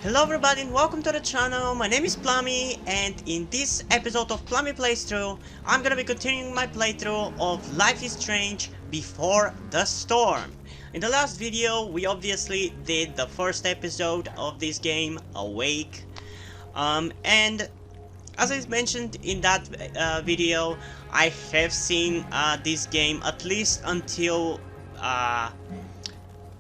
Hello everybody and welcome to the channel. My name is Plami, and in this episode of Plami Plays Through, I'm gonna be continuing my playthrough of Life is Strange Before the Storm. In the last video, we obviously did the first episode of this game, Awake. And as I mentioned in that video, I have seen this game at least until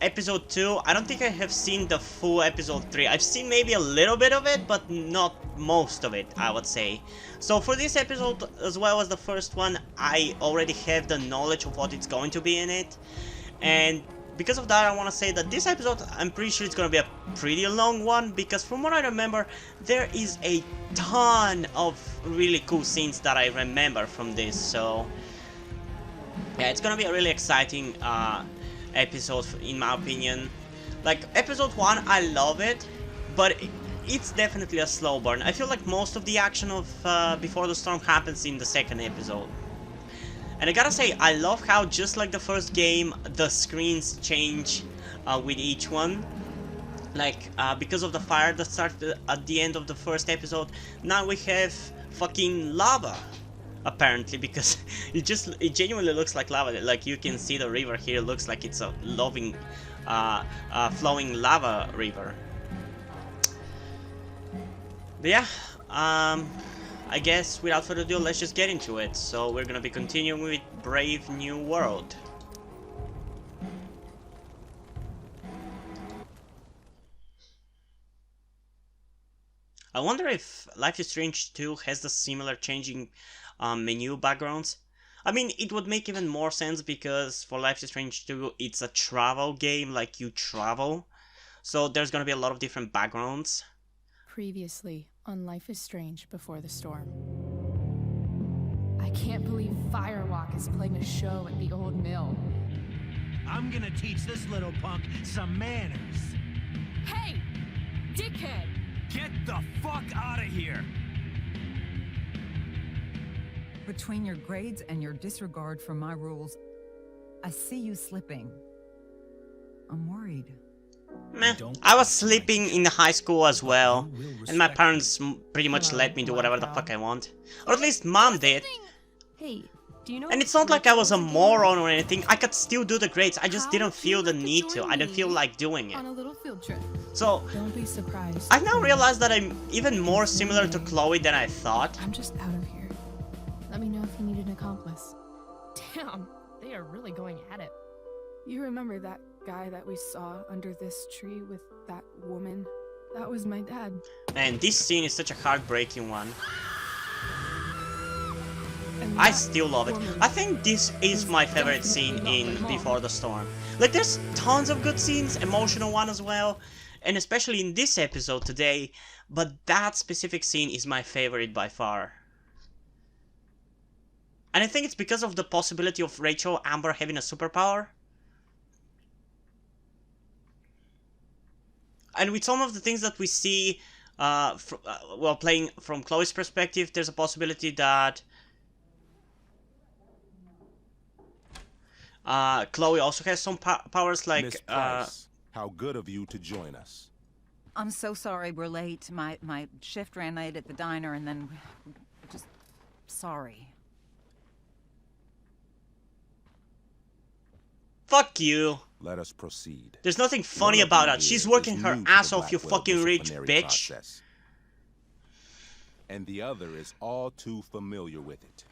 episode 2. I don't think I have seen the full episode 3. I've seen maybe a little bit of it, but not most of it, I would say. So for this episode, as well as the first one, I already have the knowledge of what it's going to be in it. And because of that, I want to say that this episode, I'm pretty sure it's going to be a pretty long one, because from what I remember, there is a ton of really cool scenes that I remember from this. So yeah, it's going to be a really exciting episode in my opinion. Like episode 1, I love it, but it's definitely a slow burn. I feel like most of the action of Before the Storm happens in the second episode. And I gotta say, I love how just like the first game, the screens change with each one. Like because of the fire that started at the end of the first episode, now we have fucking lava. Apparently, because it genuinely looks like lava. Like you can see the river here looks like it's a flowing lava river. But yeah, I guess without further ado, let's just get into it. So we're gonna be continuing with Brave New World. I wonder if Life is Strange 2 has the similar changing menu backgrounds. I mean, it would make even more sense because for Life is Strange 2, it's a travel game, like you travel. So there's gonna be a lot of different backgrounds. Previously on Life is Strange Before the Storm. I can't believe Firewalk is playing a show at the old mill. I'm gonna teach this little punk some manners. Hey! Dickhead! Get the fuck out of here! Between your grades and your disregard for my rules, I see you slipping. I'm worried. Meh. I was sleeping in high school as well, and my parents pretty much let me do whatever the fuck I want. Or at least mom did. Hey, do you know? And it's not like I was a moron or anything, I could still do the grades, I just didn't feel the need to, I didn't feel like doing it. On a little field trip. So, Don't be surprised. I've now realized that I'm even more similar to Chloe than I thought. I'm just out of here. Let me know if you need an accomplice. Damn, they are really going at it. You remember that guy that we saw under this tree with that woman? That was my dad. And this scene is such a heartbreaking one. And I that still love it. woman I think this is my favorite scene in Before the Storm. Like, there's tons of good scenes, emotional one as well, and especially in this episode today, but that specific scene is my favorite by far. And I think it's because of the possibility of Rachel Amber having a superpower. And with some of the things that we see, well, playing from Chloe's perspective, there's a possibility that Chloe also has some powers, like Miss Price, how good of you to join us. I'm so sorry we're late. My shift ran late at the diner and then just sorry. fuck you. Let us proceed. There's nothing funny One of about you that. She's here working is her new to ass the off, you Blackwell fucking rich disciplinary bitch. process. And the other is all too familiar with it.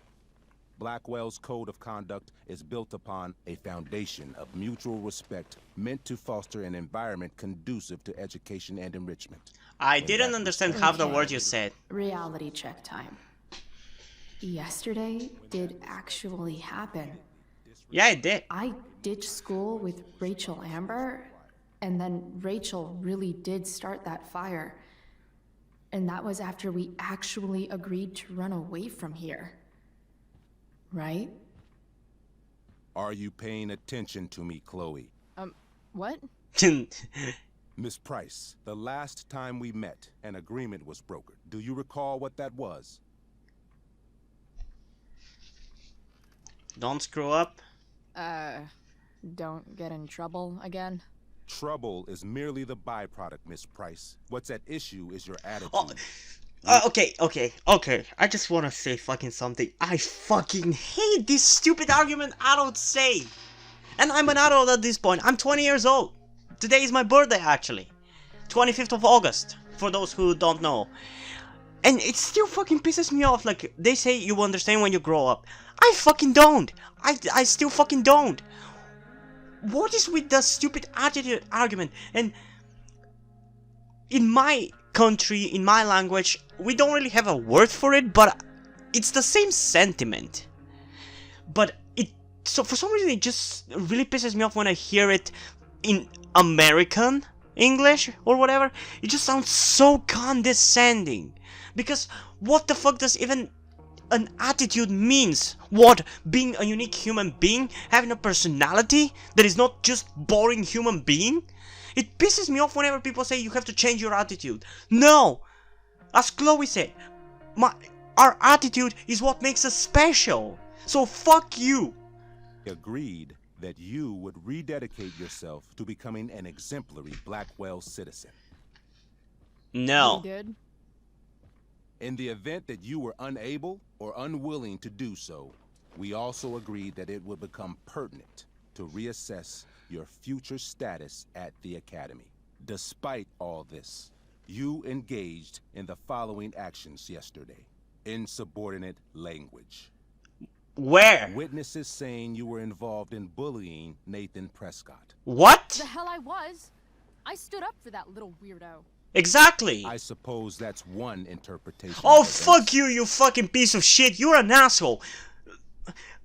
Blackwell's code of conduct is built upon a foundation of mutual respect meant to foster an environment conducive to education and enrichment. I didn't understand half the words you said. Reality check time. Yesterday did actually happen. Yeah, it did. I ditched school with Rachel Amber, and then Rachel really did start that fire. And that was after we actually agreed to run away from here. Right? Are you paying attention to me, Chloe? What? Miss Price, the last time we met, an agreement was brokered. Do you recall what that was? Don't screw up. Don't get in trouble again? Trouble is merely the byproduct, Miss Price. What's at issue is your attitude. Okay. I just wanna say fucking something. I fucking hate this stupid argument adults say. And I'm an adult at this point. I'm 20 years old. Today is my birthday, actually. 25th of August, for those who don't know. And it still fucking pisses me off. Like, they say you will understand when you grow up. I fucking don't. I still fucking don't. What is with the stupid attitude argument? And in my country, in my language, we don't really have a word for it, but it's the same sentiment. But so for some reason it just really pisses me off when I hear it in American English or whatever. It just sounds so condescending. Because what the fuck does even an attitude means? What? Being a unique human being? Having a personality that is not just boring human being? It pisses me off whenever people say you have to change your attitude. No! As Chloe said, our attitude is what makes us special. So fuck you. Agreed that you would rededicate yourself to becoming an exemplary Blackwell citizen. No. We did. In the event that you were unable or unwilling to do so, we also agreed that it would become pertinent to reassess your future status at the Academy. Despite all this, you engaged in the following actions yesterday. Insubordinate language. Where? Witnesses saying you were involved in bullying Nathan Prescott. What? The hell I was. I stood up for that little weirdo. Exactly. I suppose that's one interpretation. Oh, of fuck events. you fucking piece of shit. You're an asshole.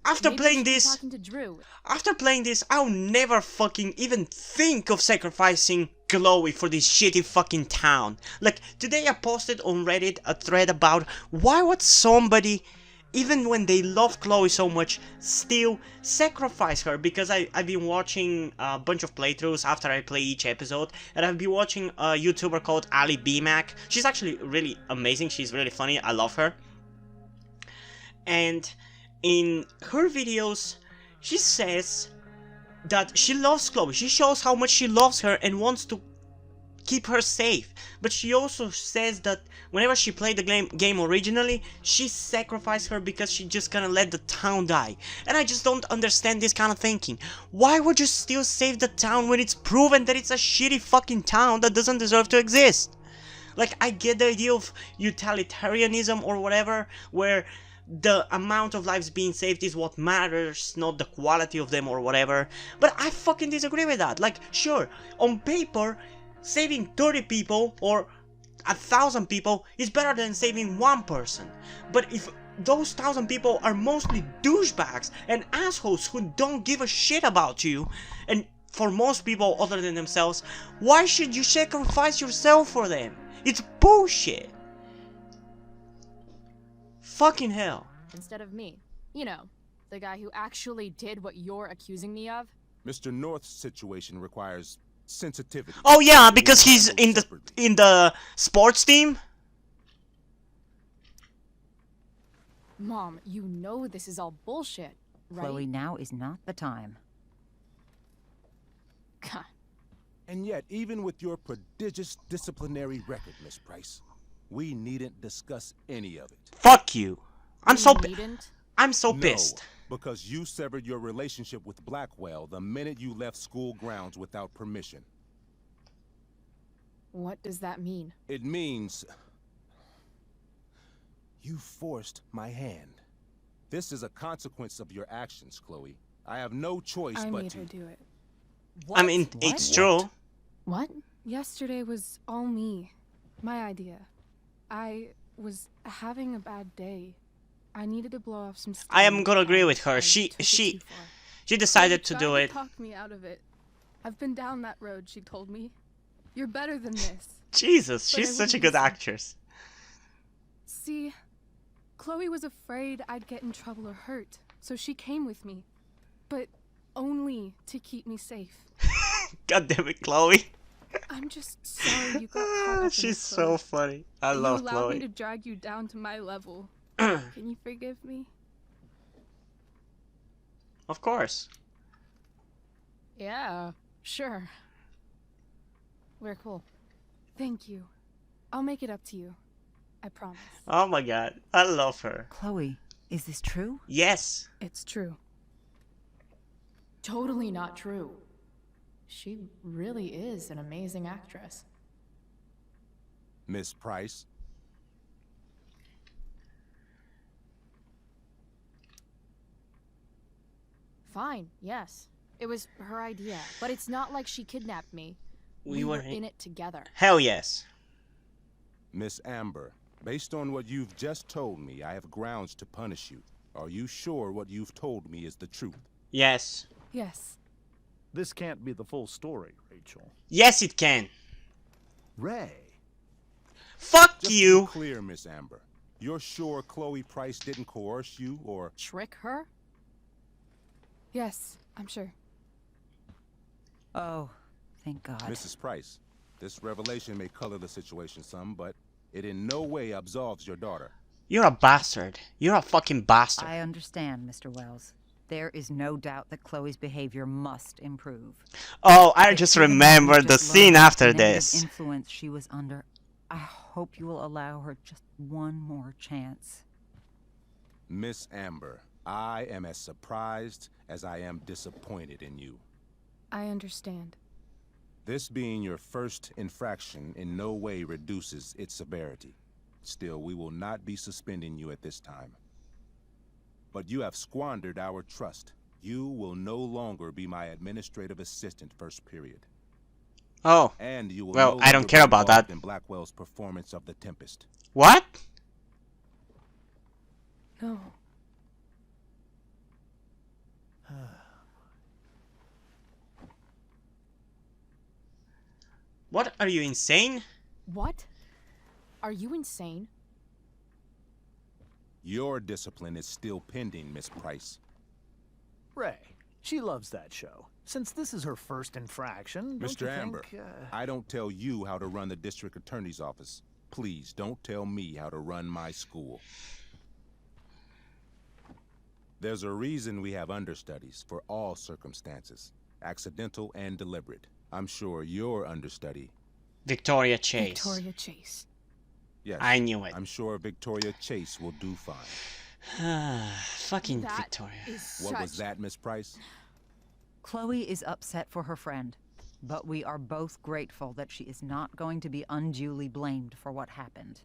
After Maybe playing you should be this, talking to Drew. after playing this, I'll never fucking even think of sacrificing Chloe for this shitty fucking town. Like, today I posted on Reddit a thread about why would somebody, even when they love Chloe so much, still sacrifice her. Because I've been watching a bunch of playthroughs after I play each episode, and I've been watching a YouTuber called Ali BMac. She's actually really amazing, she's really funny, I love her. And in her videos, she says that she loves Chloe. She shows how much she loves her and wants to keep her safe. But she also says that whenever she played the game originally, she sacrificed her because she just gonna let the town die. And I just don't understand this kind of thinking. Why would you still save the town when it's proven that it's a shitty fucking town that doesn't deserve to exist? Like, I get the idea of utilitarianism or whatever, where the amount of lives being saved is what matters, not the quality of them or whatever. But I fucking disagree with that. Like, sure, on paper, saving 30 people or 1,000 people is better than saving one person. But if those 1,000 people are mostly douchebags and assholes who don't give a shit about you, and for most people other than themselves, why should you sacrifice yourself for them? It's bullshit. Fucking hell. Instead of me. You know, the guy who actually did what you're accusing me of. Mr. North's situation requires sensitivity. Oh yeah, because he's in the sports team. Mom, you know this is all bullshit, right? Chloe, now is not the time. God. And yet, even with your prodigious disciplinary record, Miss Price, we needn't discuss any of it. Fuck you. I'm so No, pissed. because you severed your relationship with Blackwell the minute you left school grounds without permission. What does that mean? It means you forced my hand. This is a consequence of your actions, Chloe. I have no choice I but made to... her do it. I mean, it's true. What? Yesterday was all me. My idea. I was having a bad day. I needed to blow off some steam. I am gonna agree with her. I She took it too far. decided to She do tried it. Talk me out of it. I've been down that road, she told me. You're better than this. Jesus, But I she's such a wouldn't good listen. actress. See, Chloe was afraid I'd get in trouble or hurt, so she came with me. But only to keep me safe. God damn it, Chloe. I'm just sorry you got caught up in She's it, so Chloe. funny. I You love allowed Chloe. me to drag you down to my level. Can you forgive me? Of course. Yeah, sure. we're cool. Thank you. I'll make it up to you. I promise. Oh my god, I love her. Chloe, is this true? Yes. It's true. Totally not true. She really is an amazing actress. Miss Price? Fine, yes. It was her idea, but it's not like she kidnapped me. We were in it together. Hell yes. Miss Amber, based on what you've just told me, I have grounds to punish you. Are you sure what you've told me is the truth? Yes. Yes. This can't be the full story, Rachel. Yes, it can. Ray. Fuck Just you. to be clear, Miss Amber. You're sure Chloe Price didn't coerce you, or... Trick her? Yes, I'm sure. Oh, thank God. Mrs. Price, this revelation may color the situation some, but it in no way absolves your daughter. You're a bastard. You're a fucking bastard. I understand, Mr. Wells. There is no doubt that Chloe's behavior must improve. Oh, I If just given remembered the just scene learned after the negative this. influence she was under, I hope you will allow her just one more chance. Miss Amber, I am as surprised as I am disappointed in you. I understand. This being your first infraction in no way reduces its severity. Still, we will not be suspending you at this time. But you have squandered our trust. You will no longer be my administrative assistant first period. Oh. And you will Well, no I don't longer care be about involved that. in Blackwell's performance of The Tempest. What? No. What? Are you insane? What? Are you insane? Your discipline is still pending, Miss Price. Ray. She loves that show. Since this is her first infraction, don't you Mr. Amber, think, I don't tell you how to run the district attorney's office. Please don't tell me how to run my school. There's a reason we have understudies for all circumstances, accidental and deliberate. I'm sure your understudy... Victoria Chase. Victoria Chase. Yes, I knew it. I'm sure Victoria Chase will do fine. Fucking That Victoria. is What was such- that, Miss Price? Chloe is upset for her friend, but we are both grateful that she is not going to be unduly blamed for what happened.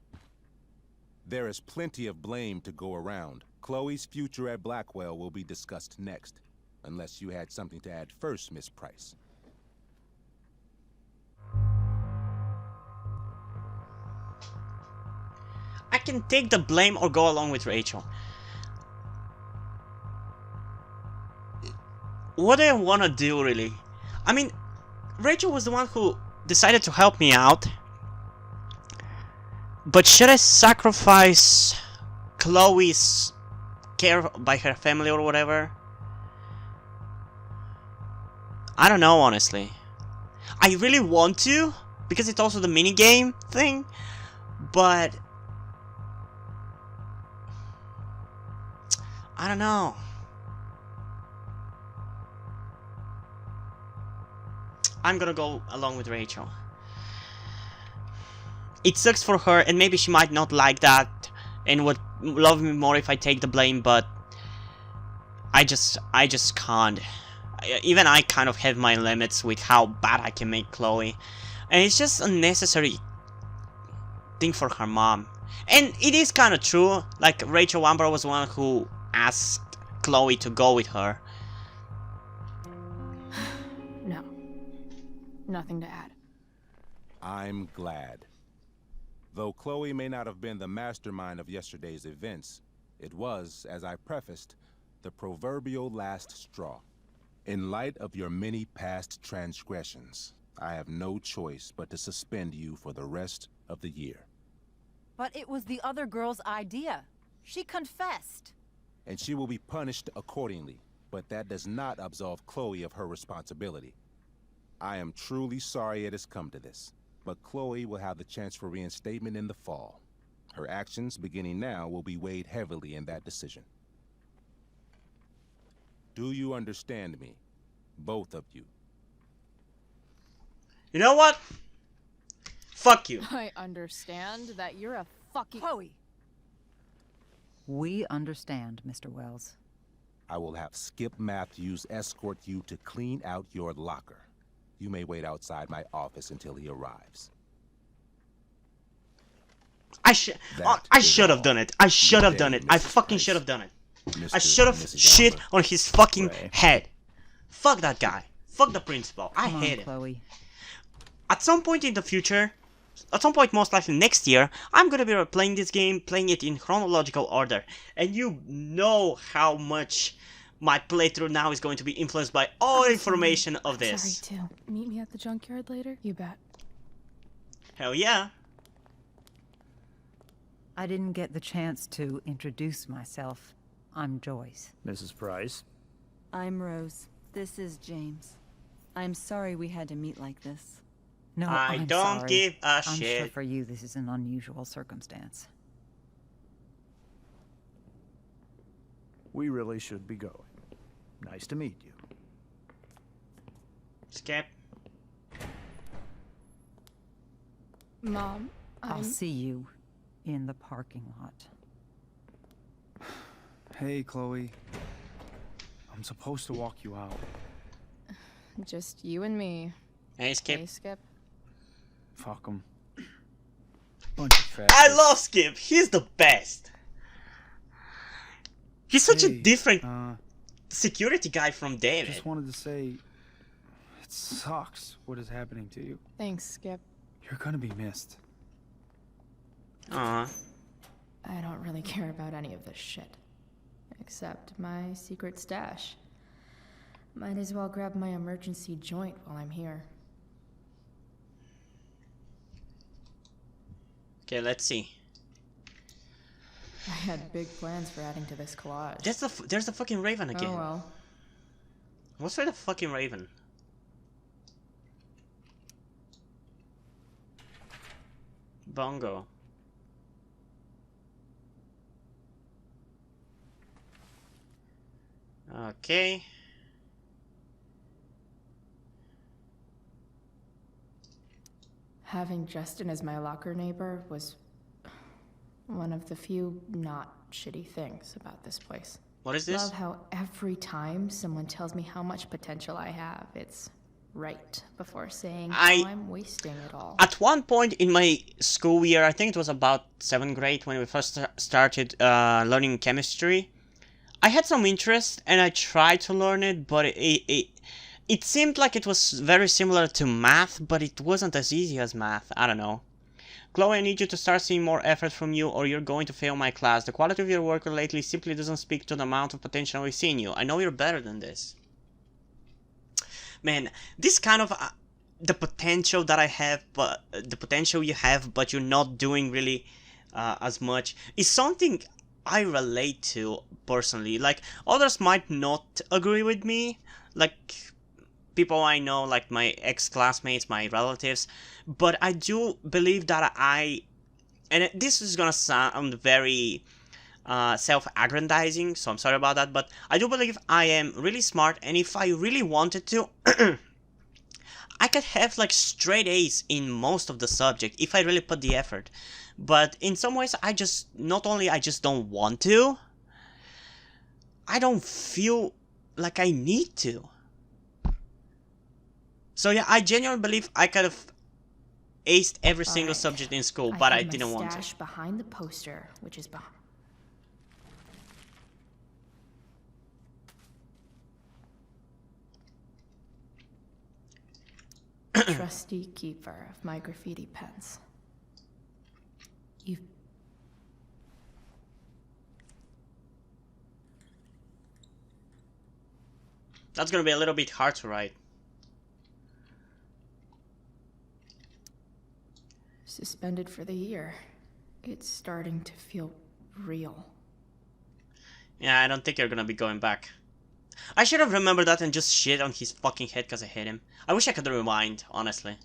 There is plenty of blame to go around. Chloe's future at Blackwell will be discussed next. Unless you had something to add first, Miss Price. I can take the blame or go along with Rachel. What do I want to do, really? I mean, Rachel was the one who decided to help me out. But should I sacrifice Chloe's care by her family or whatever? I don't know, honestly. I really want to, because it's also the minigame thing, but... I don't know. I'm gonna go along with Rachel. It sucks for her, and maybe she might not like that and would love me more if I take the blame, but I just can't. Even I kind of have my limits with how bad I can make Chloe, and it's just unnecessary thing for her mom. And it is kind of true, like Rachel Amber was one who asked Chloe to go with her. No. Nothing to add. I'm glad. Though Chloe may not have been the mastermind of yesterday's events, it was, as I prefaced, the proverbial last straw. In light of your many past transgressions, I have no choice but to suspend you for the rest of the year. But it was the other girl's idea. She confessed. And she will be punished accordingly, but that does not absolve Chloe of her responsibility. I am truly sorry it has come to this, but Chloe will have the chance for reinstatement in the fall. Her actions, beginning now, will be weighed heavily in that decision. Do you understand me? Both of you. You know what? Fuck you. I understand that you're a fucking. Chloe! We understand, Mr. Wells. I will have Skip Matthews escort you to clean out your locker. You may wait outside my office until he arrives. I should have done it. I should have done it. I fucking should have done it. I should have shit on his fucking head. Fuck that guy. Fuck the principal. I hate him. Chloe. At some point in the future, at some point most likely next year, I'm gonna be replaying this game, playing it in chronological order. And you know how much my playthrough now is going to be influenced by all information of this. Sorry, too. Meet me at the junkyard later? You bet. Hell yeah. I didn't get the chance to introduce myself. I'm Joyce. Mrs. Price. I'm Rose. This is James. I'm sorry we had to meet like this. No, I I'm don't sorry. give a I'm shit. sure for you this is an unusual circumstance. We really should be going. Nice to meet you. Skip. Mom, I'll see you in the parking lot. Hey, Chloe. I'm supposed to walk you out. just you and me. Hey, Skip. Hey, Skip. Fuck 'em. Bunch of fat. I love Skip. He's the best. He's such a different security guy from David. Just wanted to say, it sucks what is happening to you. Thanks, Skip. You're gonna be missed. Aw. I don't really care about any of this shit. Except my secret stash. Might as well grab my emergency joint while I'm here. Okay, let's see. I had big plans for adding to this collage. There's the fucking Raven again. Oh well. What's with the fucking Raven? Bongo. Okay. Having Justin as my locker neighbor was one of the few not shitty things about this place. What is this? Love how every time someone tells me how much potential I have, it's right before saying I'm wasting it all. At one point in my school year, I think it was about 7th grade when we first started learning chemistry, I had some interest and I tried to learn it, but it seemed like it was very similar to math, but it wasn't as easy as math. I don't know. Chloe, I need you to start seeing more effort from you or you're going to fail my class. The quality of your work lately simply doesn't speak to the amount of potential we see in you. I know you're better than this. Man, this kind of the potential that I have, but the potential you have, but you're not doing really as much, is something I relate to personally. Like, others might not agree with me, like people I know, like my ex-classmates, my relatives, but I do believe that and this is gonna sound very self-aggrandizing, so I'm sorry about that, but I do believe I am really smart, and if I really wanted to, I could have like straight A's in most of the subject if I really put the effort. But in some ways, I just don't want to, I don't feel like I need to. So yeah, I genuinely believe I could have aced every single subject in school, but I didn't want to. Stash behind the poster, which is behind. Trusty keeper of my graffiti pens. That's gonna be a little bit hard to write. Suspended for the year. It's starting to feel real. Yeah, I don't think you're gonna be going back. I should have remembered that and just shit on his fucking head because I hate him. I wish I could rewind, honestly.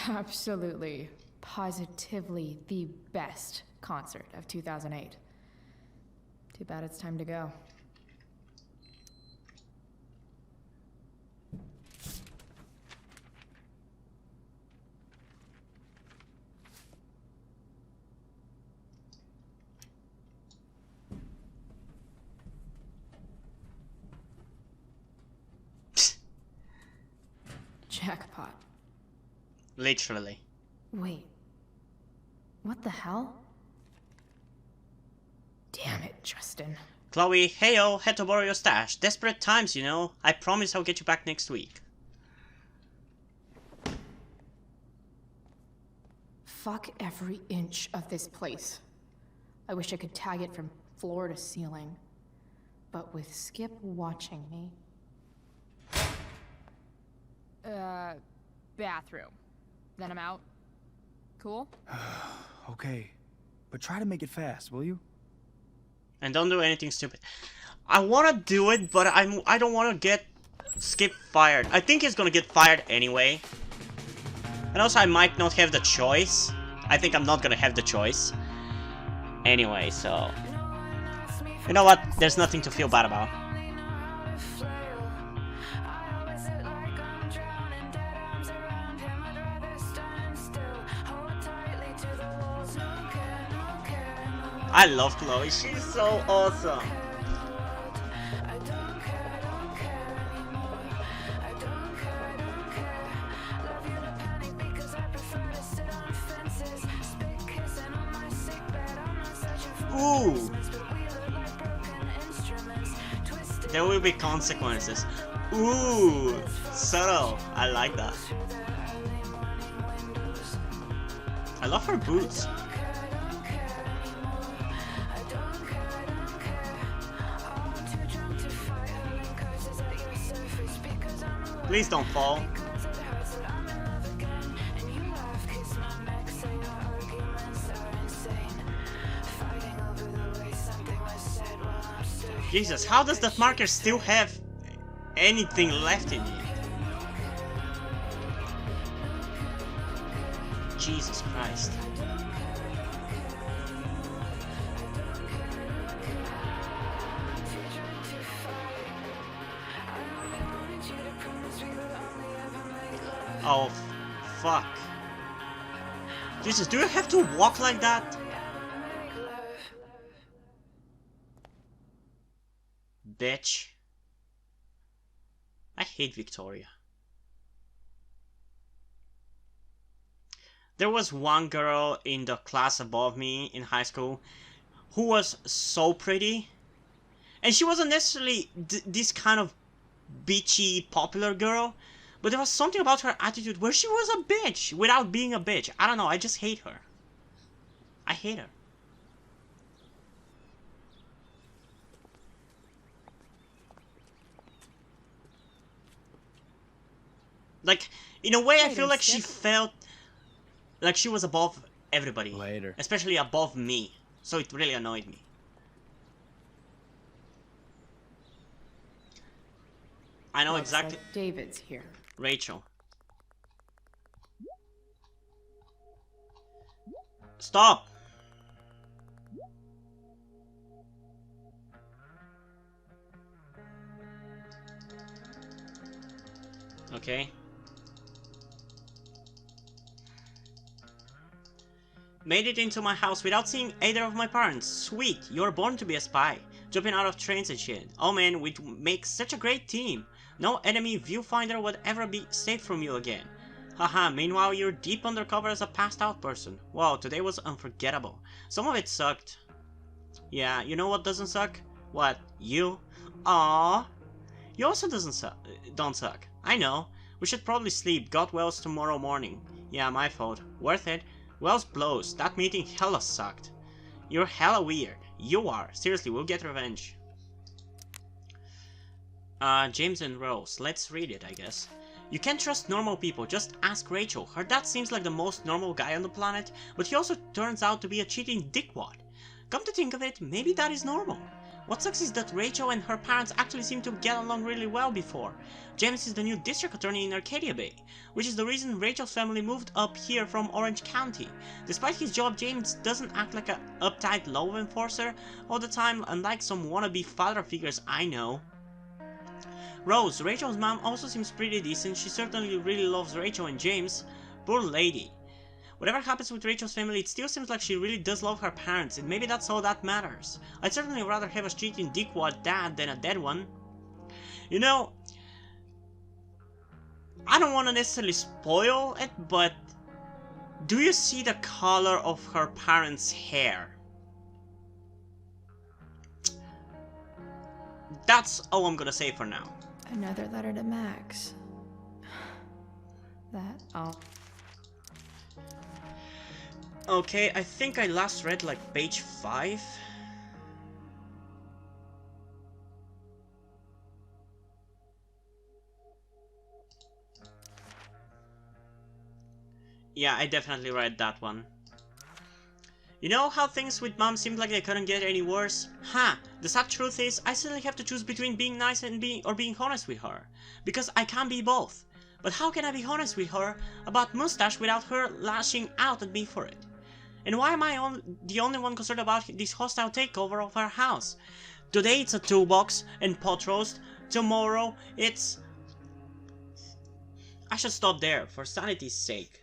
Absolutely, positively the best concert of 2008. Too bad it's time to go. Jackpot. Literally. Wait. What the hell? Damn it, Justin. Chloe, heyo, had to borrow your stash. Desperate times, you know. I promise I'll get you back next week. Fuck every inch of this place. I wish I could tag it from floor to ceiling. But with Skip watching me... Bathroom. Then I'm out. Cool? Okay, but try to make it fast, will you? And don't do anything stupid. I want to do it, but I don't want to get Skip fired. I think he's gonna get fired anyway. And also I might not have the choice. I think I'm not gonna have the choice. Anyway, so... You know what? There's nothing to feel bad about. I love Chloe, she's so awesome. Ooh. There will be consequences. Ooh, subtle. I like that. I love her boots. Please don't fall. Jesus, how does that marker still have anything left in it? Jesus Christ. Oh, fuck. Jesus, do you have to walk like that? Bitch. I hate Victoria. There was one girl in the class above me in high school who was so pretty. And she wasn't necessarily this kind of bitchy, popular girl. But there was something about her attitude where she was a bitch without being a bitch. I don't know, I just hate her. I hate her. Like, in a way, I feel like she felt like she was above everybody. Later. Especially above me. So it really annoyed me. I know exactly. Like David's here. Rachel. Stop! Okay. Made it into my house without seeing either of my parents. Sweet, you're born to be a spy. Jumping out of trains and shit. Oh man, we'd make such a great team. No enemy viewfinder would ever be safe from you again. Haha, meanwhile you're deep undercover as a passed out person. Wow, today was unforgettable. Some of it sucked. Yeah, you know what doesn't suck? What? You? Aww. You also don't suck. I know. We should probably sleep. Got Wells tomorrow morning. Yeah, my fault. Worth it. Wells blows. That meeting hella sucked. You're hella weird. You are. Seriously, we'll get revenge. James and Rose. Let's read it, I guess. You can't trust normal people, just ask Rachel. Her dad seems like the most normal guy on the planet, but he also turns out to be a cheating dickwad. Come to think of it, maybe that is normal. What sucks is that Rachel and her parents actually seem to get along really well before. James is the new district attorney in Arcadia Bay, which is the reason Rachel's family moved up here from Orange County. Despite his job, James doesn't act like an uptight law enforcer all the time, unlike some wannabe father figures I know. Rose, Rachel's mom, also seems pretty decent. She certainly really loves Rachel and James. Poor lady. Whatever happens with Rachel's family, it still seems like she really does love her parents, and maybe that's all that matters. I'd certainly rather have a cheating dickwad dad than a dead one. You know, I don't want to necessarily spoil it, but do you see the color of her parents' hair? That's all I'm gonna say for now. Another letter to Max. That all. Okay, I think I last read like page 5. Yeah, I definitely read that one. You know how things with mom seemed like they couldn't get any worse? The sad truth is, I suddenly have to choose between being nice and being honest with her. Because I can't be both. But how can I be honest with her about Mustache without her lashing out at me for it? And why am I the only one concerned about this hostile takeover of our house? Today it's a toolbox and pot roast. Tomorrow it's... I should stop there, for sanity's sake.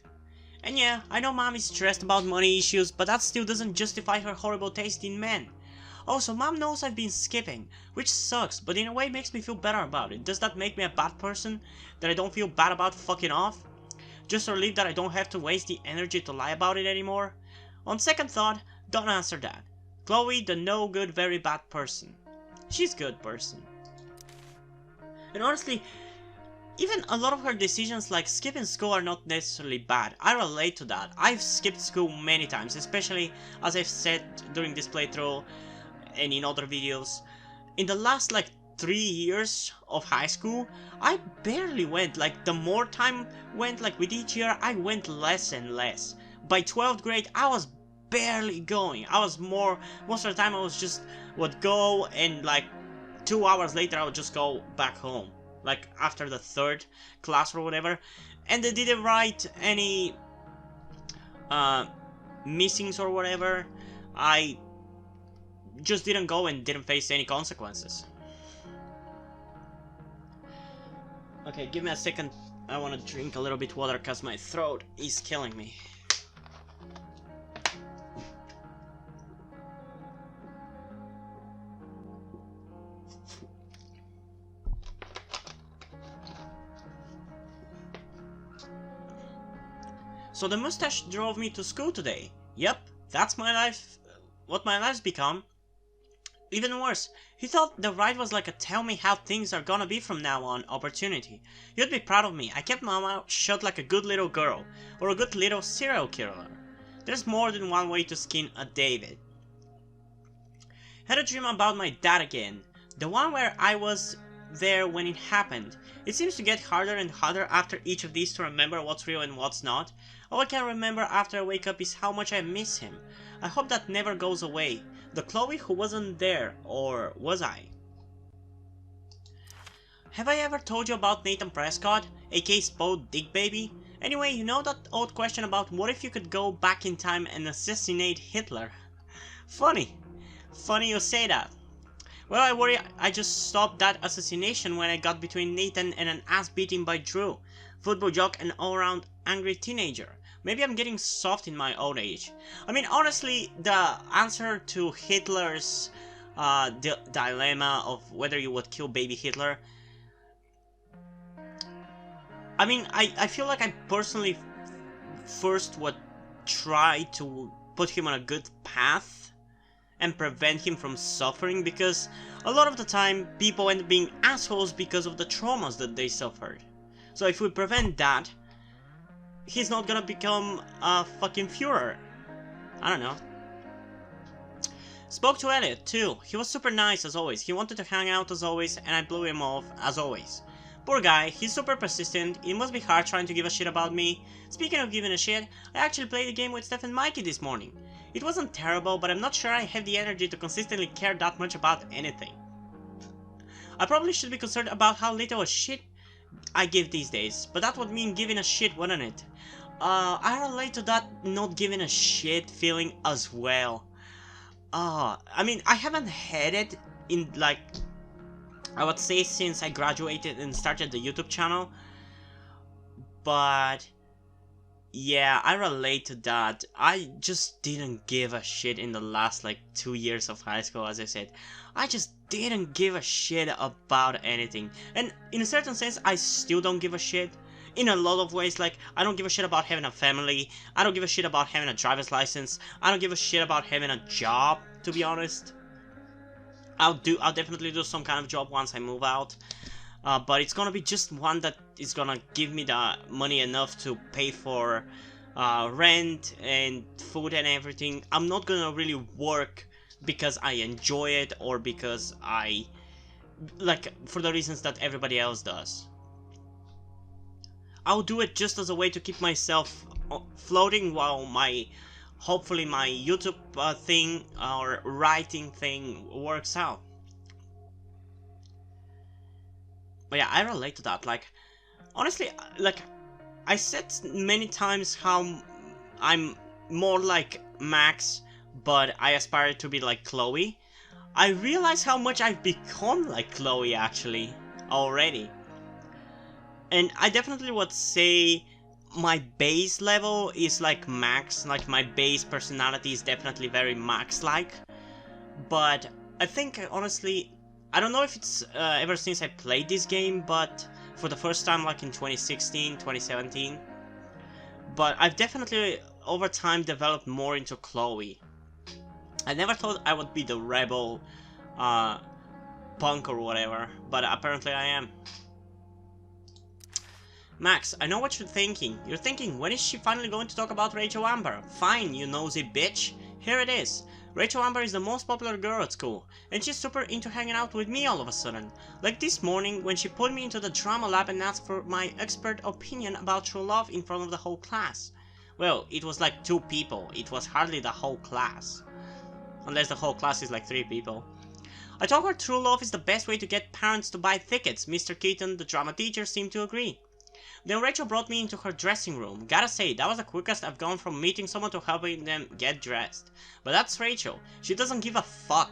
And yeah, I know mom is stressed about money issues, but that still doesn't justify her horrible taste in men. Also, mom knows I've been skipping, which sucks, but in a way makes me feel better about it. Does that make me a bad person? That I don't feel bad about fucking off? Just a relief that I don't have to waste the energy to lie about it anymore? On second thought, don't answer that. Chloe, the no good, very bad person. She's good person. And honestly, even a lot of her decisions like skipping school are not necessarily bad. I relate to that. I've skipped school many times, especially as I've said during this playthrough and in other videos. In the last like 3 years of high school, I barely went. Like the more time went, like with each year, I went less and less. By 12th grade, I was barely going. I was most of the time I was just would go and like 2 hours later I would just go back home. Like after the 3rd class or whatever. And they didn't write any missings or whatever. I just didn't go and didn't face any consequences. Okay, give me a second. I want to drink a little bit water because my throat is killing me. So the mustache drove me to school today. Yep, that's my life, what my life's become. Even worse, he thought the ride was like a tell me how things are gonna be from now on opportunity. You'd be proud of me. I kept my mouth shut like a good little girl, or a good little serial killer. There's more than one way to skin a David. Had a dream about my dad again. The one where I was there when it happened. It seems to get harder and harder after each of these to remember what's real and what's not. All I can remember after I wake up is how much I miss him. I hope that never goes away. The Chloe who wasn't there, or was I? Have I ever told you about Nathan Prescott, aka Spo Dick Baby? Anyway, you know that old question about what if you could go back in time and assassinate Hitler? Funny you say that. Well, I worry I just stopped that assassination when I got between Nathan and an ass beating by Drew, football jock and all-around angry teenager. Maybe I'm getting soft in my old age. I mean, honestly, the answer to Hitler's dilemma of whether you would kill baby Hitler, I mean, I feel like I personally first would try to put him on a good path and prevent him from suffering, because a lot of the time people end up being assholes because of the traumas that they suffered. So if we prevent that, he's not gonna become a fucking Führer. I don't know. Spoke to Elliot too. He was super nice as always. He wanted to hang out as always, and I blew him off as always. Poor guy, he's super persistent. It must be hard trying to give a shit about me. Speaking of giving a shit, I actually played a game with Steph and Mikey this morning. It wasn't terrible, but I'm not sure I have the energy to consistently care that much about anything. I probably should be concerned about how little a shit I give these days, but that would mean giving a shit, wouldn't it? I relate to that not giving a shit feeling as well. I mean, I haven't had it in, like, I would say since I graduated and started the YouTube channel, but yeah, I relate to that. I just didn't give a shit in the last, like, 2 years of high school, as I said. I just didn't give a shit about anything. And in a certain sense, I still don't give a shit. In a lot of ways, like, I don't give a shit about having a family. I don't give a shit about having a driver's license. I don't give a shit about having a job, to be honest. I'll definitely do some kind of job once I move out. But it's gonna be just one that is gonna give me the money enough to pay for rent and food and everything. I'm not gonna really work because I enjoy it or because like, for the reasons that everybody else does. I'll do it just as a way to keep myself floating while hopefully my YouTube thing or writing thing works out. But yeah, I relate to that. Like, honestly, like, I said many times how I'm more like Max, but I aspire to be like Chloe. I realize how much I've become like Chloe, actually, already. And I definitely would say my base level is like Max, like my base personality is definitely very Max-like. But I think, honestly, I don't know if it's ever since I played this game, but for the first time, like in 2016, 2017. But I've definitely, over time, developed more into Chloe. I never thought I would be the rebel punk or whatever, but apparently I am. Max, I know what you're thinking. You're thinking, when is she finally going to talk about Rachel Amber? Fine, you nosy bitch. Here it is. Rachel Amber is the most popular girl at school, and she's super into hanging out with me all of a sudden. Like this morning, when she put me into the drama lab and asked for my expert opinion about true love in front of the whole class. Well, it was like 2 people, it was hardly the whole class. Unless the whole class is like 3 people. I told her true love is the best way to get parents to buy tickets. Mr. Keaton, the drama teacher, seemed to agree. Then Rachel brought me into her dressing room. Gotta say, that was the quickest I've gone from meeting someone to helping them get dressed. But that's Rachel. She doesn't give a fuck.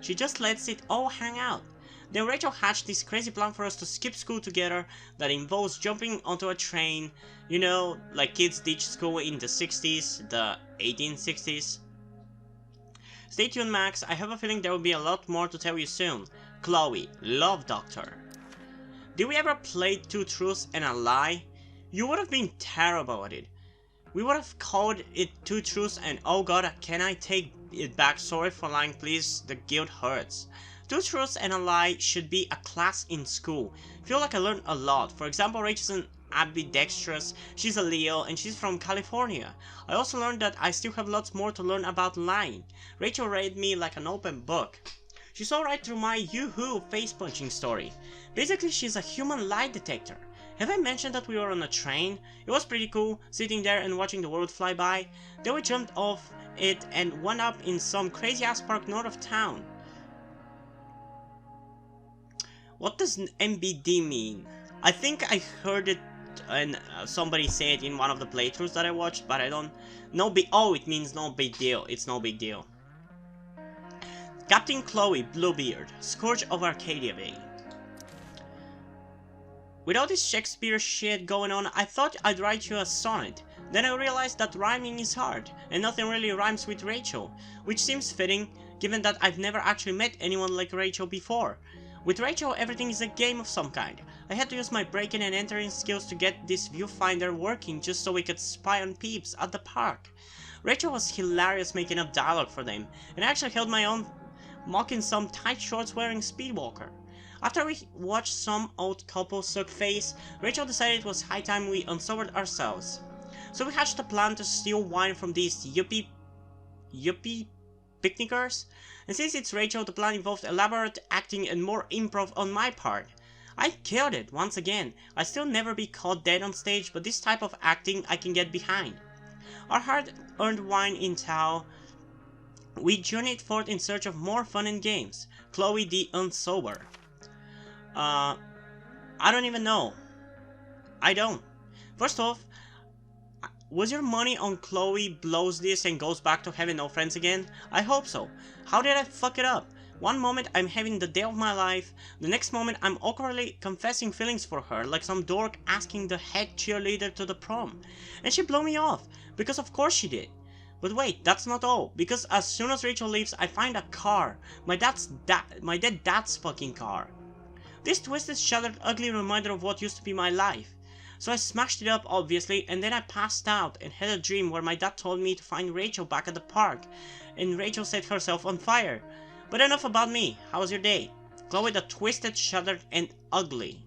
She just lets it all hang out. Then Rachel hatched this crazy plan for us to skip school together that involves jumping onto a train. You know, like kids ditch school in the 60s, the 1860s. Stay tuned, Max. I have a feeling there will be a lot more to tell you soon. Chloe, Love Doctor. Did we ever play 2 Truths and a Lie? You would have been terrible at it. We would have called it 2 Truths and oh god, can I take it back? Sorry for lying, please. The guilt hurts. 2 Truths and a Lie should be a class in school. Feel like I learned a lot. For example, Rachel's an ambidextrous, she's a Leo, and she's from California. I also learned that I still have lots more to learn about lying. Rachel read me like an open book. She saw right through my yoo-hoo face-punching story. Basically, she's a human lie detector. Have I mentioned that we were on a train? It was pretty cool, sitting there and watching the world fly by. Then we jumped off it and wound up in some crazy-ass park north of town. What does MBD mean? I think I heard it and somebody say it in one of the playthroughs that I watched, but I don't... Oh, it means no big deal. It's no big deal. Captain Chloe Bluebeard, Scourge of Arcadia Bay. With all this Shakespeare shit going on, I thought I'd write you a sonnet. Then I realized that rhyming is hard, and nothing really rhymes with Rachel, which seems fitting, given that I've never actually met anyone like Rachel before. With Rachel, everything is a game of some kind. I had to use my breaking and entering skills to get this viewfinder working just so we could spy on peeps at the park. Rachel was hilarious making up dialogue for them, and I actually held my own mocking some tight shorts wearing speedwalker. After we watched some old couple suck face, Rachel decided it was high time we unsobered ourselves. So we hatched a plan to steal wine from these yuppie picnickers, and since it's Rachel, the plan involved elaborate acting and more improv on my part. I killed it, once again. I'll still never be caught dead on stage, but this type of acting I can get behind. Our hard-earned wine in tow We journeyed forth in search of more fun and games. Chloe the Unsober. I don't even know. I don't. First off, was your money on Chloe blows this and goes back to having no friends again? I hope so. How did I fuck it up? One moment I'm having the day of my life, the next moment I'm awkwardly confessing feelings for her like some dork asking the head cheerleader to the prom. And she blew me off, because of course she did. But wait, that's not all, because as soon as Rachel leaves I find a car, my dead dad's fucking car. This twisted, shattered, ugly reminder of what used to be my life. So I smashed it up obviously, and then I passed out and had a dream where my dad told me to find Rachel back at the park, and Rachel set herself on fire. But enough about me, how was your day? Chloe the twisted, shattered, and ugly.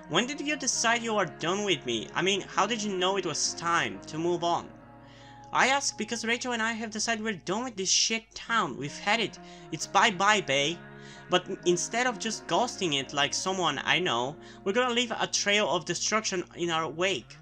When did you decide you are done with me? I mean, how did you know it was time to move on? I ask because Rachel and I have decided we're done with this shit town. We've had it. It's bye-bye, bae. But instead of just ghosting it like someone I know, we're gonna leave a trail of destruction in our wake.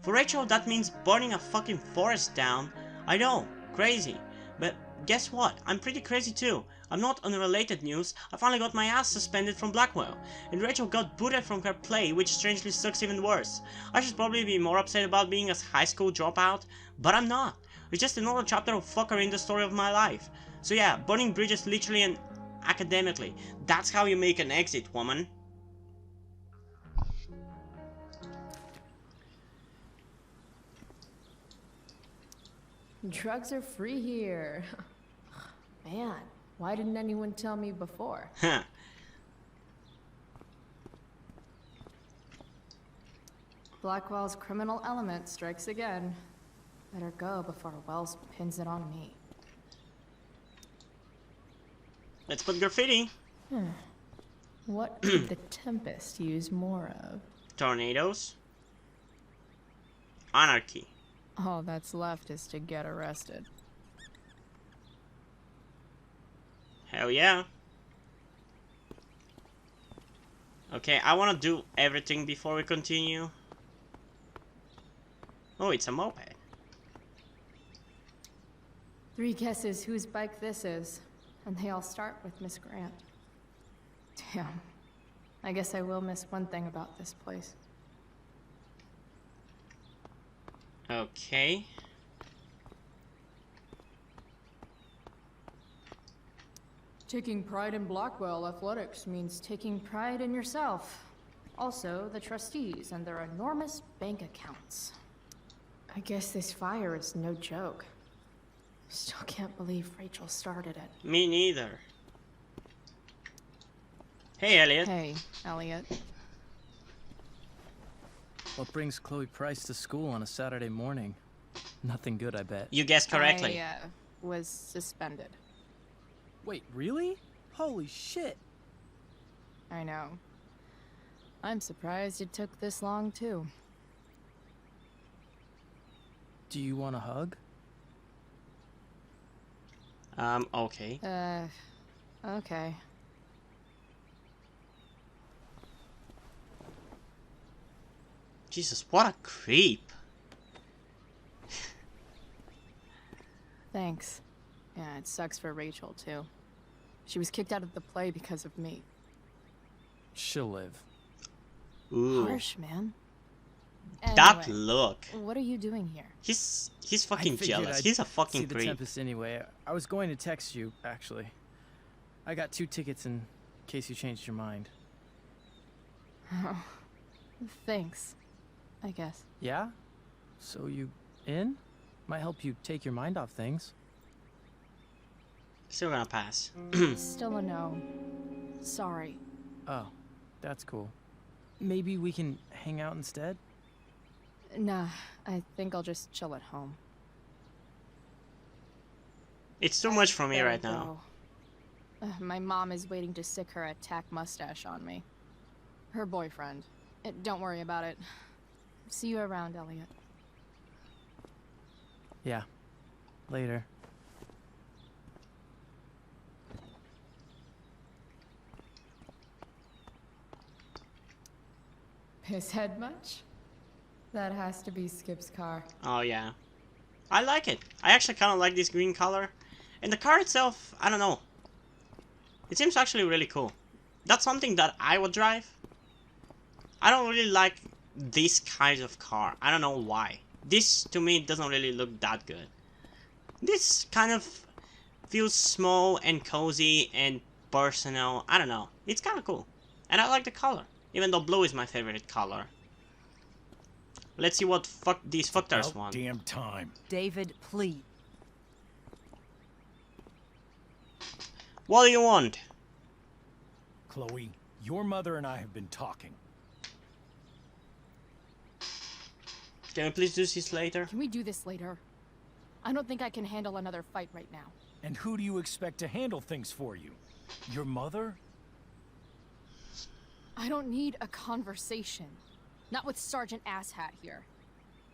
For Rachel, that means burning a fucking forest down. I know, crazy. But guess what? I'm pretty crazy too. I'm not unrelated news. I finally got my ass suspended from Blackwell, and Rachel got booted from her play, which strangely sucks even worse. I should probably be more upset about being a high school dropout, but I'm not. It's just another chapter of fuckery in the story of my life. So yeah, burning bridges literally and academically. That's how you make an exit, woman. Drugs are free here. Man, why didn't anyone tell me before? Huh. Blackwell's criminal element strikes again. Better go before Wells pins it on me. Let's put graffiti. What could the Tempest use more of? Tornadoes. Anarchy. All that's left is to get arrested. Hell yeah. Okay, I wanna do everything before we continue. Oh, it's a moped. 3 guesses whose bike this is, and they all start with Miss Grant. Damn. I guess I will miss one thing about this place. Okay. Taking pride in Blackwell athletics means taking pride in yourself. Also, the trustees and their enormous bank accounts. I guess this fire is no joke. Still can't believe Rachel started it. Me neither. Hey, Elliot. Hey, Elliot. What brings Chloe Price to school on a Saturday morning? Nothing good, I bet. You guessed correctly. I was suspended. Wait, really? Holy shit. I know. I'm surprised it took this long, too. Do you want a hug? Okay. Okay. Jesus, what a creep. Thanks. Yeah, it sucks for Rachel, too. She was kicked out of the play because of me. She'll live. Ooh. Harsh, man. That Anyway, look. what are you doing here? He's fucking I figured jealous. I'd He's a fucking see the creep. Tempest anyway. I was going to text you, actually. I got 2 tickets in case you changed your mind. Oh, thanks. I guess. Yeah? So you in? Might help you take your mind off things. Still gonna pass. Still a no. Sorry. Oh, that's cool. Maybe we can hang out instead? Nah, I think I'll just chill at home. It's too much for me right now. My mom is waiting to sick her attack mustache on me. Her boyfriend. Don't worry about it. See you around, Elliot. Yeah. Later. His head much? That has to be Skip's car. Oh yeah. I like it. I actually kind of like this green color. And the car itself, I don't know. It seems actually really cool. That's something that I would drive. I don't really like this kind of car. I don't know why. This, to me, doesn't really look that good. This kind of feels small and cozy and personal. I don't know. It's kind of cool. And I like the color. Even though blue is my favorite color. Let's see what these fucktars want. Damn time. David, please. What do you want? Chloe, your mother and I have been talking. Can we please do this later? Can we do this later? I don't think I can handle another fight right now. And who do you expect to handle things for you? Your mother? I don't need a conversation. Not with Sergeant Asshat here.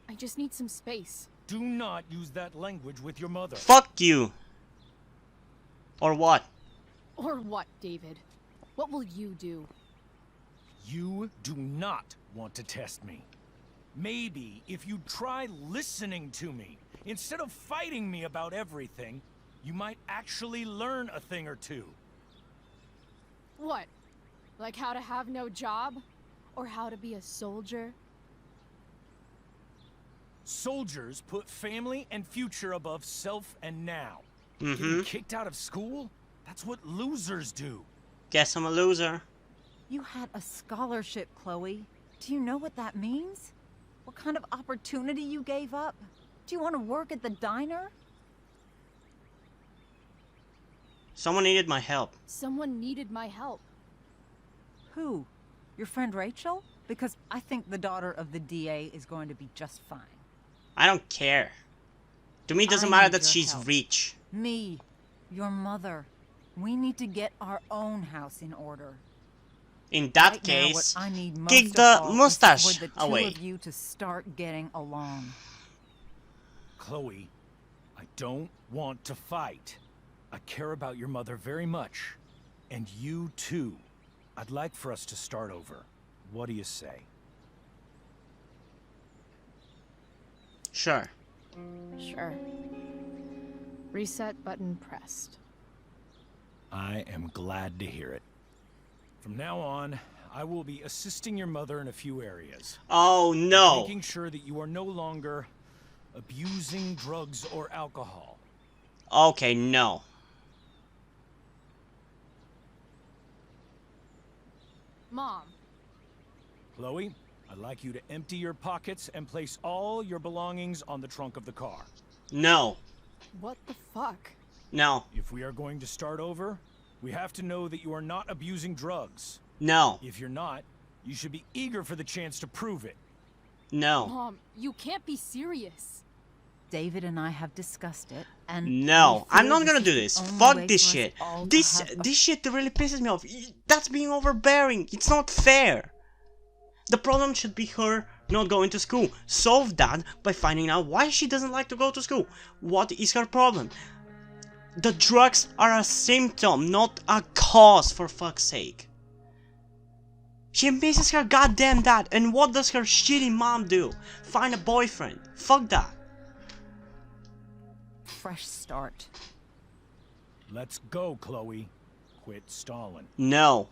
I just need some space. Do not use that language with your mother. Fuck you! Or what? Or what, David? What will you do? You do not want to test me. Maybe if you try listening to me, instead of fighting me about everything, you might actually learn a thing or two. What? Like how to have no job? Or how to be a soldier? Soldiers put family and future above self and now. Getting kicked out of school? That's what losers do. Guess I'm a loser. You had a scholarship, Chloe. Do you know what that means? What kind of opportunity you gave up? Do you want to work at the diner? Someone needed my help. Someone needed my help. Who? Your friend Rachel? Because I think the daughter of the DA is going to be just fine. I don't care. To me, it doesn't I matter need that your she's help. rich. Me, your mother. We need to get our own house in order. In that Right now, what case, I need most kick of the all is mustache for the two away. of you to start getting along. Chloe, I don't want to fight. I care about your mother very much. And you too. I'd like for us to start over. What do you say? Sure. Sure. Reset button pressed. I am glad to hear it. From now on, I will be assisting your mother in a few areas. Oh no. Making sure that you are no longer abusing drugs or alcohol. Okay, no. Mom. Chloe, I'd like you to empty your pockets and place all your belongings on the trunk of the car. No. What the fuck? No. If we are going to start over, we have to know that you are not abusing drugs. No. If you're not, you should be eager for the chance to prove it. No. Mom, you can't be serious. David and I have discussed it, and No, we I'm feel not gonna is do the this. only Fuck way this for us shit. all to This have a- this shit really pisses me off. That's being overbearing. It's not fair. The problem should be her not going to school. Solve that by finding out why she doesn't like to go to school. What is her problem? The drugs are a symptom, not a cause, for fuck's sake. She misses her goddamn dad, and what does her shitty mom do? Find a boyfriend. Fuck that. fresh start. Let's go, Chloe. Quit stalling. No.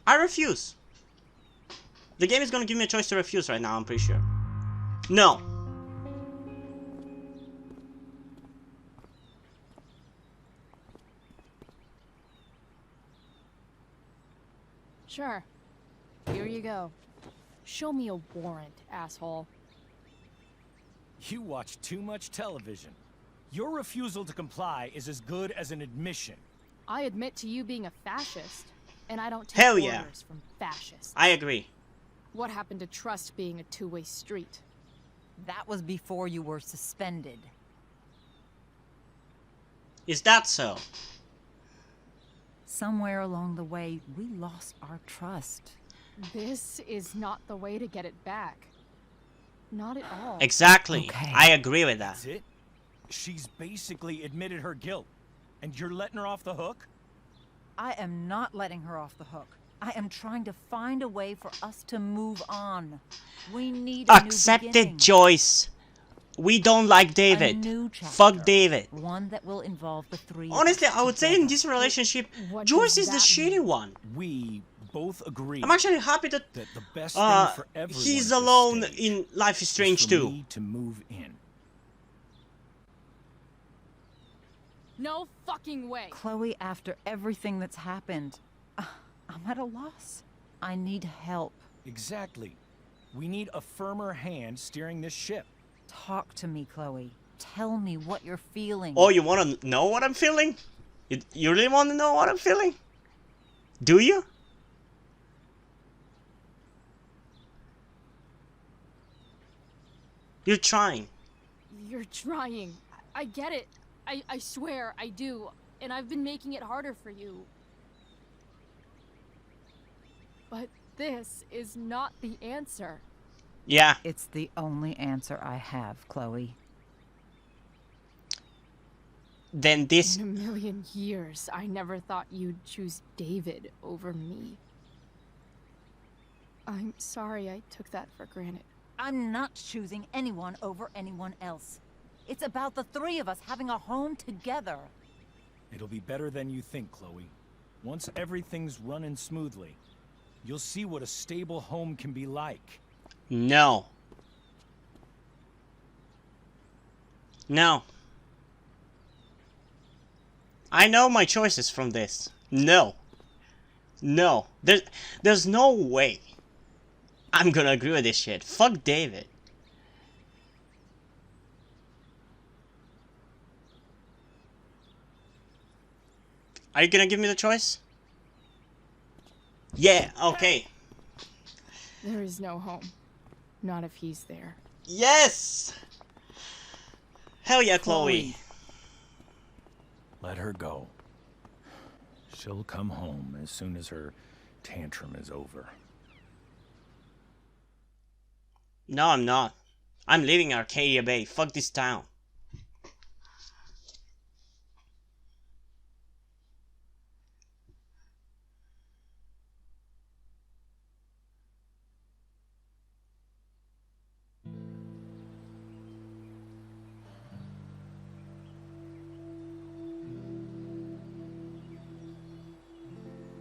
I refuse. The game is gonna give me a choice to refuse right now, I'm pretty sure. No. Sure. Here you go. Show me a warrant, asshole. You watch too much television. Your refusal to comply is as good as an admission. I admit to you being a fascist, and I don't take Hell orders yeah. from fascists. I agree. What happened to trust being a two-way street? That was before you were suspended. Is that so? Somewhere along the way, we lost our trust. This is not the way to get it back. Not at all. Exactly. Okay. I agree with that. That's it? She's basically admitted her guilt. And you're letting her off the hook? I am not letting her off the hook. I am trying to find a way for us to move on. We need a new Accept beginning. it, Joyce. We don't like A David. new chapter, Fuck David. one that will involve the three of Honestly, us I would say in together. this relationship, What Joyce does is the that shitty mean? one. We both agree I'm actually happy that that the best thing for everyone he's at this alone stage in Life is is Strange for too. me to move in. No fucking way. Chloe, after everything that's happened, I'm at a loss. I need help. Exactly. We need a firmer hand steering this ship. Talk to me, Chloe. Tell me what you're feeling. Oh, you want to know what I'm feeling? You really want to know what I'm feeling? Do you? You're trying. You're trying. I get it. I swear, I do. And I've been making it harder for you. But this is not the answer. Yeah. It's the only answer I have, Chloe. Then this... In a million years, I never thought you'd choose David over me. I'm sorry I took that for granted. I'm not choosing anyone over anyone else. It's about the three of us having a home together. It'll be better than you think, Chloe. Once everything's running smoothly, you'll see what a stable home can be like. No. No. I know my choices from this. No. No. There's no way I'm gonna agree with this shit. Fuck David. Are you gonna give me the choice? Yeah, okay. There is no home. Not if he's there. Yes! Hell yeah, Chloe. Let her go. She'll come home as soon as her tantrum is over. No, I'm not. I'm leaving Arcadia Bay. Fuck this town.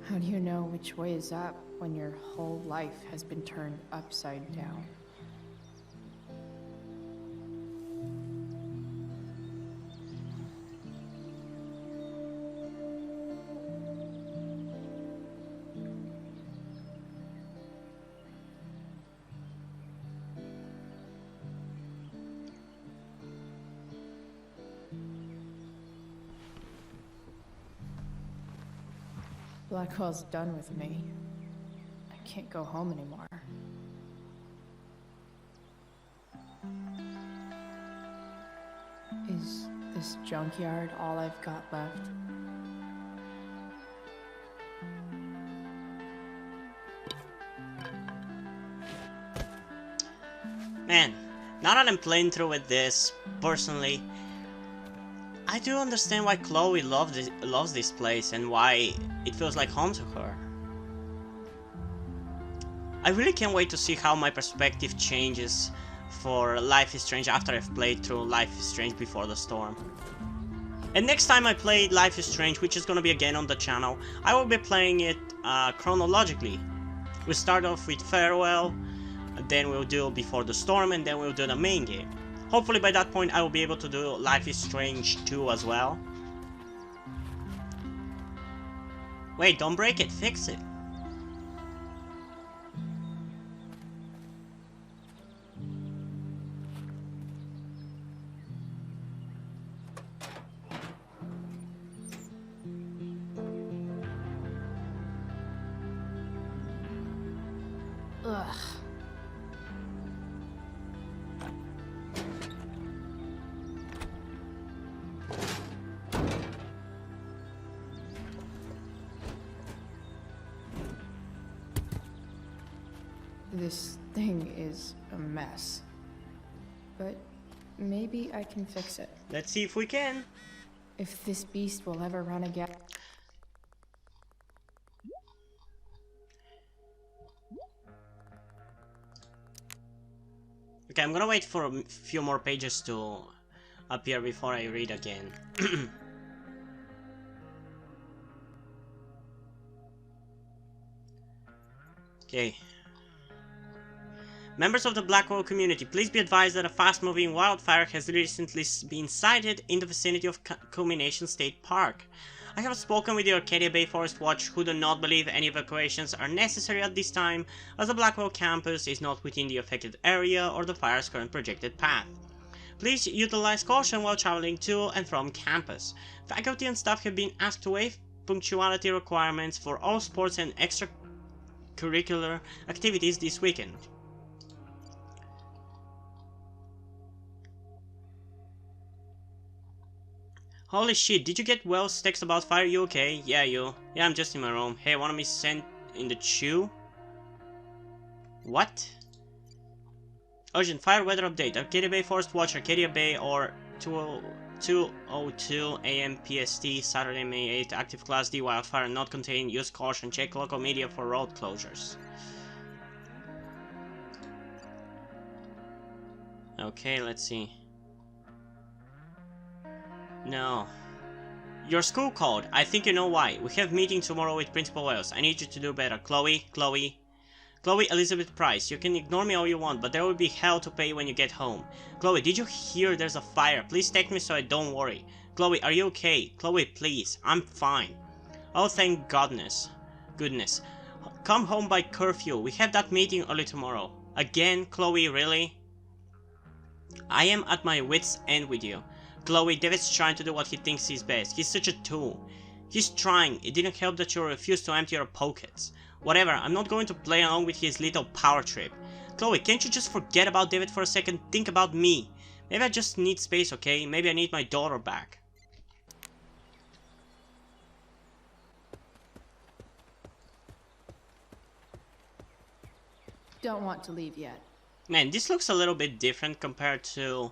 How do you know which way is up when your whole life has been turned upside down? Blackwell's done with me. I can't go home anymore. Is this junkyard all I've got left? Man, now that I'm playing through with this, personally, I do understand why Chloe loves this place and why it feels like home to her. I really can't wait to see how my perspective changes for Life is Strange after I've played through Life is Strange Before the Storm. And next time I play Life is Strange, which is gonna be again on the channel, I will be playing it chronologically. We start off with Farewell, then we'll do Before the Storm, and then we'll do the main game. Hopefully by that point I will be able to do Life is Strange 2 as well. Wait, don't break it, fix it. Ugh. This thing is a mess. But maybe I can fix it. Let's see if we can. If this beast will ever run again. Okay, I'm gonna wait for a few more pages to appear before I read again. Okay. Members of the Blackwell community, please be advised that a fast-moving wildfire has recently been sighted in the vicinity of Culmination State Park. I have spoken with the Arcadia Bay Forest Watch, who do not believe any evacuations are necessary at this time, as the Blackwell campus is not within the affected area or the fire's current projected path. Please utilize caution while traveling to and from campus. Faculty and staff have been asked to waive punctuality requirements for all sports and extracurricular activities this weekend. Holy shit, did you get Wells' text about fire? You okay? Yeah, you. Yeah, I'm just in my room. Hey, wanna me sent in the chew? What? Urgent fire weather update. Arcadia Bay Forest Watch, Arcadia Bay or 2:02 AM PST, Saturday, May 8th. Active Class D wildfire not contained. Use caution. Check local media for road closures. Okay, let's see. No. Your school called. I think you know why. We have meeting tomorrow with Principal Wells. I need you to do better. Chloe Elizabeth Price. You can ignore me all you want, but there will be hell to pay when you get home. Chloe, did you hear there's a fire? Please text me so I don't worry. Chloe, are you okay? Chloe, please. I'm fine. Oh, thank goodness. Come home by curfew. We have that meeting early tomorrow. Again, Chloe, really? I am at my wit's end with you. Chloe, David's trying to do what he thinks is best. He's such a tool. He's trying. It didn't help that you refused to empty your pockets. Whatever, I'm not going to play along with his little power trip. Chloe, can't you just forget about David for a second? Think about me. Maybe I just need space, okay? Maybe I need my daughter back. Don't want to leave yet. Man, this looks a little bit different compared to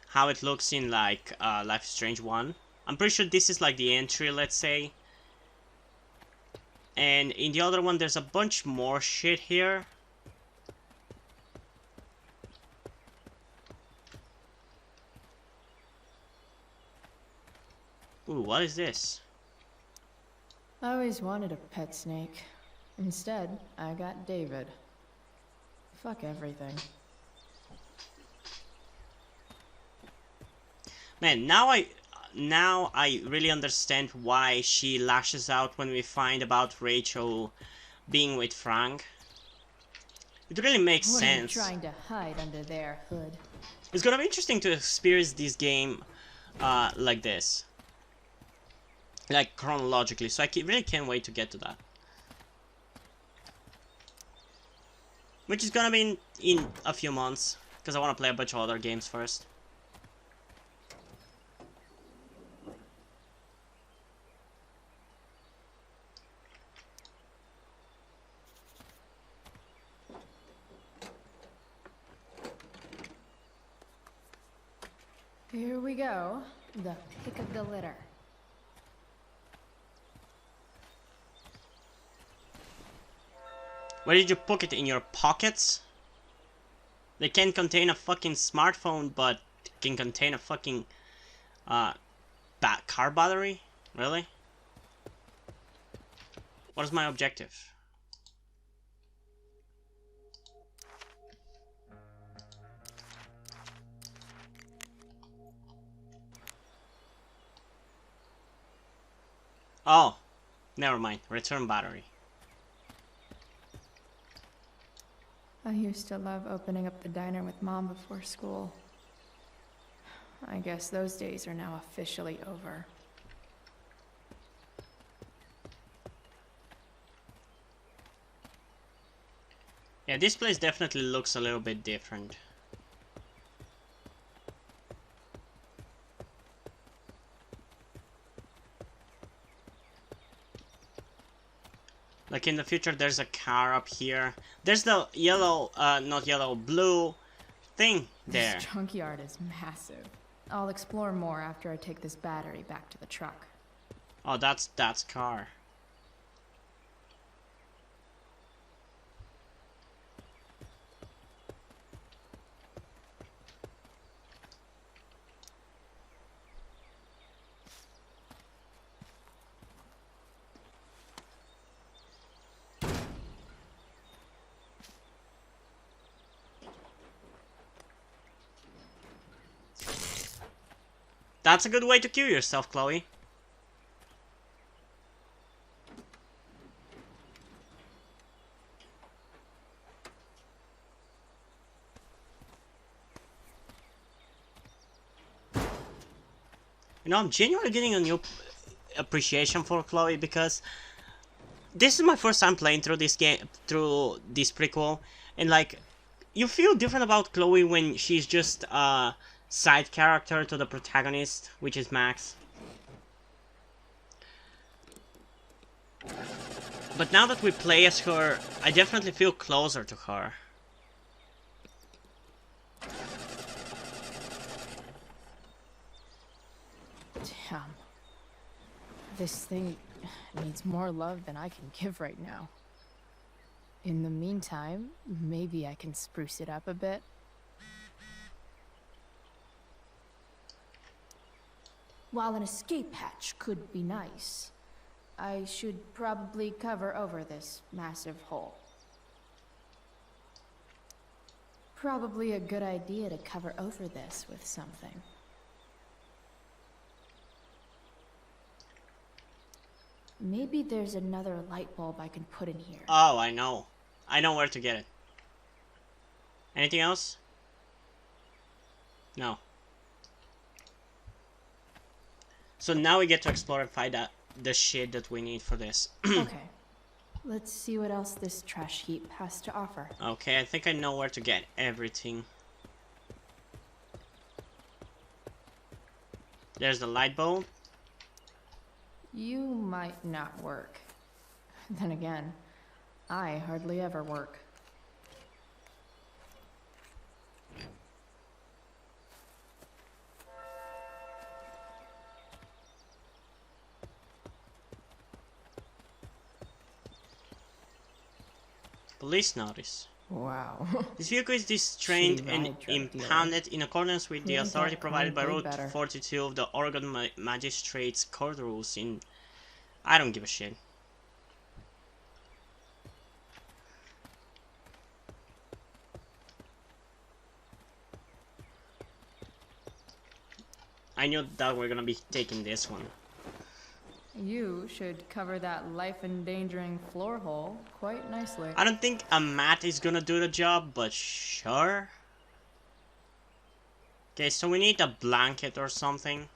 how it looks in like Life is Strange 1. I'm pretty sure this is like the entry, let's say. And in the other one there's a bunch more shit here. Ooh, what is this? I always wanted a pet snake. Instead, I got David. Fuck everything. Man, now I really understand why she lashes out when we find about Rachel being with Frank. It really makes sense. What are you trying to hide under their hood? It's gonna be interesting to experience this game like this. Like chronologically, so I really can't wait to get to that. Which is gonna be in a few months, because I want to play a bunch of other games first. Here we go. The pick of the litter. Where did you put it? In your pockets? They can't contain a fucking smartphone, but can contain a fucking car battery? Really? What is my objective? Oh, never mind. Return battery. I used to love opening up the diner with Mom before school. I guess those days are now officially over. Yeah, this place definitely looks a little bit different. Like in the future, there's a car up here. There's the yellow, not yellow, blue thing there. This junkyard is massive. I'll explore more after I take this battery back to the truck. Oh, that's car. That's a good way to cure yourself, Chloe. You know, I'm genuinely getting a new appreciation for Chloe because this is my first time playing through this game, through this prequel, and like, you feel different about Chloe when she's just a side character to the protagonist, which is Max. But now that we play as her, I definitely feel closer to her. Damn. This thing needs more love than I can give right now. In the meantime, maybe I can spruce it up a bit. While an escape hatch could be nice, I should probably cover over this massive hole. Probably a good idea to cover over this with something. Maybe there's another light bulb I can put in here. Oh, I know. I know where to get it. Anything else? No. So now we get to explore and find out the shit that we need for this. Okay. Let's see what else this trash heap has to offer. Okay, I think I know where to get everything. There's the light bulb. You might not work. Then again, I hardly ever work. Police notice. Wow. This vehicle is distrained Shitty and ride, drug dealer. impounded in accordance with the Couldn't authority get provided by currently Route better. 42 of the Oregon Magistrates Court rules in... I don't give a shit. I knew that we're gonna be taking this one. You should cover that life-endangering floor hole quite nicely. I don't think a mat is gonna do the job, but sure. Okay, so we need a blanket or something.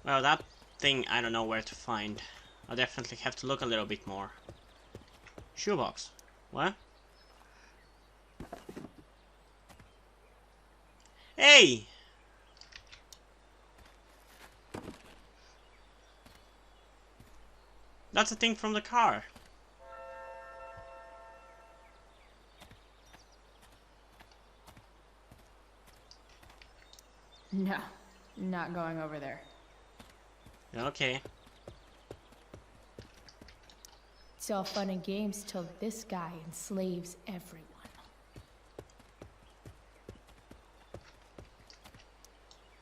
Well, that thing I don't know where to find. I'll definitely have to look a little bit more. Shoebox. What? Hey! That's a thing from the car. No, not going over there. Okay. It's all fun and games till this guy enslaves everyone.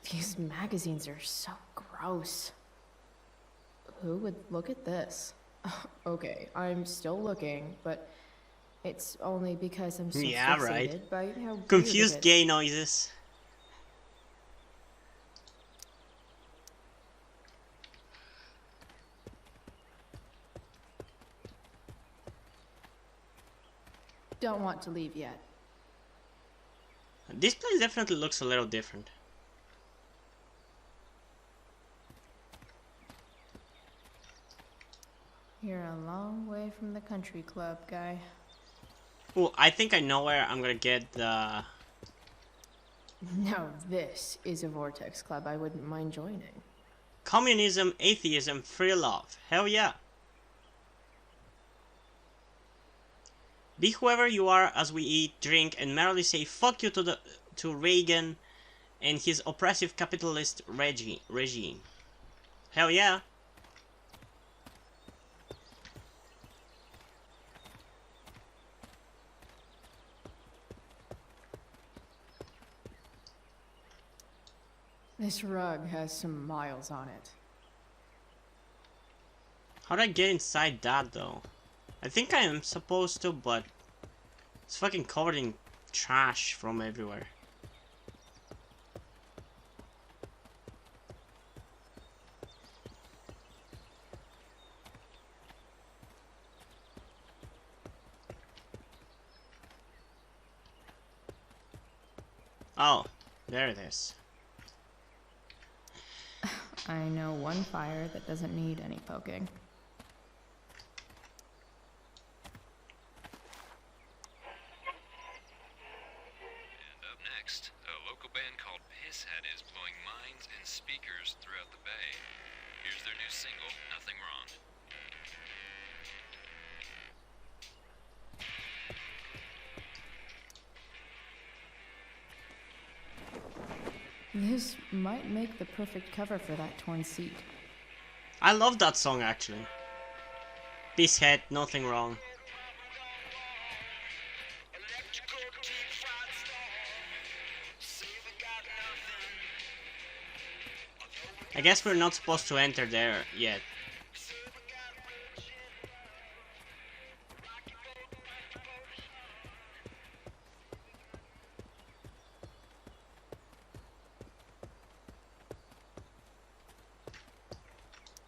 These magazines are so gross. Who would look at this? Okay, I'm still looking, but it's only because I'm so Yeah, fixated right. by how weird Confused it is. gay noises. Don't want to leave yet. This place definitely looks a little different. You're a long way from the country club, guy. Oh, I think I know where I'm gonna get the... Now this is a Vortex club I wouldn't mind joining. Communism, atheism, free love. Hell yeah. Be whoever you are as we eat, drink, and merrily say fuck you to Reagan and his oppressive capitalist regime. Hell yeah. This rug has some miles on it. How do I get inside that though? I think I am supposed to, but it's fucking covered in trash from everywhere. Oh, there it is. I know one fire that doesn't need any poking. And up next, a local band called Pisshead is blowing minds and speakers throughout the bay. Here's their new single, Nothing Wrong. This might make the perfect cover for that torn seat. I love that song actually. Pisshead, Nothing Wrong. I guess we're not supposed to enter there yet.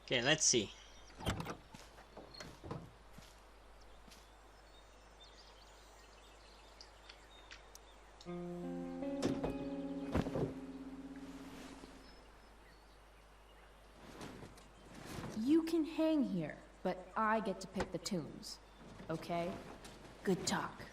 Okay, let's see. You can hang here, but I get to pick the tunes. Okay? Good talk.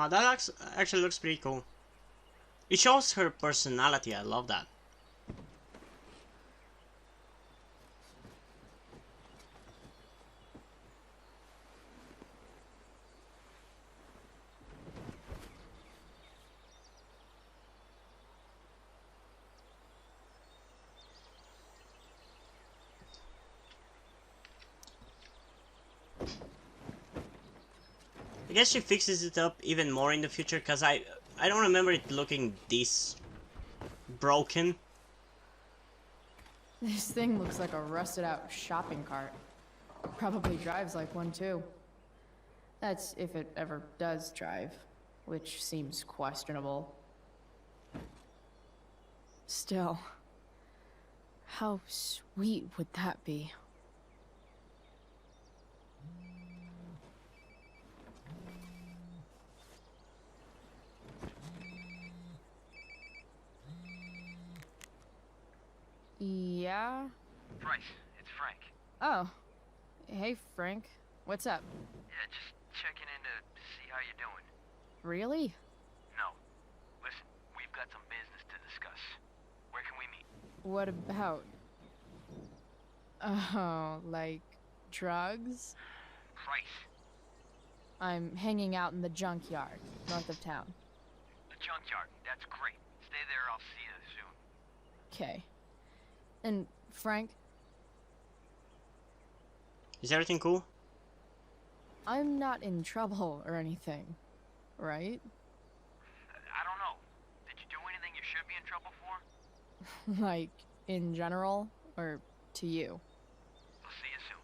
Oh, that actually looks pretty cool. It shows her personality, I love that. I guess she fixes it up even more in the future, because I don't remember it looking this broken. This thing looks like a rusted out shopping cart. Probably drives like one too. That's if it ever does drive, which seems questionable. Still, how sweet would that be? Yeah? Bryce, it's Frank. Oh. Hey, Frank. What's up? Yeah, just checking in to see how you're doing. Really? No. Listen, we've got some business to discuss. Where can we meet? What about? Oh, like drugs? Bryce. I'm hanging out in the junkyard, north of town. The junkyard. That's great. Stay there, I'll see you soon. Okay. And Frank, Is everything cool? I'm not in trouble or anything, right? I don't know. Did you do anything you should be in trouble for? Like, in general, or to you? I'll see you soon.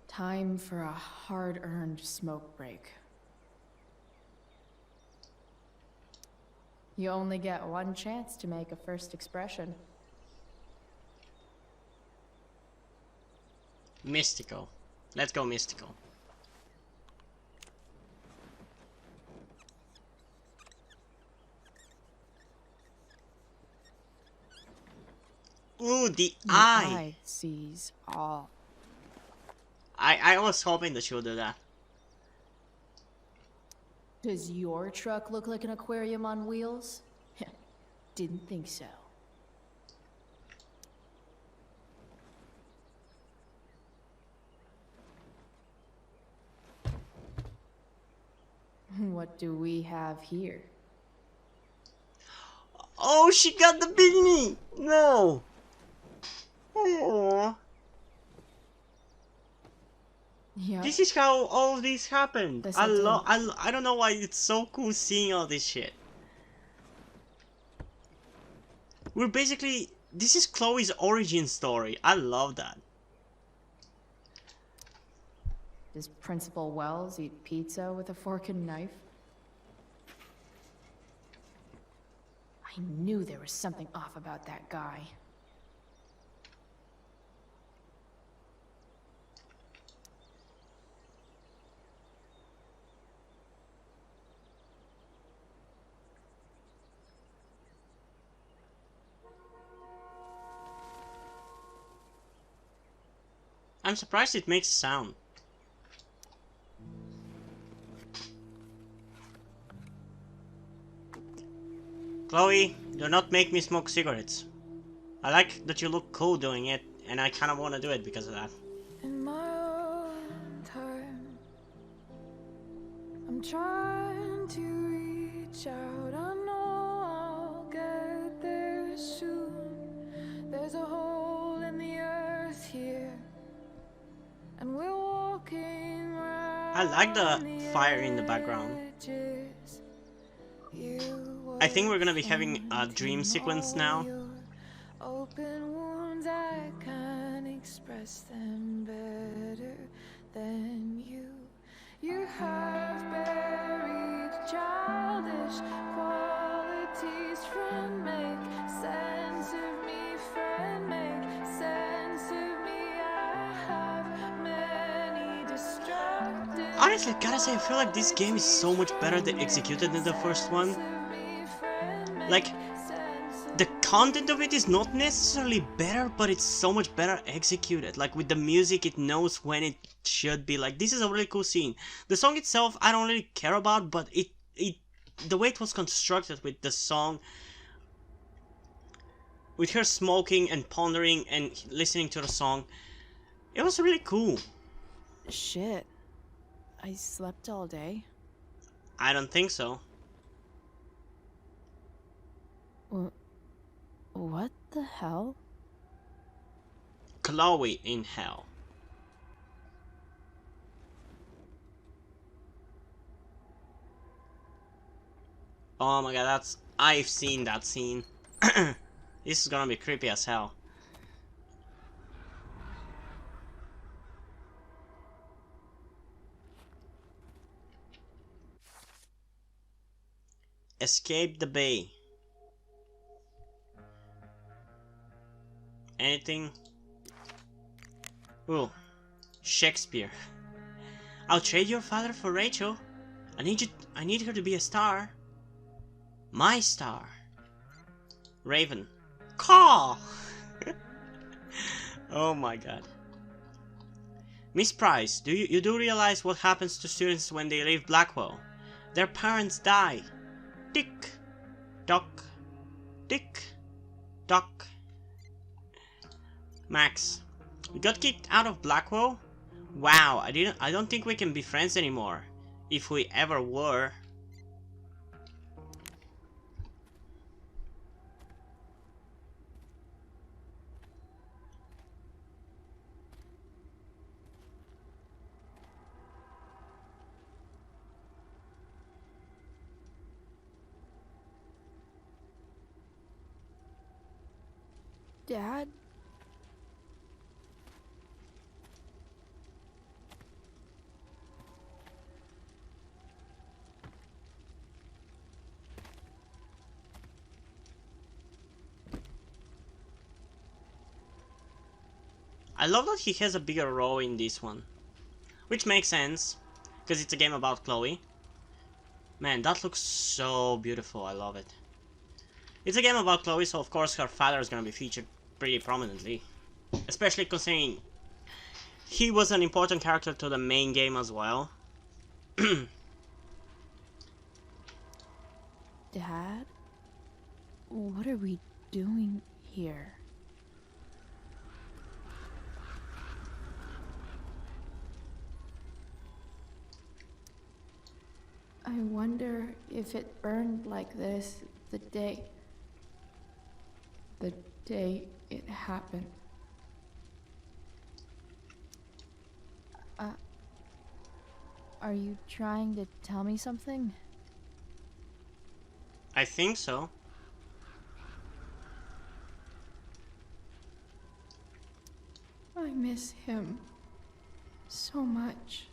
Time for a hard-earned smoke break. You only get one chance to make a first expression. Mystical. Let's go mystical. Ooh, the eye! Sees all. I was hoping that she would do that. Does your truck look like an aquarium on wheels? Didn't think so. What do we have here? Oh, she got the beanie! No! Oh. Yep. This is how all this happened. This'll do. I don't know why it's so cool seeing all this shit. We're basically... This is Chloe's origin story. I love that. Does Principal Wells eat pizza with a fork and knife? I knew there was something off about that guy. I'm surprised it makes sound. Chloe, do not make me smoke cigarettes. I like that you look cool doing it, and I kind of want to do it because of that. In my own time, I'm trying to reach out. I know I'll get there soon. There's a hole in the earth here, and we're walking right. I like the fire in the background. I think we're gonna be having a dream sequence now. Open wounds, I can't express them better than you. You have buried childish qualities. Friend, make sense of me. Friend, make sense of me. I have many destructive. Honestly, gotta say, I feel like this game is so much better executed than the first one. Like, the content of it is not necessarily better, but it's so much better executed. Like, with the music, it knows when it should be. Like, this is a really cool scene. The song itself, I don't really care about, but the way it was constructed with the song, with her smoking and pondering and listening to the song, it was really cool. Shit. I slept all day. I don't think so. What the hell? Chloe in hell. Oh my god, I've seen that scene. This is gonna be creepy as hell. Escape the bay. Anything? Ooh, Shakespeare. I'll trade your father for Rachel. I need her to be a star. My star. Raven. Caw! Oh my god. Miss Price, you do realize what happens to students when they leave Blackwell? Their parents die. Tick, tock, tick, tock. Max, we got kicked out of Blackwell? Wow, I don't think we can be friends anymore. If we ever were. Dad? I love that he has a bigger role in this one. Which makes sense, because it's a game about Chloe. Man, that looks so beautiful, I love it. It's a game about Chloe, so of course her father is gonna be featured pretty prominently. Especially considering he was an important character to the main game as well. Dad? What are we doing here? I wonder if it burned like this the day it happened. Are you trying to tell me something? I think so. I miss him so much.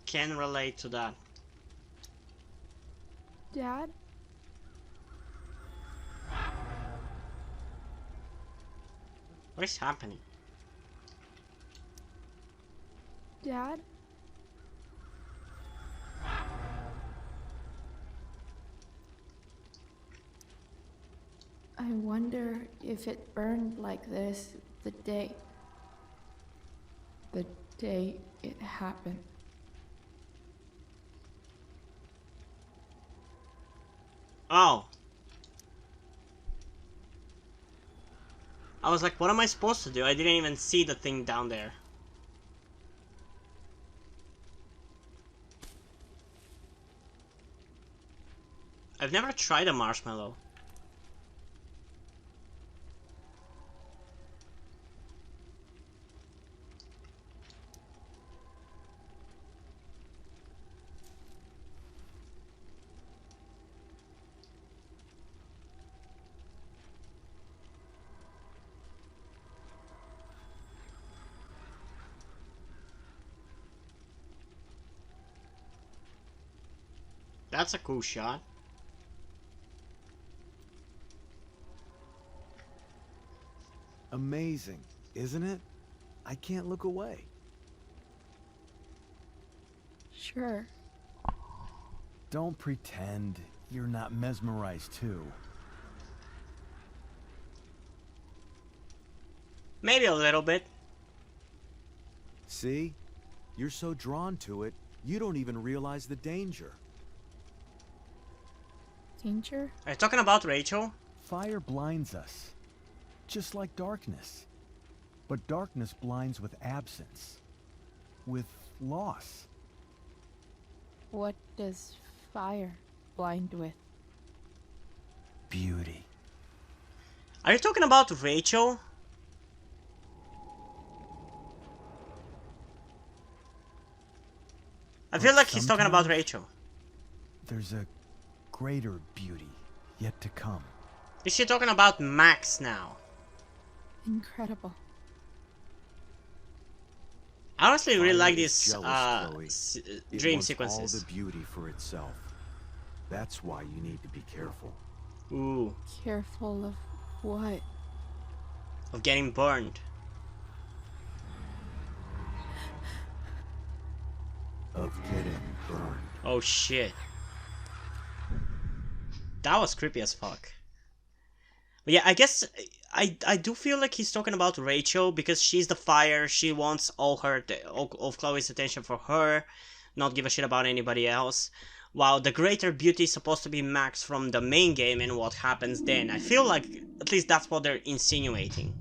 Can relate to that. Dad? What is happening? Dad? I wonder if it burned like this the day it happened. Oh. I was like, what am I supposed to do? I didn't even see the thing down there. I've never tried a marshmallow. That's a cool shot. Amazing, isn't it? I can't look away. Sure. Don't pretend you're not mesmerized too. Maybe a little bit. See? You're so drawn to it, you don't even realize the danger. Danger? Are you talking about Rachel? Fire blinds us, just like darkness. But darkness blinds with absence, with loss. What does fire blind with? Beauty. Are you talking about Rachel? I feel like he's talking about Rachel. There's a greater beauty yet to come. Is she talking about Max now? Incredible. I honestly really like Fire is these jealous, Chloe. It dream wants sequences. all the beauty for itself. That's why you need to be careful. Ooh, Careful of what? of getting burned. Of getting burned. Oh shit. That was creepy as fuck. But yeah, I guess I do feel like he's talking about Rachel because she's the fire. She wants all of Chloe's attention for her, not give a shit about anybody else. While the greater beauty is supposed to be Max from the main game and what happens then. I feel like at least that's what they're insinuating.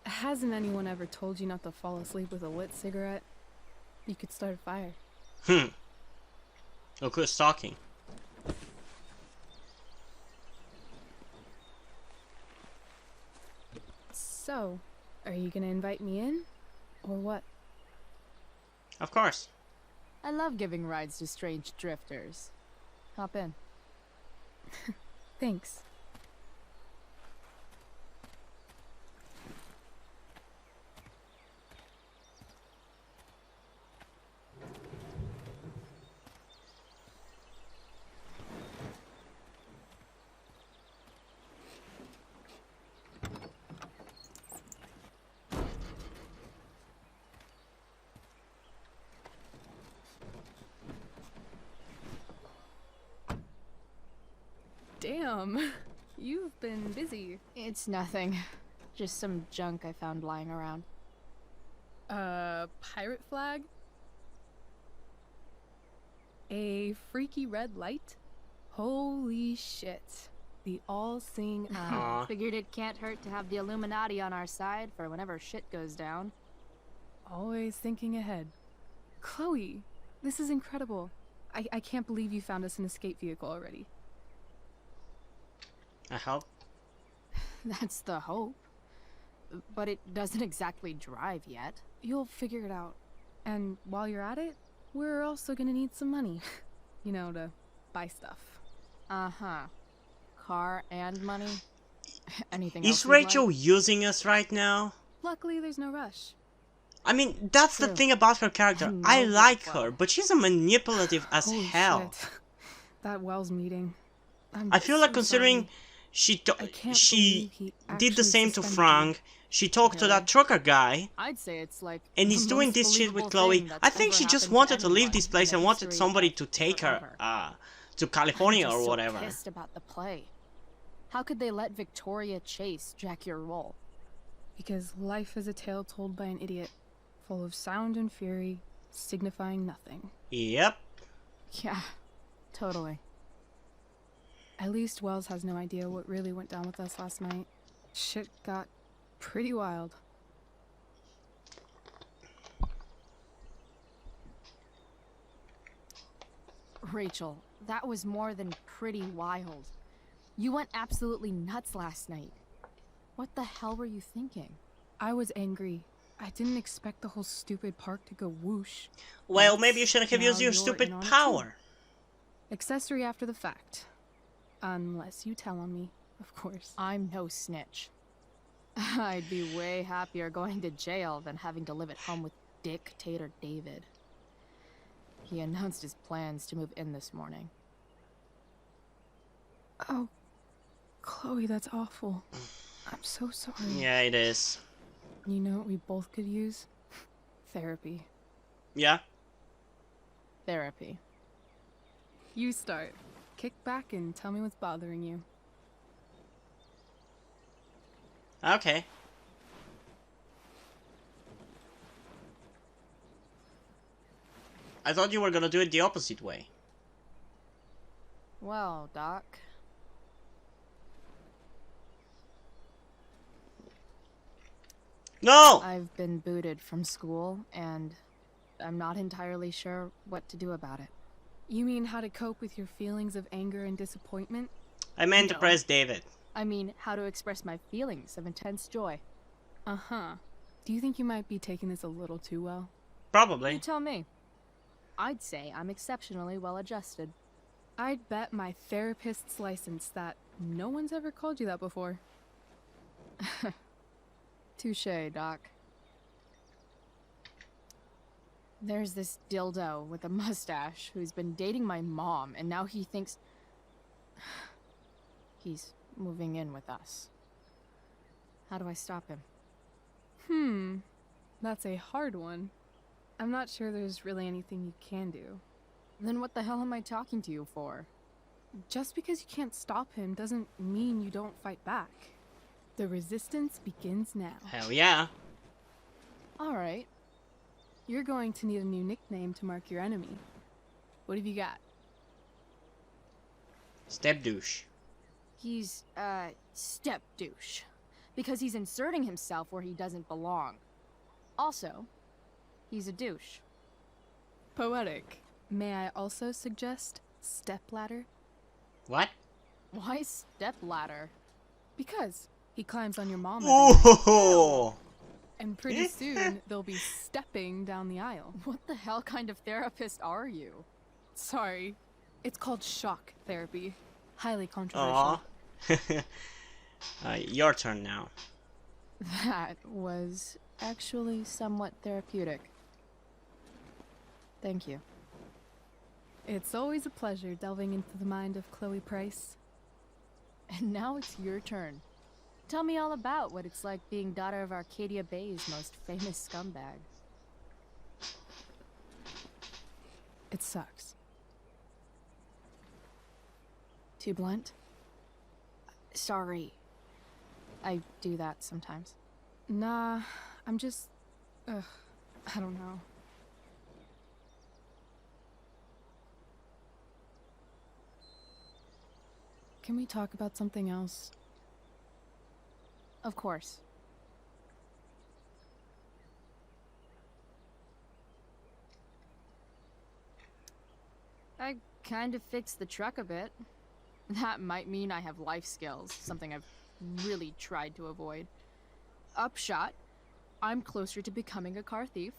Hasn't anyone ever told you not to fall asleep with a lit cigarette? You could start a fire. Look who's talking. So, are you gonna invite me in? Or what? Of course. I love giving rides to strange drifters. Hop in. Thanks. Damn, you've been busy. It's nothing. Just some junk I found lying around. Pirate flag? A freaky red light? Holy shit. The all-seeing eye. Aw. Figured it can't hurt to have the Illuminati on our side for whenever shit goes down. Always thinking ahead. Chloe, this is incredible. I can't believe you found us an escape vehicle already. I hope. That's the hope. But it doesn't exactly drive yet. You'll figure it out. And while you're at it, we're also gonna need some money. You know, to buy stuff. Uh-huh. Car and money? Anything else Is you'd Rachel like? using us right now? Luckily, there's no rush. I mean, that's the True. thing about her character. I know I that like well. her, but she's a manipulative as Holy hell. shit. That Wells meeting. I feel like so considering sorry. I can't she believe he did the actually same to suspended Frank, she talked to that trucker guy, I'd say it's like and the he's doing most this shit with believable Chloe. thing that's I think ever she just happened wanted to leave anyone this in place the and wanted history somebody of to take her forever. to California I'm just or so whatever. pissed about the play. How could they let Victoria Chase jack your role? Because life is a tale told by an idiot, full of sound and fury, signifying nothing. Yep. Yeah, totally. At least Wells has no idea what really went down with us last night. Shit got pretty wild. Rachel, that was more than pretty wild. You went absolutely nuts last night. What the hell were you thinking? I was angry. I didn't expect the whole stupid park to go whoosh. Well, But maybe you shouldn't have now used your you're stupid in on it too. power. Accessory after the fact. Unless you tell on me, of course. I'm no snitch. I'd be way happier going to jail than having to live at home with Dictator David. He announced his plans to move in this morning. Oh, Chloe, that's awful. I'm so sorry. Yeah, it is. You know what we both could use? Therapy. Yeah? Therapy. You start. Kick back and tell me what's bothering you. Okay. I thought you were gonna do it the opposite way. Well, Doc. No! I've been booted from school, and I'm not entirely sure what to do about it. You mean how to cope with your feelings of anger and disappointment? I meant to No. press David. I mean, how to express my feelings of intense joy. Uh-huh. Do you think you might be taking this a little too well? Probably. You tell me. I'd say I'm exceptionally well adjusted. I'd bet my therapist's license that no one's ever called you that before. Touché, Doc. There's this dildo with a mustache who's been dating my mom, and now he thinks he's moving in with us. How do I stop him? That's a hard one. I'm not sure there's really anything you can do. Then what the hell am I talking to you for? Just because you can't stop him doesn't mean you don't fight back. The resistance begins now. Hell yeah. Alright. You're going to need a new nickname to mark your enemy. What have you got? Step douche. He's, step douche. Because he's inserting himself where he doesn't belong. Also, he's a douche. Poetic. May I also suggest stepladder? What? Why stepladder? Because he climbs on your mom every night, Oh! and pretty soon they'll be stepping down the aisle. What the hell kind of therapist are you? Sorry. It's called shock therapy. Highly controversial. Aw. Your turn now. That was actually somewhat therapeutic. Thank you. It's always a pleasure delving into the mind of Chloe Price. And now it's your turn. Tell me all about what it's like being daughter of Arcadia Bay's most famous scumbag. It sucks. Too blunt? Sorry. I do that sometimes. Nah, I'm just... I don't know. Can we talk about something else? Of course. I kind of fixed the truck a bit. That might mean I have life skills, something I've really tried to avoid. Upshot, I'm closer to becoming a car thief.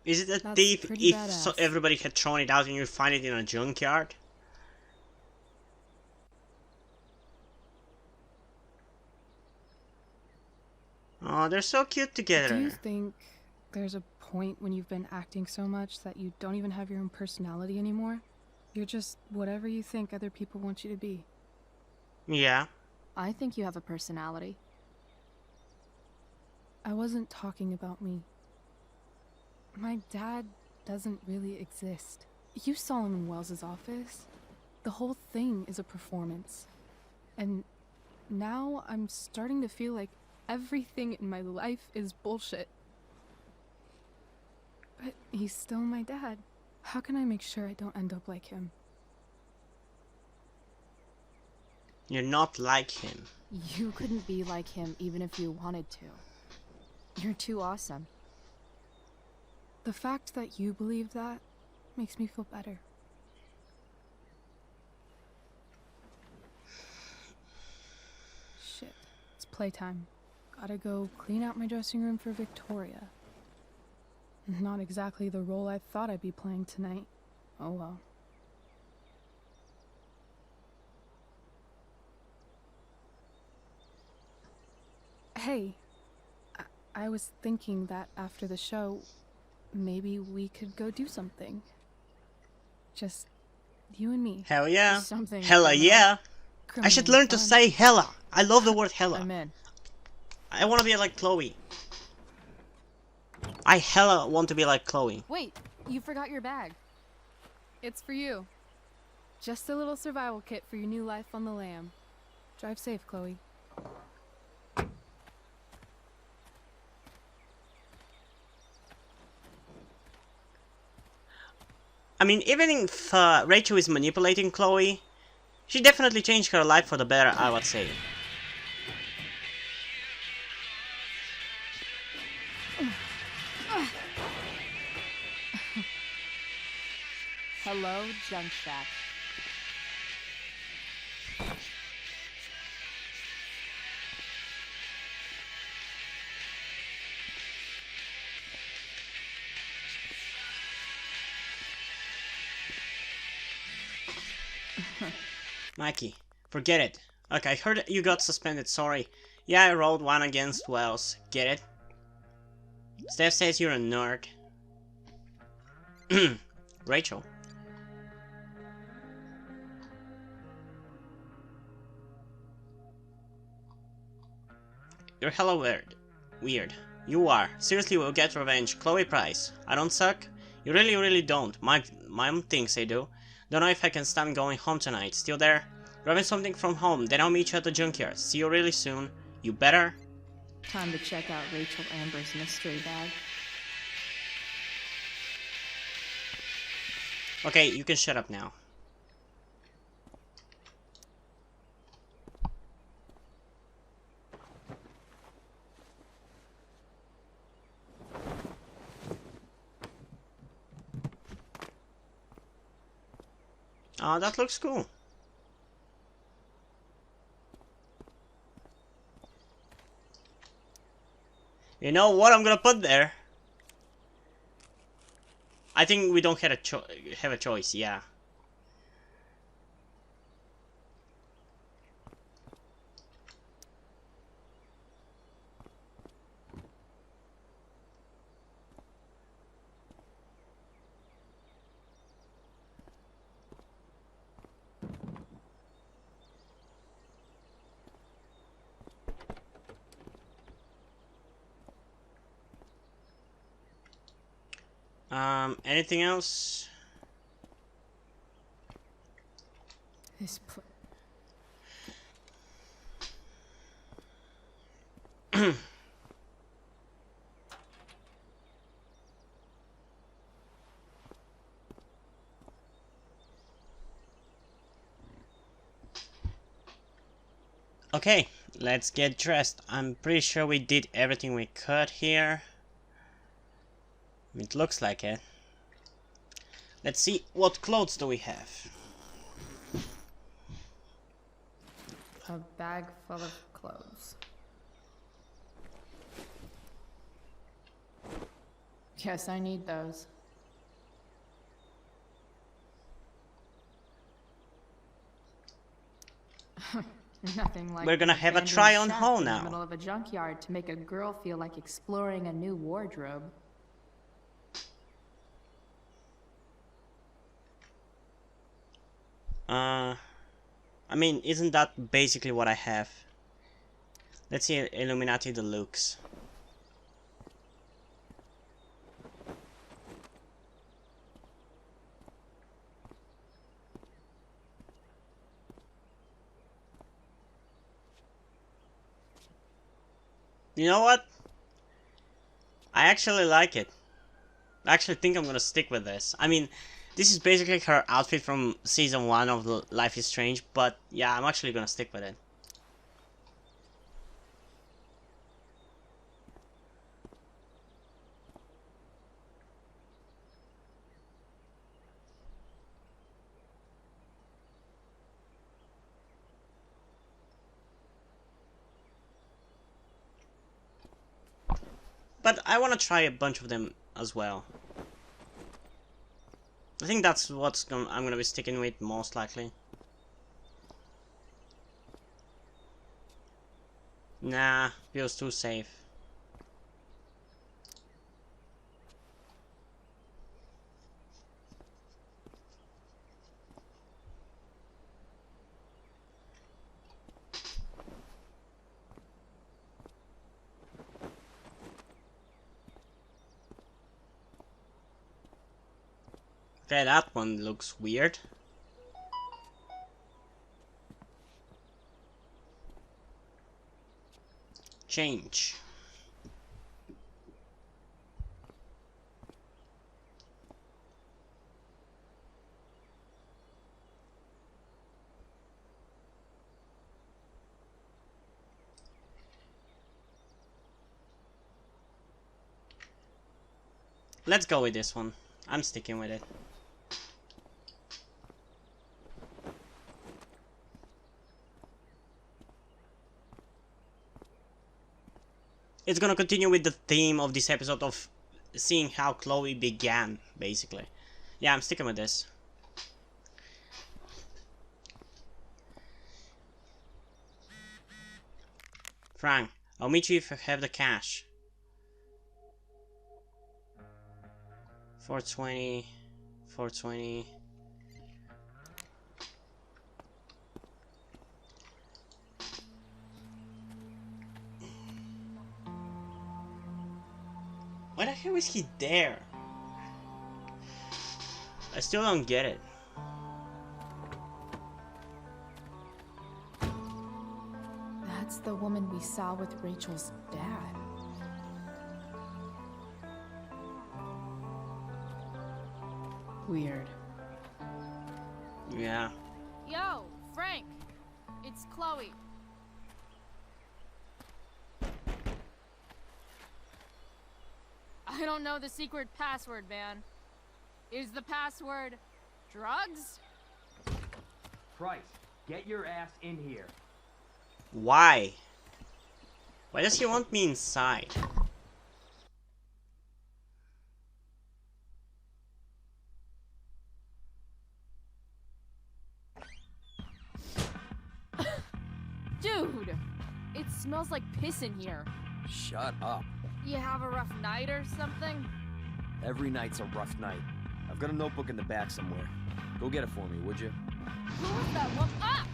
Is it a That's thief pretty if badass. everybody had thrown it out and you find it in a junkyard? Oh, they're so cute together. Do you think there's a point when you've been acting so much that you don't even have your own personality anymore? You're just whatever you think other people want you to be. Yeah. I think you have a personality. I wasn't talking about me. My dad doesn't really exist. You saw him in Wells's office. The whole thing is a performance. And now I'm starting to feel like everything in my life is bullshit. But he's still my dad. How can I make sure I don't end up like him? You're not like him. You couldn't be like him even if you wanted to. You're too awesome. The fact that you believe that makes me feel better. Shit, it's playtime. Gotta go clean out my dressing room for Victoria. Not exactly the role I thought I'd be playing tonight. Oh well. Hey, I was thinking that after the show, maybe we could go do something. Just you and me. Hell yeah. Something Hella criminal. yeah. I should learn to fun. say hella. I love the word hella. I'm in. I want to be like Chloe. I hella want to be like Chloe. Wait, you forgot your bag. It's for you. Just a little survival kit for your new life on the lam. Drive safe, Chloe. I mean, even if Rachel is manipulating Chloe, she definitely changed her life for the better, I would say. Hello, Junk Shack. Mikey, forget it. Okay, I heard you got suspended, sorry. Yeah, I rolled one against Wells. Get it? Steph says you're a nerd. Rachel. You're hella weird. Weird. You are. Seriously, we'll get revenge. Chloe Price. I don't suck? You really, really don't. My mom thinks I do. Don't know if I can stand going home tonight. Still there? Grabbing something from home, then I'll meet you at the junkyard. See you really soon. You better. Time to check out Rachel Amber's mystery bag. Okay, you can shut up now. Oh, that looks cool. You know what I'm gonna put there? I think we don't have a choice, yeah. Anything else? This Okay, let's get dressed. I'm pretty sure we did everything we could here. It looks like it. Let's see, what clothes do we have? A bag full of clothes. Yes, I need those. Nothing like We're gonna an have a abandoned try on shack haul in the now. middle of a junkyard to make a girl feel like exploring a new wardrobe. I mean, isn't that basically what I have? Let's see Illuminati Deluxe. You know what? I actually like it. I actually think I'm gonna stick with this. I mean, this is basically her outfit from season 1 of Life is Strange, but yeah, I'm actually gonna stick with it. But I want to try a bunch of them as well. I think that's what I'm gonna be sticking with most likely. Nah, feels too safe. Okay, that one looks weird. Change. Let's go with this one. I'm sticking with it. It's gonna continue with the theme of this episode of seeing how Chloe began, basically. Yeah, I'm sticking with this. Frank, I'll meet you if I have the cash. 420, 420. Why the hell is he there? I still don't get it. That's the woman we saw with Rachel's dad. Weird. Yeah. Yo, Frank! It's Chloe. I don't know the secret password, man. Is the password drugs? Price, get your ass in here. Why? Why does he want me inside? Dude! It smells like piss in here. Shut up. You have a rough night or something? Every night's a rough night. I've got a notebook in the back somewhere. Go get it for me, would you? Who was that one? Ah!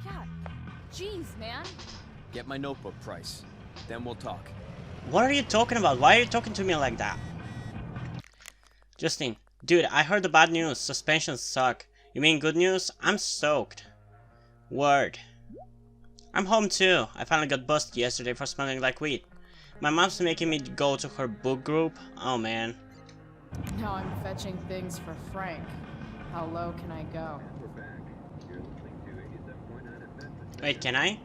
God. Jeez, man. Get my notebook, Price. Then we'll talk. What are you talking about? Why are you talking to me like that? Justin, dude, I heard the bad news. Suspensions suck. You mean good news? I'm stoked. Word. I'm home too. I finally got busted yesterday for smelling like weed. My mom's making me go to her book group. Oh man. Now I'm fetching things for Frank. How low can I go? Wait, can I?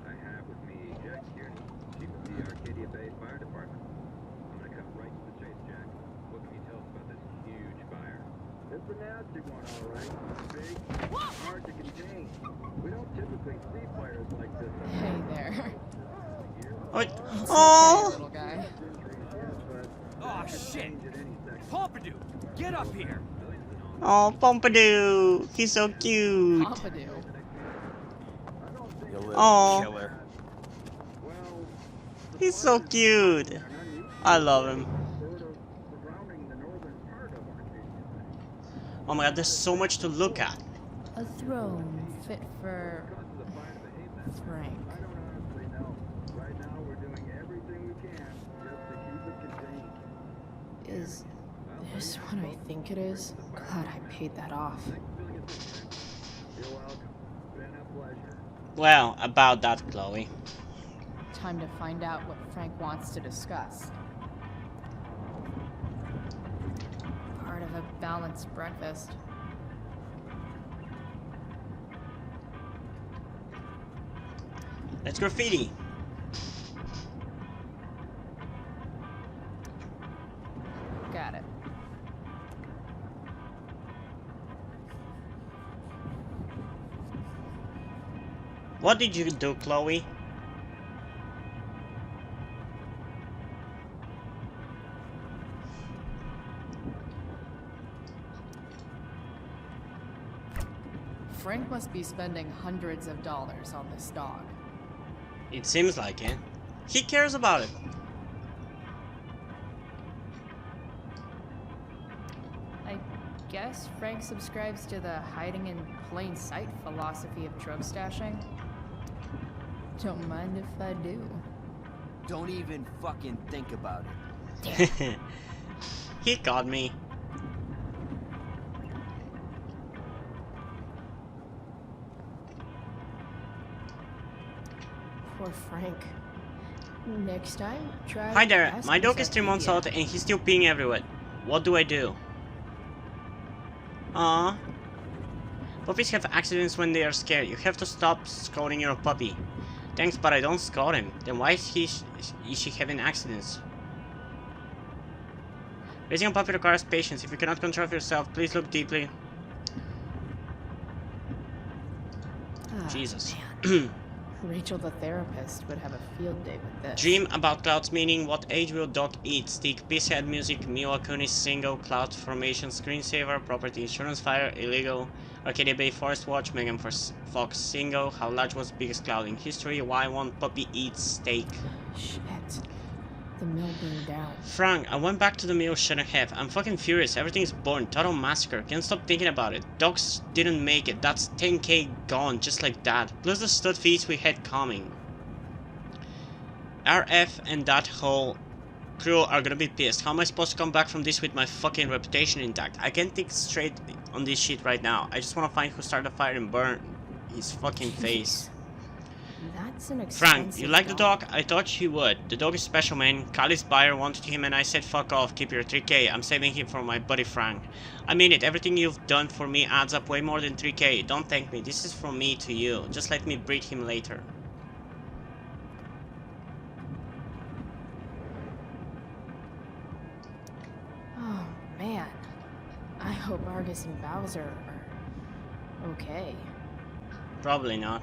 It's a nasty one, all right. Big, hard to contain. We don't typically see fires like this. Hey there. What? It's Oh! okay, little guy. Oh shit! Pompidou, get up here! Oh, Pompidou! He's so cute! Pompidou. You little Oh, killer. he's so cute! I love him. Oh my god, there's so much to look at. A throne fit for Frank. Is this what I think it is? Glad I paid that off. Well, about that, Chloe. Time to find out what Frank wants to discuss. Part of a balanced breakfast. Let's graffiti. Got it. What did you do, Chloe? Frank must be spending hundreds of dollars on this dog. It seems like it. He cares about it. I guess Frank subscribes to the hiding in plain sight philosophy of drug stashing. Don't mind if I do. Don't even fucking think about it. He got me. Poor Frank. Next time, try. Hi there, asking my dog is 3 months Sophia. old and he's still peeing everywhere. What do I do? Aww. Puppies have accidents when they are scared. You have to stop scolding your puppy. Thanks, but I don't scold him. Then why is she having accidents? Raising a puppy requires patience. If you cannot control yourself, please look deeply. Jesus. Rachel the therapist would have a field day with this. Dream about clouds, meaning what age will dog eat? Stick, pisshead music, Mila Kunis single, cloud formation, screensaver, property insurance fire, illegal, Arcadia Bay Forest Watch, Megan Fox single, how large was biggest cloud in history, why one puppy eats steak. Shit. The mill burned down. Frank, I went back to the mill, shouldn't have. I'm fucking furious, everything's burned, total massacre, can't stop thinking about it. Dogs didn't make it, that's 10k gone, just like that. Plus the stud fees we had coming. RF and that whole crew are gonna be pissed. How am I supposed to come back from this with my fucking reputation intact? I can't think straight on this shit right now. I just wanna find who started the fire and burn his fucking face. That's an expensive Frank, you like the dog? I thought you would. The dog is special, man. Kylie's buyer wanted him and I said fuck off, keep your 3k. I'm saving him for my buddy Frank. I mean it, everything you've done for me adds up way more than 3k. Don't thank me, this is from me to you. Just let me breed him later. Oh, man. I hope Argus and Bowser are okay. Probably not.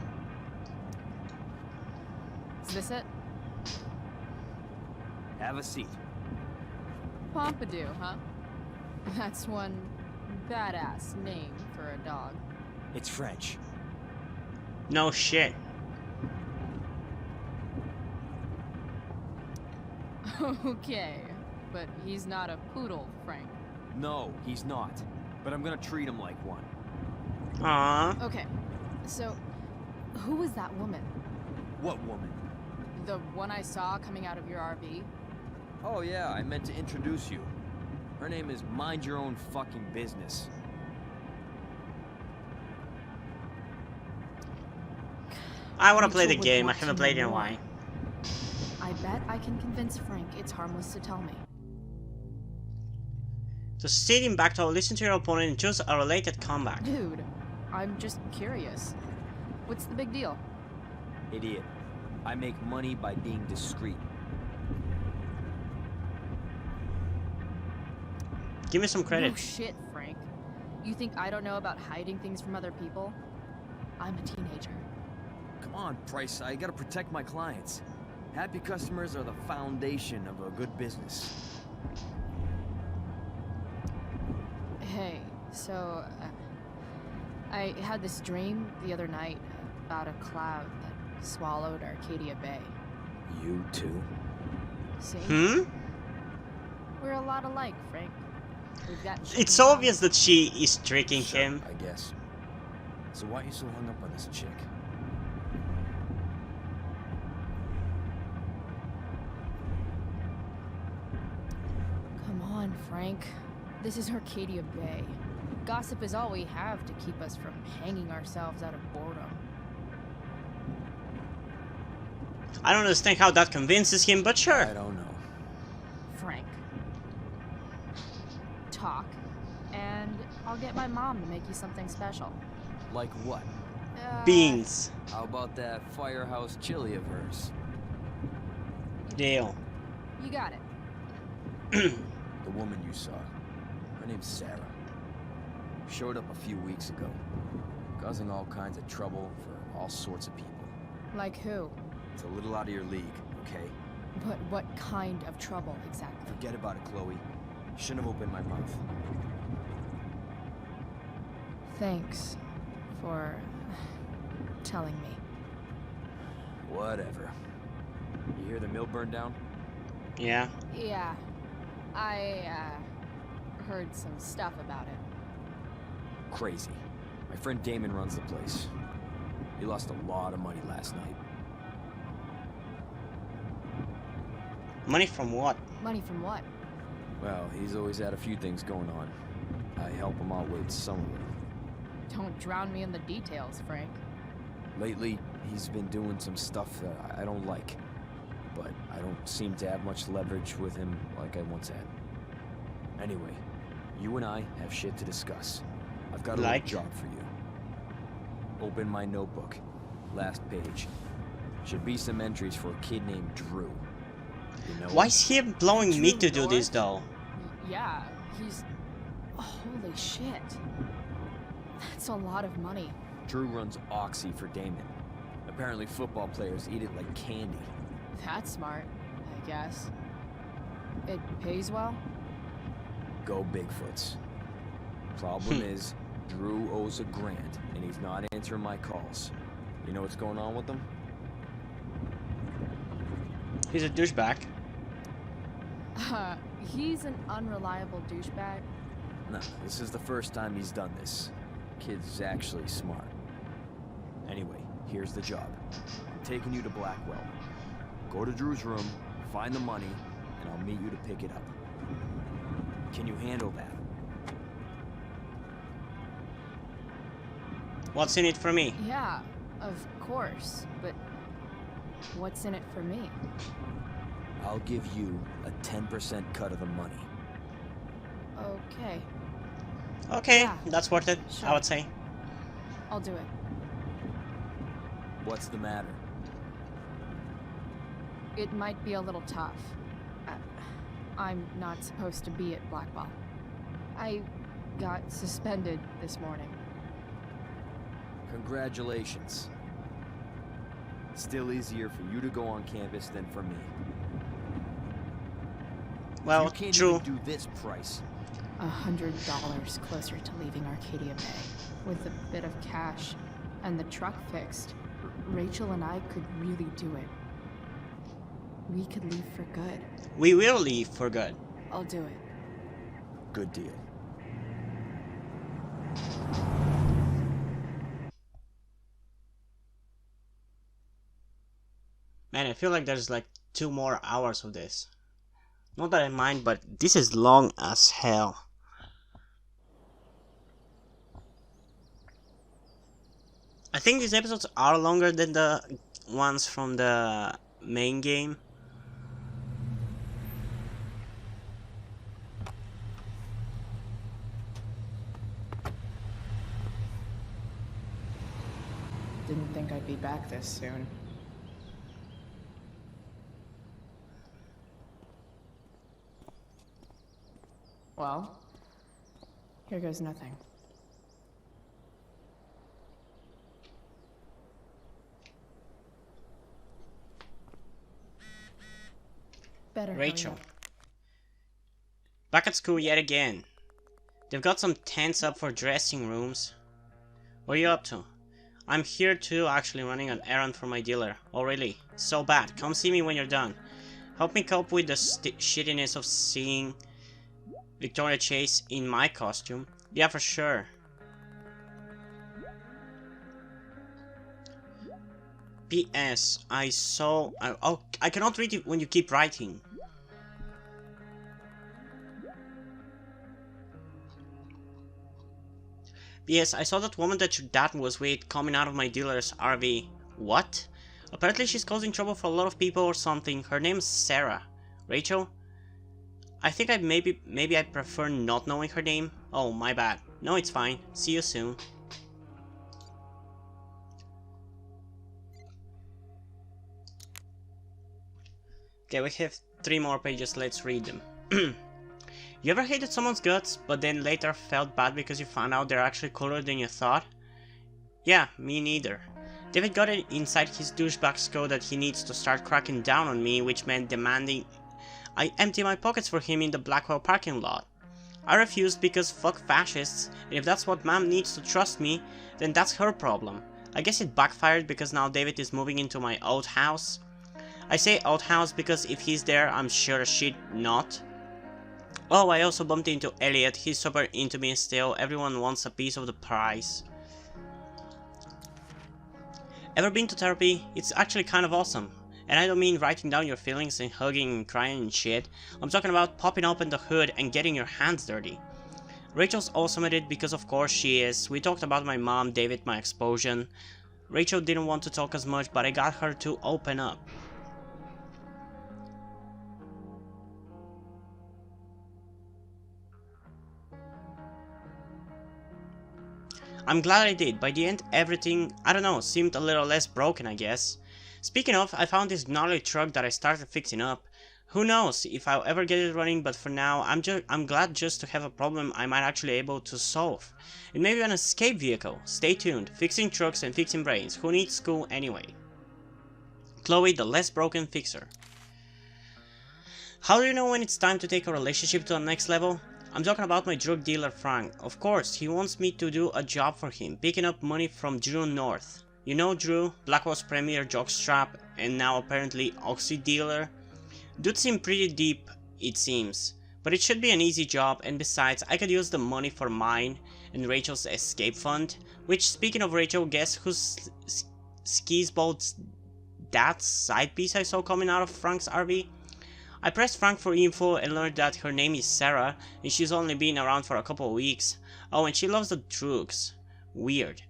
Is this it? Have a seat. Pompidou, huh? That's one badass name for a dog. It's French. No shit. Okay, but he's not a poodle, Frank. No, he's not. But I'm gonna treat him like one. Aww. Okay, so who was that woman? What woman? The one I saw coming out of your RV? Oh yeah, I meant to introduce you. Her name is Mind Your Own Fucking Business. I wanna play the Rachel would game, I want haven't to played know in a more. while. I bet I can convince Frank it's harmless to tell me. So sitting back to listen to your opponent and choose a related comeback. Dude, I'm just curious. What's the big deal? Idiot. I make money by being discreet. Give me some credit. No shit, Frank. You think I don't know about hiding things from other people? I'm a teenager. Come on, Price. I gotta protect my clients. Happy customers are the foundation of a good business. Hey, so I had this dream the other night about a cloud that swallowed Arcadia Bay. You too? See? We're a lot alike, Frank. We've got It's obvious that she is tricking him. I guess. So why are you so hung up on this chick? Come on, Frank. This is Arcadia Bay. Gossip is all we have to keep us from hanging ourselves out of boredom. I don't understand how that convinces him, but sure. I don't know. Frank. Talk, and I'll get my mom to make you something special. Like what? Beans. How about that firehouse chili of hers? Deal. You got it. The woman you saw. Her name's Sarah. Showed up a few weeks ago. Causing all kinds of trouble for all sorts of people. Like who? It's a little out of your league, okay? But what kind of trouble exactly? Forget about it, Chloe. Shouldn't have opened my mouth. Thanks for telling me. Whatever. You hear the mill burned down? Yeah. Yeah. I heard some stuff about it. Crazy. My friend Damon runs the place. He lost a lot of money last night. Money from what? Money from what? Well, he's always had a few things going on. I help him out with some of it. Don't drown me in the details, Frank. Lately, he's been doing some stuff that I don't like. But I don't seem to have much leverage with him like I once had. Anyway, you and I have shit to discuss. I've got a little job for you. Open my notebook. Last page. Should be some entries for a kid named Drew. You know Why is he blowing me to do this though? Yeah, he's... Holy shit. That's a lot of money. Drew runs Oxy for Damon. Apparently football players eat it like candy. That's smart, I guess. It pays well? Go Bigfoots. Problem is, Drew owes $1,000, and he's not answering my calls. You know what's going on with him? He's a douchebag. He's an unreliable douchebag. No, this is the first time he's done this. Kid's actually smart. Anyway, here's the job. I'm taking you to Blackwell. Go to Drew's room, find the money, and I'll meet you to pick it up. Can you handle that? What's in it for me? Yeah, of course, but what's in it for me? I'll give you a 10% cut of the money. Okay. Okay, Yeah, that's worth it, sure. I would say. I'll do it. What's the matter? It might be a little tough. I'm not supposed to be at Blackwell. I got suspended this morning. Congratulations. Still easier for you to go on campus than for me. Well, you can't true. even do this, Price. $100 closer to leaving Arcadia Bay. With a bit of cash and the truck fixed, Rachel and I could really do it. We could leave for good. We will leave for good. I'll do it. Good deal. Man, I feel like there's like 2 more hours of this. Not that I mind, but this is long as hell. I think these episodes are longer than the ones from the main game. Didn't think I'd be back this soon. Well, here goes nothing. Better hurry Rachel. up. Back at school yet again. They've got some tents up for dressing rooms. What are you up to? I'm here too, actually running an errand for my dealer. Oh really? So bad. Come see me when you're done. Help me cope with the shittiness of seeing Victoria Chase in my costume. Yeah, for sure. P.S. I saw... oh, I cannot read it when you keep writing. P.S. I saw that woman that your dad was with coming out of my dealer's RV. What? Apparently she's causing trouble for a lot of people or something. Her name's Sarah. Rachel? I think maybe I prefer not knowing her name. Oh, my bad. No, it's fine. See you soon. Okay, we have 3 more pages. Let's read them. You ever hated someone's guts, but then later felt bad because you found out they're actually cooler than you thought? Yeah, me neither. David got it inside his douchebag skull that he needs to start cracking down on me, which meant demanding I empty my pockets for him in the Blackwell parking lot. I refused because fuck fascists, and if that's what Mom needs to trust me, then that's her problem. I guess it backfired because now David is moving into my old house. I say old house because if he's there, I'm sure as shit not. Oh, I also bumped into Elliot. He's super into me still. Everyone wants a piece of the prize. Ever been to therapy? It's actually kind of awesome. And I don't mean writing down your feelings and hugging and crying and shit. I'm talking about popping open the hood and getting your hands dirty. Rachel's awesome at it because of course she is. We talked about my mom, David, my explosion. Rachel didn't want to talk as much, but I got her to open up. I'm glad I did. By the end, everything, I don't know, seemed a little less broken, I guess. Speaking of, I found this gnarly truck that I started fixing up. Who knows if I'll ever get it running, but for now, I'm glad just to have a problem I might actually able to solve. It may be an escape vehicle. Stay tuned. Fixing trucks and fixing brains. Who needs school anyway? Chloe, the less broken fixer. How do you know when it's time to take a relationship to the next level? I'm talking about my drug dealer Frank. Of course, he wants me to do a job for him, picking up money from Drew North. You know Drew, Blackwell's premier jockstrap, and now apparently oxy dealer? Dude seemed pretty deep, it seems. But it should be an easy job, and besides, I could use the money for mine and Rachel's escape fund. Which, speaking of Rachel, guess whose skis-ball's that side piece I saw coming out of Frank's RV? I pressed Frank for info and learned that her name is Sarah, and she's only been around for a couple of weeks. Oh, and she loves the drugs. Weird.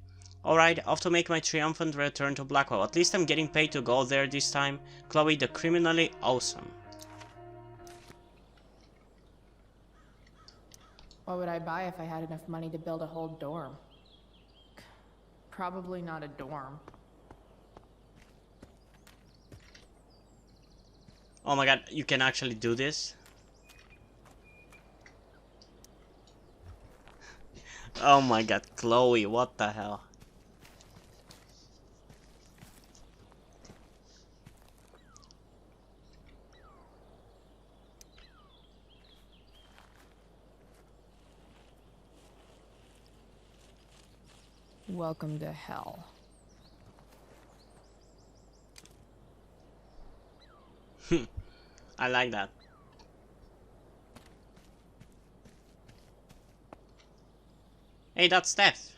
Alright, off to make my triumphant return to Blackwell. At least I'm getting paid to go there this time. Chloe, the criminally awesome. What would I buy if I had enough money to build a whole dorm? Probably not a dorm. Oh my god, you can actually do this? Oh my god, Chloe, what the hell? Welcome to hell. I like that. Hey, that's Steph.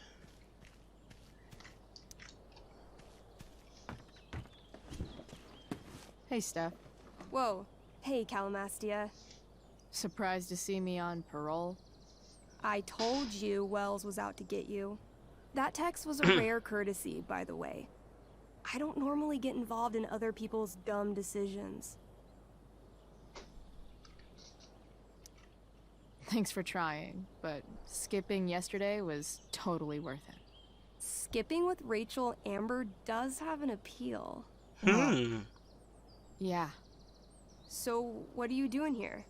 Hey, Steph. Whoa. Hey, Calamastia. Surprised to see me on parole? I told you Wells was out to get you. That text was a rare courtesy, by the way. I don't normally get involved in other people's dumb decisions. Thanks for trying, but skipping yesterday was totally worth it. Skipping with Rachel Amber does have an appeal. Yeah. So, what are you doing here?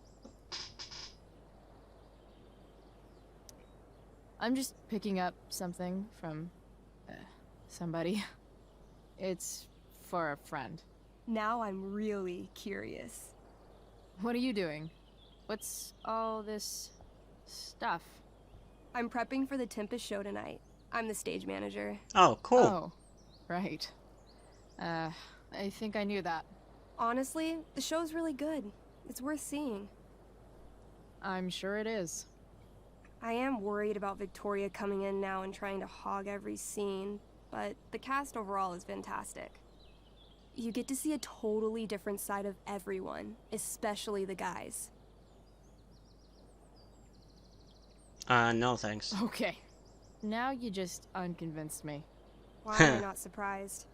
I'm just picking up something from somebody. It's for a friend. Now I'm really curious. What are you doing? What's all this stuff? I'm prepping for the Tempest show tonight. I'm the stage manager. Oh, cool. Oh, right. I think I knew that. Honestly, the show's really good. It's worth seeing. I'm sure it is. I am worried about Victoria coming in now and trying to hog every scene, but the cast overall is fantastic. You get to see a totally different side of everyone, especially the guys. No thanks. Okay. Now you just unconvinced me. Why am I not surprised?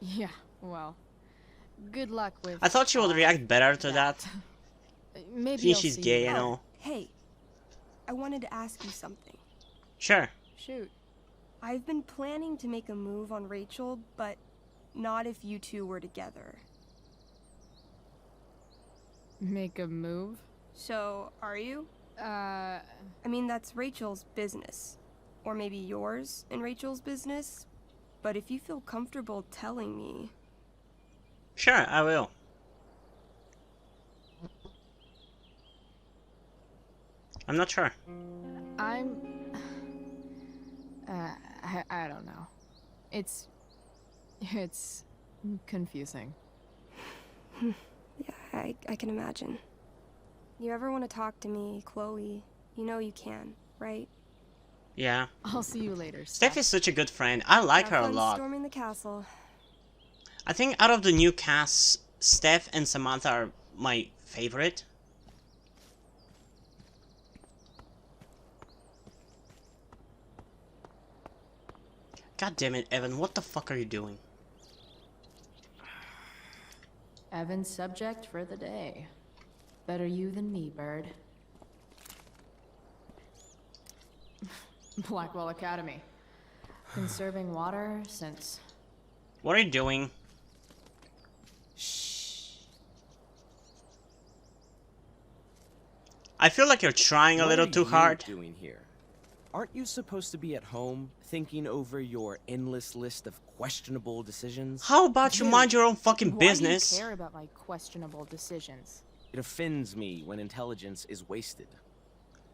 Yeah, well, good luck with... I thought she would react better to that. Maybe Since I'll she's see gay, you. you know. Hey, I wanted to ask you something. Sure. Shoot. I've been planning to make a move on Rachel, but not if you two were together. Make a move? So, are you? I mean, that's Rachel's business. Or maybe yours and Rachel's business. But if you feel comfortable telling me... Sure, I will. I'm not sure. I'm... I don't know. It's confusing. Yeah, I can imagine. You ever want to talk to me, Chloe, you know you can, right? Yeah. I'll see you later. Steph is such a good friend. I like her a Have fun lot. storming the castle. I think out of the new cast, Steph and Samantha are my favorite. God damn it, Evan, what the fuck are you doing? Evan's subject for the day. Better you than me, bird. Blackwell Academy. Conserving water since... What are you doing? I feel like you're trying a little too hard. What are you doing here? Aren't you supposed to be at home, thinking over your endless list of questionable decisions? How about you mind your own fucking business? Why do you care about my questionable decisions? It offends me when intelligence is wasted.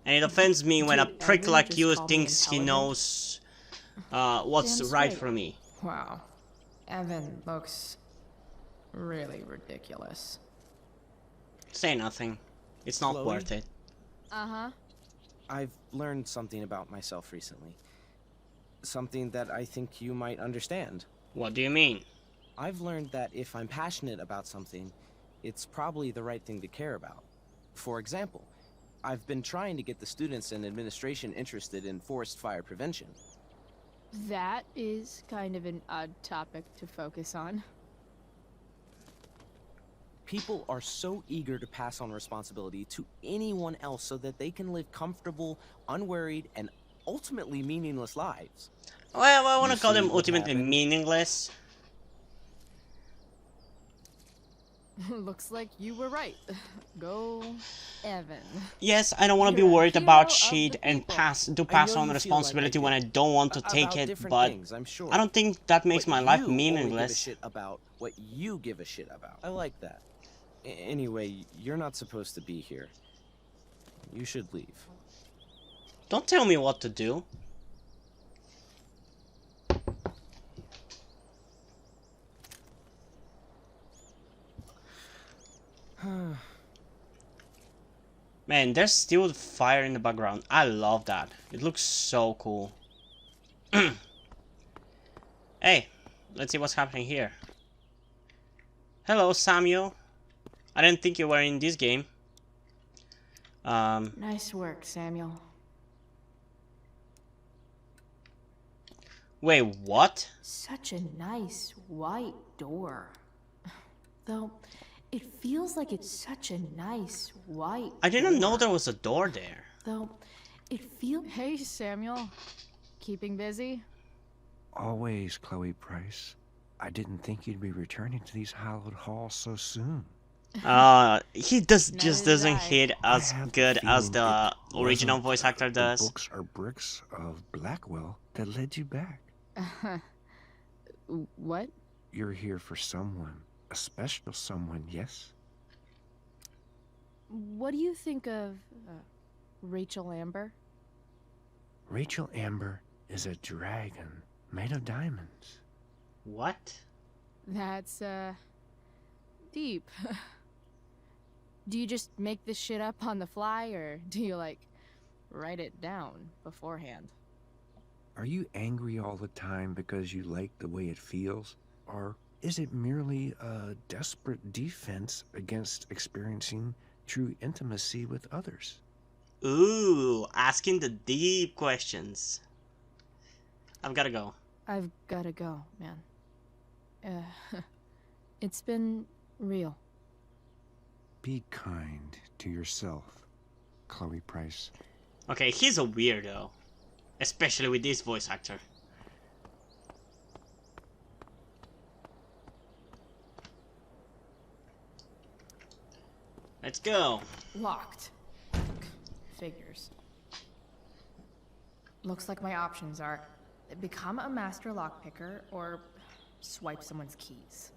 And it offends me when a Did prick Evan like just you call me thinks he intelligent? knows what's Damn right straight. for me. Wow. Evan looks really ridiculous. Say nothing. It's not Chloe? worth it. Uh-huh. I've learned something about myself recently. Something that I think you might understand. What do you mean? I've learned that if I'm passionate about something, it's probably the right thing to care about. For example, I've been trying to get the students and administration interested in forest fire prevention. That is kind of an odd topic to focus on. People are so eager to pass on responsibility to anyone else so that they can live comfortable, unworried, and ultimately meaningless lives. Well, I want to You call see them what ultimately happened? meaningless. Looks like you were right. Go, Evan. Yes, I don't want to be You're a worried hero about of shit the and people. pass I pass know on you feel responsibility like when I don't want to take about it, different but things, I'm sure. I don't think that makes But my life you only give a meaningless. shit about what you give a shit about. I like that. Anyway, you're not supposed to be here. You should leave. Don't tell me what to do. Man, there's still fire in the background. I love that. It looks so cool. Hey, let's see what's happening here. Hello, Samuel. I didn't think you were in this game. Nice work, Samuel. Wait, what? Such a nice white door. Though, it feels like it's such a nice white I didn't know door. there was a door there. Though, it feels... Hey, Samuel. Keeping busy? Always, Chloe Price. I didn't think you'd be returning to these hallowed halls so soon. He just doesn't hit as good as the original voice actor The does. books are bricks of Blackwell that led you back. What? You're here for someone. A special someone, yes? What do you think of Rachel Amber? Rachel Amber is a dragon made of diamonds. What? That's, deep. Do you just make this shit up on the fly, or do you, like, write it down beforehand? Are you angry all the time because you like the way it feels? Or is it merely a desperate defense against experiencing true intimacy with others? Ooh, asking the deep questions. I've gotta go. I've gotta go, man. It's been real. Be kind to yourself, Chloe Price. Okay, he's a weirdo. Especially with this voice actor. Let's go. Locked. Figures. Looks like my options are become a master lockpicker or swipe someone's keys.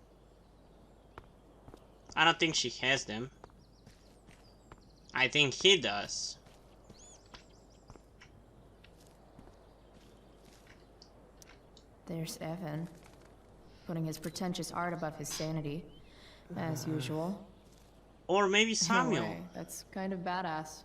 I don't think she has them. I think he does. There's Evan, putting his pretentious art above his sanity, as usual. Or maybe No Samuel. way, that's kind of badass.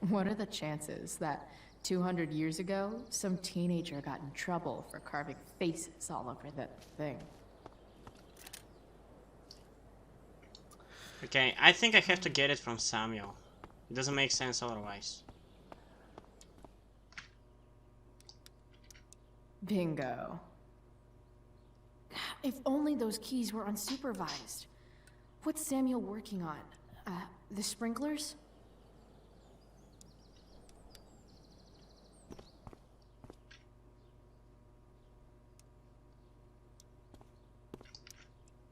What are the chances that 200 years ago, some teenager got in trouble for carving faces all over that thing? Okay, I think I have to get it from Samuel. It doesn't make sense otherwise. Bingo. If only those keys were unsupervised. What's Samuel working on? The sprinklers?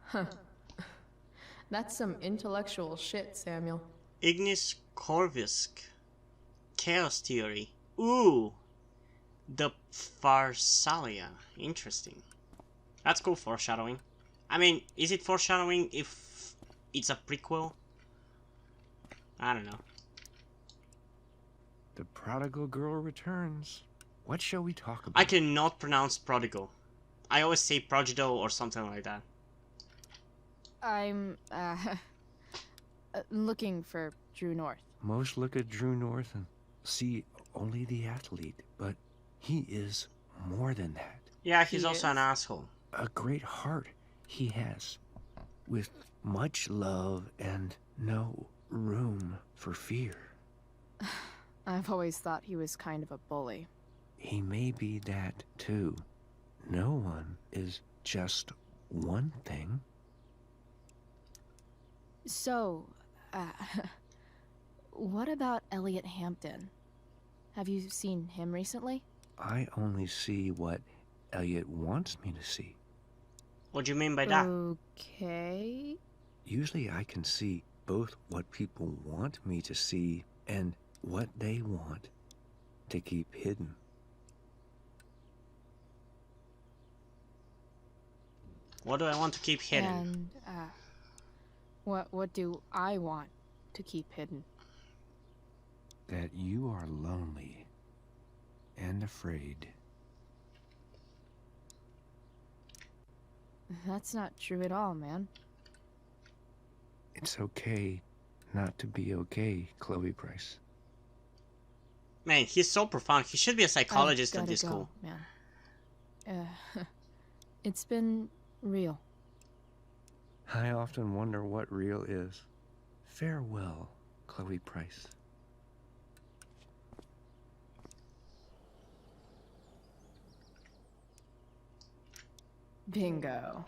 Huh. That's some intellectual shit, Samuel. Ignis Corvisk. Chaos Theory. Ooh. The Pharsalia. Interesting. That's cool foreshadowing. I mean, is it foreshadowing if it's a prequel? I don't know. The prodigal girl returns. What shall we talk about? I cannot pronounce prodigal. I always say prodigal or something like that. I'm, looking for Drew North. Most look at Drew North and see only the athlete, but he is more than that. Yeah, he's also an asshole. A great heart he has, with much love and no room for fear. I've always thought he was kind of a bully. He may be that too. No one is just one thing. So, what about Elliot Hampton? Have you seen him recently? I only see what Elliot wants me to see. What do you mean by that? Okay. Usually I can see both what people want me to see and what they want to keep hidden. What do I want to keep hidden? And, what do I want to keep hidden? That you are lonely and afraid. That's not true at all, man. It's okay not to be okay, Chloe Price. Man, he's so profound. He should be a psychologist I've at this gotta school. go, man. It's been real. I often wonder what real is. Farewell, Chloe Price. Bingo.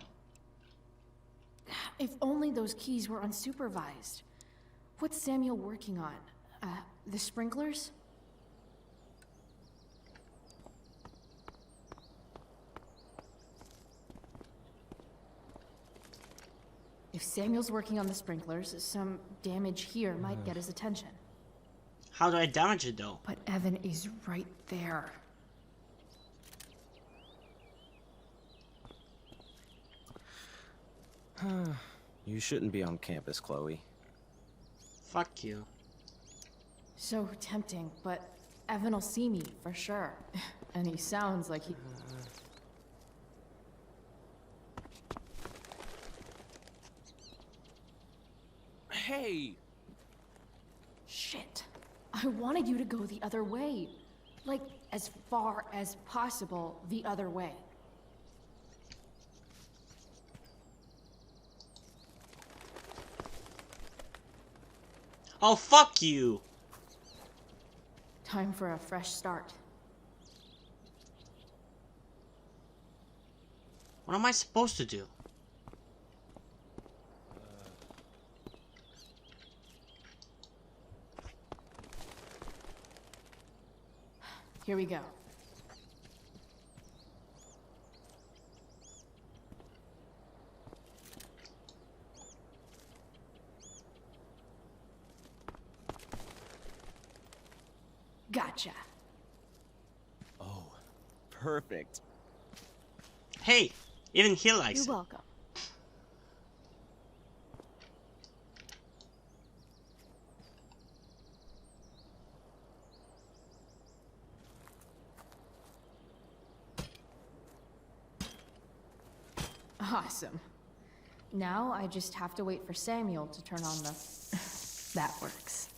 If only those keys were unsupervised. What's Samuel working on? The sprinklers? If Samuel's working on the sprinklers, some damage here might get his attention. How do I damage it though? But Evan is right there. You shouldn't be on campus, Chloe. Fuck you. So tempting, but Evan will see me for sure. And he sounds like he... Hey! Shit. I wanted you to go the other way. Like, as far as possible the other way. Oh, fuck you! Time for a fresh start. What am I supposed to do? Here we go. Gotcha. Oh, perfect. Hey, even he likes You're it. welcome. Awesome. Now I just have to wait for Samuel to turn on the... That works.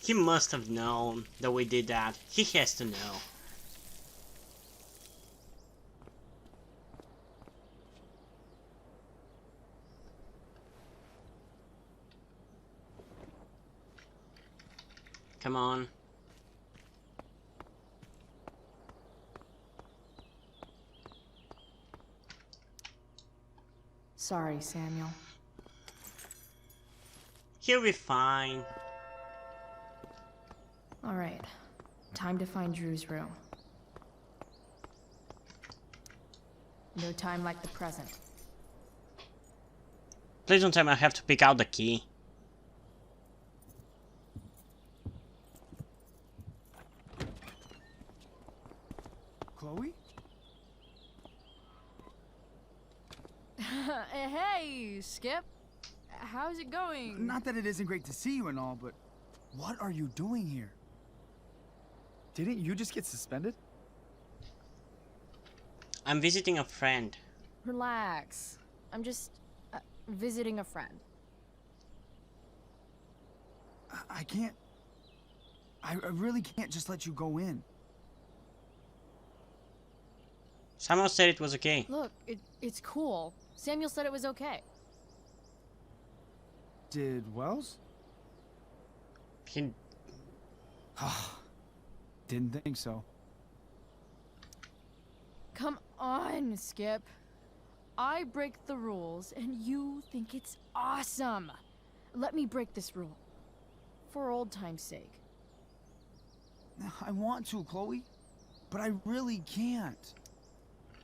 He must have known that we did that. He has to know. Come on. Sorry, Samuel. He'll be fine. All right. Time to find Drew's room. No time like the present. Please don't tell me I have to pick out the key. Chloe? Hey, Skip. How's it going? Not that it isn't great to see you and all, but what are you doing here? Didn't you just get suspended? I'm visiting a friend. Relax. I'm just visiting a friend. I can't... I really can't just let you go in. Someone said it was okay. Look, it's cool. Samuel said it was okay. Did Wells? He... Didn't think so. Come on, Skip. I break the rules, and you think it's awesome. Let me break this rule. For old time's sake. I want to, Chloe, but I really can't.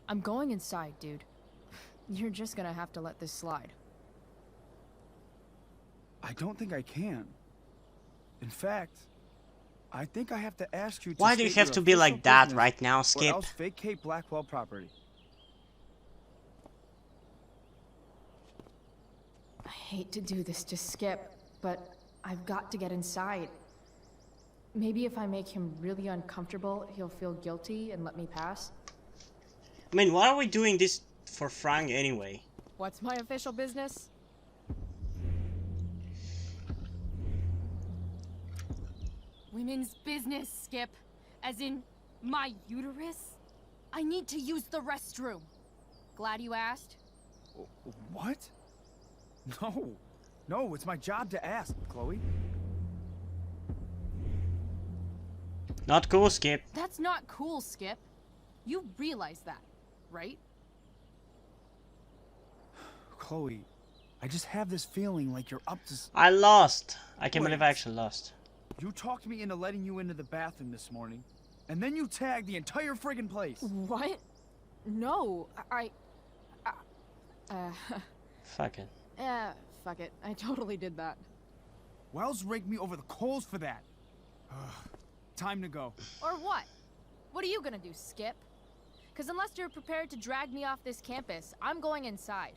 I'm going inside, dude. You're just gonna have to let this slide. I don't think I can. In fact, I think I have to ask you to Why do you state have your to be like official that business right now, or Skip? else vacate Blackwell property. I hate to do this to Skip, but I've got to get inside. Maybe if I make him really uncomfortable, he'll feel guilty and let me pass. I mean, why are we doing this for Frank anyway? What's my official business? Women's business, Skip. As in, my uterus? I need to use the restroom. Glad you asked. What? No. No, it's my job to ask, Chloe. Not cool, Skip. That's not cool, Skip. You realize that, right? Chloe, I just have this feeling like you're up to... I lost. I can't Wait. believe I actually lost. You talked me into letting you into the bathroom this morning, and then you tagged the entire friggin' place. What? No, Fuck it. Fuck it. I totally did that. Wells raked me over the coals for that. Time to go. Or what? What are you gonna do, Skip? Because unless you're prepared to drag me off this campus, I'm going inside.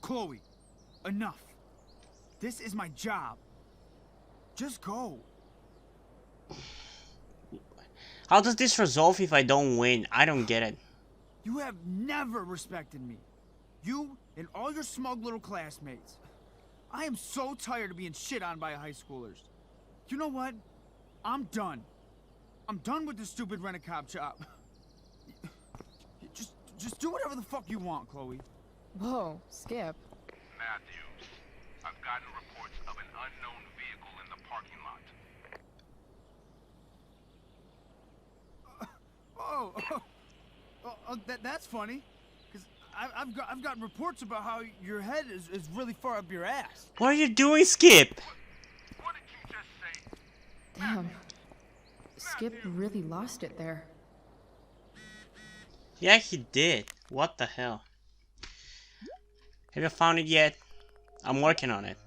Chloe, enough. This is my job. Just go. How does this resolve if I don't win? I don't get it. You have never respected me. You and all your smug little classmates. I am so tired of being shit on by high schoolers. You know what? I'm done. I'm done with this stupid rent-a-cop job. Just do whatever the fuck you want, Chloe. Whoa, Skip. Matthews, I've gotten reports of an unknown vehicle in the parking lot. That's funny. Because I've gotten reports about how your head is really far up your ass. What are you doing, Skip? What did you just say? Damn. Skip really lost it there. Yeah, he did. What the hell? Have you found it yet? I'm working on it.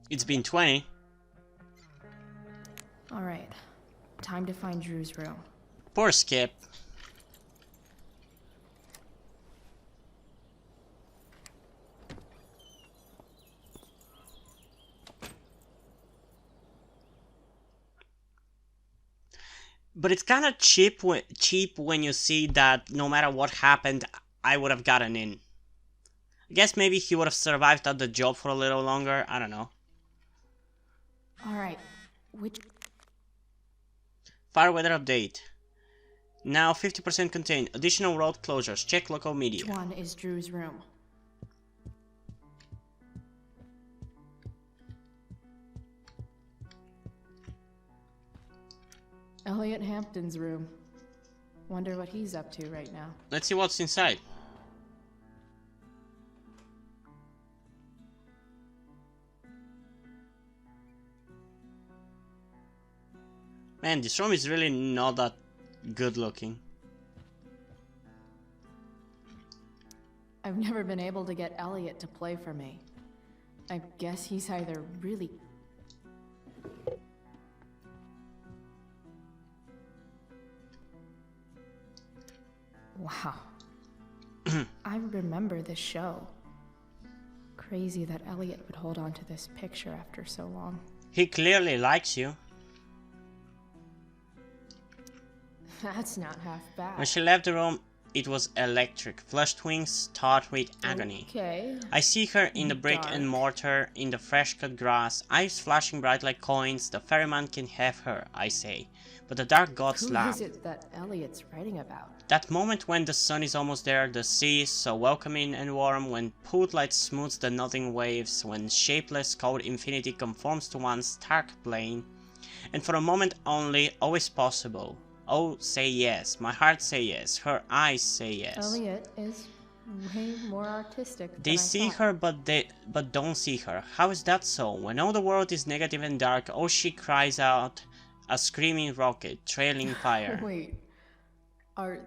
It's been 20. Alright. Time to find Drew's room. Poor Skip. But it's kind of cheap when you see that no matter what happened, I would have gotten in. I guess maybe he would have survived at the job for a little longer. I don't know. Alright. Which... Fire weather update. Now 50% contained. Additional road closures. Check local media. Which one is Drew's room? Elliot Hampton's room. Wonder what he's up to right now. Let's see what's inside. Man, this room is really not that good looking. I've never been able to get Elliot to play for me. I guess he's either really... Wow. I remember this show. Crazy that Elliot would hold on to this picture after so long. He clearly likes you. That's not half bad. When she left the room, it was electric. Flushed wings taut with agony. Okay. I see her in the brick Dark. and mortar, in the fresh-cut grass, eyes flashing bright like coins. The ferryman can have her, I say. But the dark gods Who laugh. is it that Elliot's writing about? That moment when the sun is almost there, the sea is so welcoming and warm, when poollight smooths the nodding waves, when shapeless cold infinity conforms to one stark plane, and for a moment only, always possible. Oh, say yes, my heart say yes, her eyes say yes. Elliot is way more artistic They than I see thought. her but don't see her. How is that so? When all the world is negative and dark, oh she cries out, a screaming rocket, trailing fire. Wait, are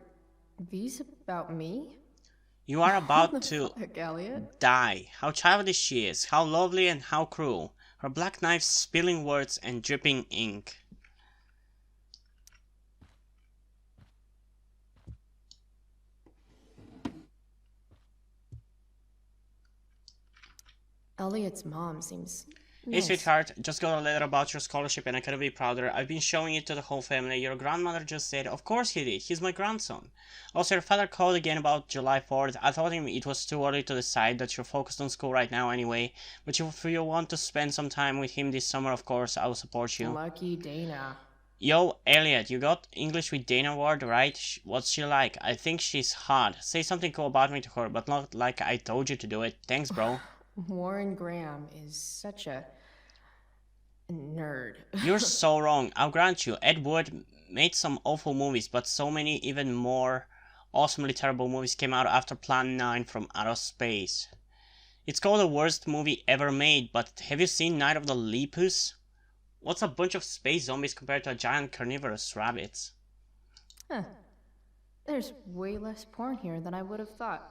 these about me? You are What about the to fuck, Elliot? die. How childish she is, how lovely and how cruel. Her black knife spilling words and dripping ink. Elliot's mom seems Hey nice. sweetheart, just got a letter about your scholarship and I couldn't be prouder. I've been showing it to the whole family. Your grandmother just said, of course he did, he's my grandson. Also, your father called again about July 4th. I told him it was too early to decide, that you're focused on school right now anyway. But if you want to spend some time with him this summer, of course, I will support you. Lucky Dana. Yo, Elliot, you got English with Dana Ward, right? What's she like? I think she's hot. Say something cool about me to her, but not like I told you to do it. Thanks, bro. Warren Graham is such a nerd. You're so wrong. I'll grant you, Ed Wood made some awful movies, but so many even more awesomely terrible movies came out after Plan 9 from Outer Space. It's called the worst movie ever made, but have you seen Night of the Lepus? What's a bunch of space zombies compared to a giant carnivorous rabbits? Huh. There's way less porn here than I would have thought.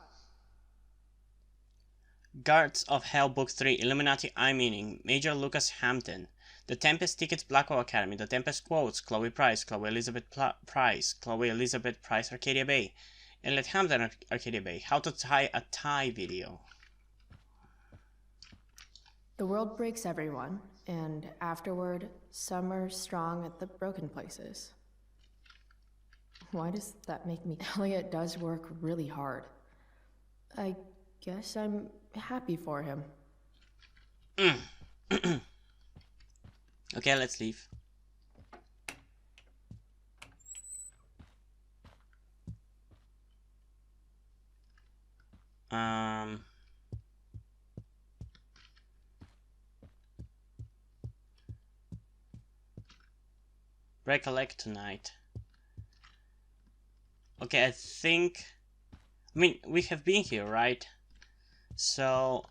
Guards of Hell Book 3, Illuminati I Meaning, Major Lucas Hampton. The Tempest Tickets Blackwell Academy, The Tempest Quotes, Chloe Price, Chloe Elizabeth Price, Chloe Elizabeth Price Arcadia Bay, Elliot Hampton Arcadia Bay, How to Tie a Tie video. The world breaks everyone, and afterward, some are strong at the broken places. Why does that make me? Elliot does work really hard. I guess I'm happy for him. Okay, let's leave. Break a leg tonight. Okay, I mean, we have been here, right? So,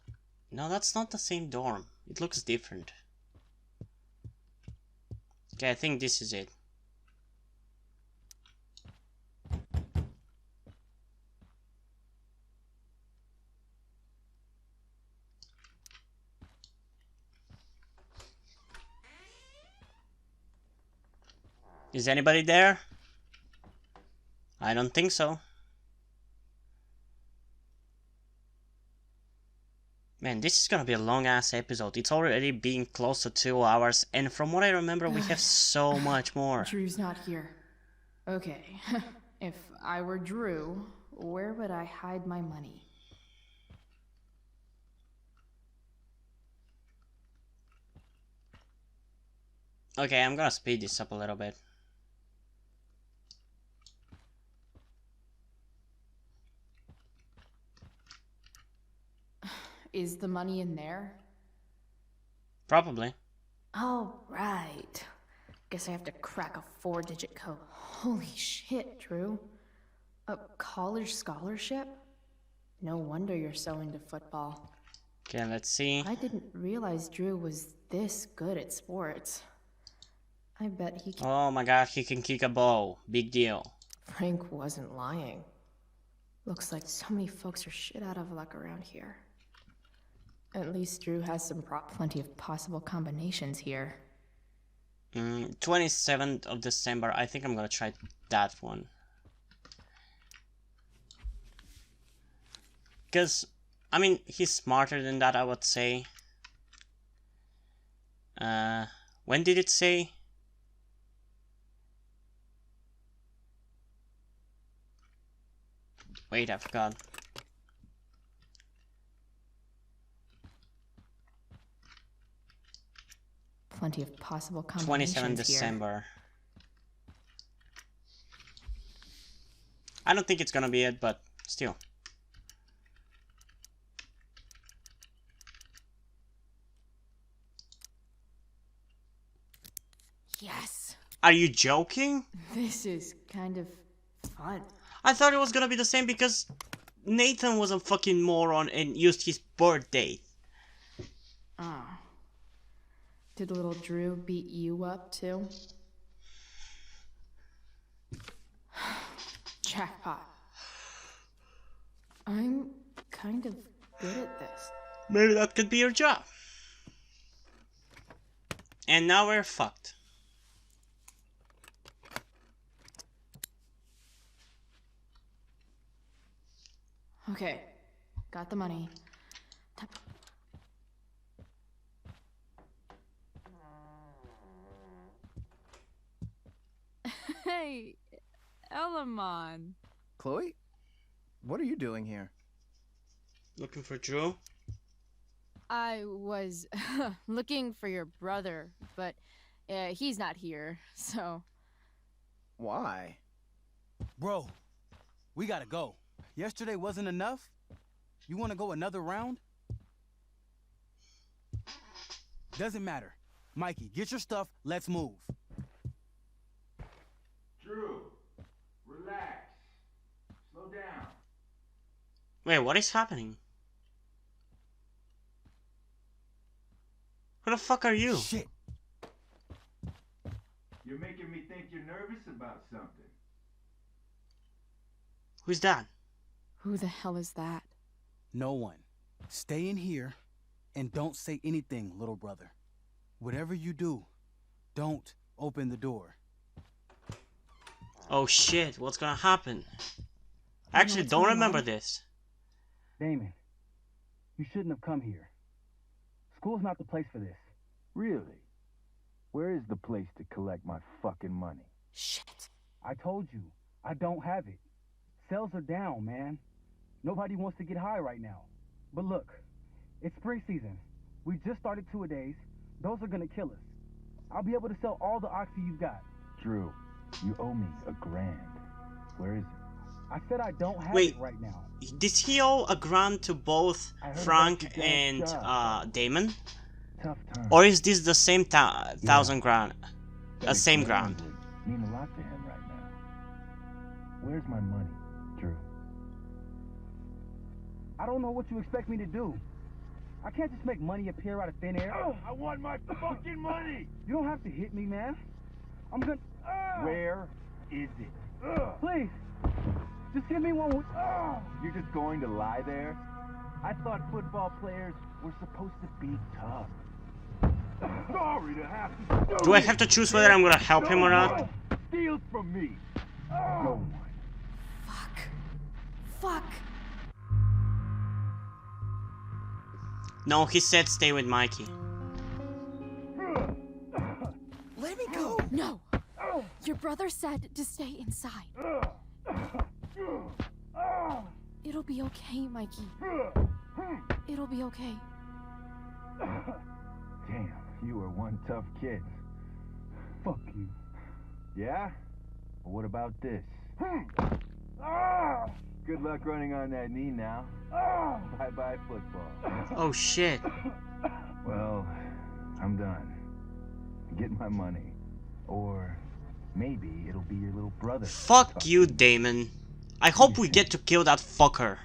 no, that's not the same dorm. It looks different. Okay, I think this is it. Is anybody there? I don't think so. Man, this is gonna be a long ass episode. It's already been close to 2 hours, and from what I remember, we have so much more. Drew's not here. Okay, if I were Drew, where would I hide my money? Okay, I'm gonna speed this up a little bit. Is the money in there? Probably. Oh, right. Guess I have to crack a 4-digit code. Holy shit, Drew. A college scholarship? No wonder you're so into football. Okay, let's see. I didn't realize Drew was this good at sports. I bet he can. Oh my god, he can kick a ball. Big deal. Frank wasn't lying. Looks like so many folks are shit out of luck around here. At least Drew has plenty of possible combinations here. 27th of December. I think I'm gonna try that one. Because, I mean, he's smarter than that, I would say. When did it say? Wait, I forgot. Plenty of possible combinations 27 here. December. I don't think it's gonna be it, but still. Yes! Are you joking? This is kind of fun. I thought it was gonna be the same because Nathan was a fucking moron and used his birth date. Oh. Did little Drew beat you up too? Jackpot. I'm kind of good at this. Maybe that could be your job. And now we're fucked. Okay, got the money. Hey, Elamon. Chloe? What are you doing here? Looking for Drew? I was looking for your brother, but he's not here, so... Why? Bro, we gotta go. Yesterday wasn't enough? You wanna go another round? Doesn't matter. Mikey, get your stuff, let's move. Drew, relax. Slow down. Wait, what is happening? Who the fuck are you? Shit. You're making me think you're nervous about something. Who's that? Who the hell is that? No one. Stay in here and don't say anything, little brother. Whatever you do, don't open the door. Oh shit, what's gonna happen? I actually don't remember this. Damon, you shouldn't have come here. School's not the place for this. Really? Where is the place to collect my fucking money? Shit. I told you, I don't have it. Sales are down, man. Nobody wants to get high right now. But look, it's spring season. We just started two-a-days. Those are gonna kill us. I'll be able to sell all the oxy you've got. Drew, you owe me $1,000. Where is it? I said I don't have Wait, it right now. did he owe $1,000 to both Frank and Damon? Tough time. Or is this the same thousand grand? Same grand. Mean a lot to him right now. Where's my money, Drew? I don't know what you expect me to do. I can't just make money appear out of thin air. I want my fucking money! You don't have to hit me, man. I'm gonna... Where is it? Please, just give me one. You're just going to lie there? I thought football players were supposed to be tough. Sorry to have to Do I have to choose whether I'm gonna help him or not? Steals from me. No one. Fuck. No, he said stay with Mikey. Let me go! No! Your brother said to stay inside. It'll be okay, Mikey. It'll be okay. Damn, you are one tough kid. Fuck you. Yeah? Well, what about this? Good luck running on that knee now. Bye-bye football. Oh shit. Well, I'm done. Get my money. Or maybe it'll be your little brother. Fuck you, Damon. I hope we get to kill that fucker.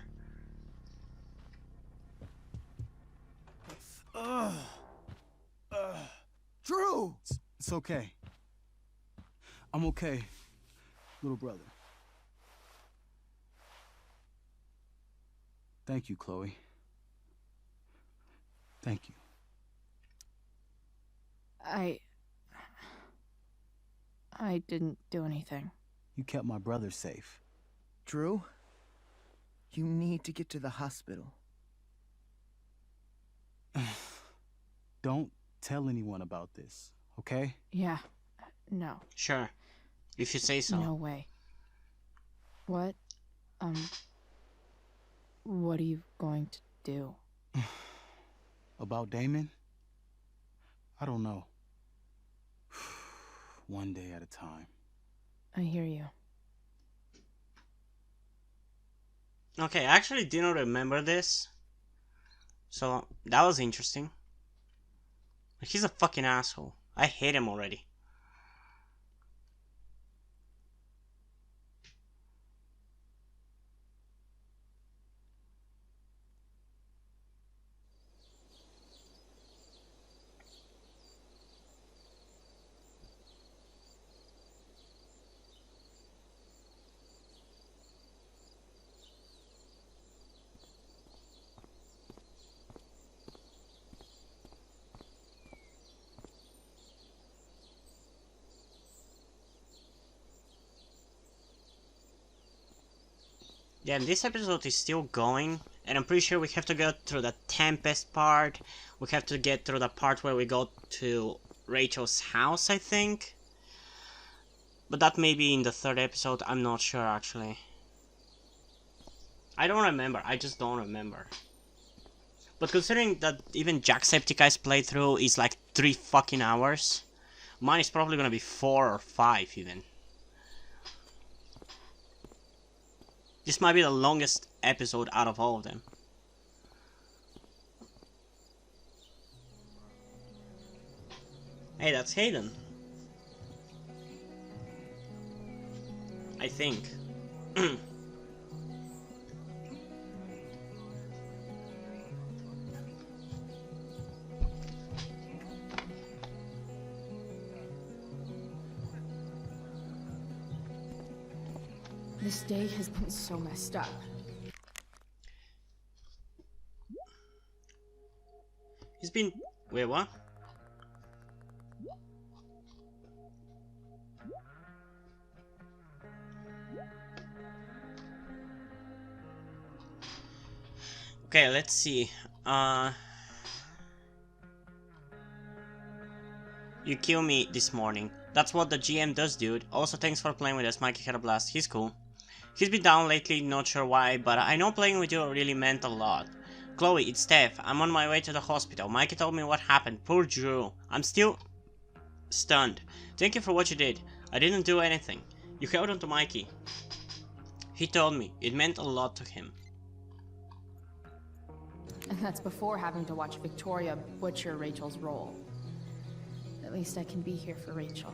Drew! It's okay. I'm okay, little brother. Thank you, Chloe. Thank you. I didn't do anything. You kept my brother safe. Drew, you need to get to the hospital. Don't tell anyone about this, okay? Yeah. No. Sure. If you say so. No way. What are you going to do? About Damon? I don't know. One day at a time. I hear you. Okay, I actually didn't remember this. So, that was interesting. He's a fucking asshole. I hate him already. Yeah, this episode is still going, and I'm pretty sure we have to go through the Tempest part. We have to get through the part where we go to Rachel's house, I think. But that may be in the third episode, I'm not sure actually. I don't remember, I just don't remember. But considering that even Jacksepticeye's playthrough is like 3 fucking hours, mine is probably gonna be 4 or 5 even. This might be the longest episode out of all of them. Hey, that's Hayden. I think. This day has been so messed up. He's been... Wait, what? Okay, let's see. You kill me this morning. That's what the GM does, dude. Also, thanks for playing with us. Mikey had a blast. He's cool. He's been down lately, not sure why, but I know playing with you really meant a lot. Chloe, it's Steph. I'm on my way to the hospital. Mikey told me what happened. Poor Drew. I'm still stunned. Thank you for what you did. I didn't do anything. You held on to Mikey. He told me. It meant a lot to him. And that's before having to watch Victoria butcher Rachel's role. At least I can be here for Rachel.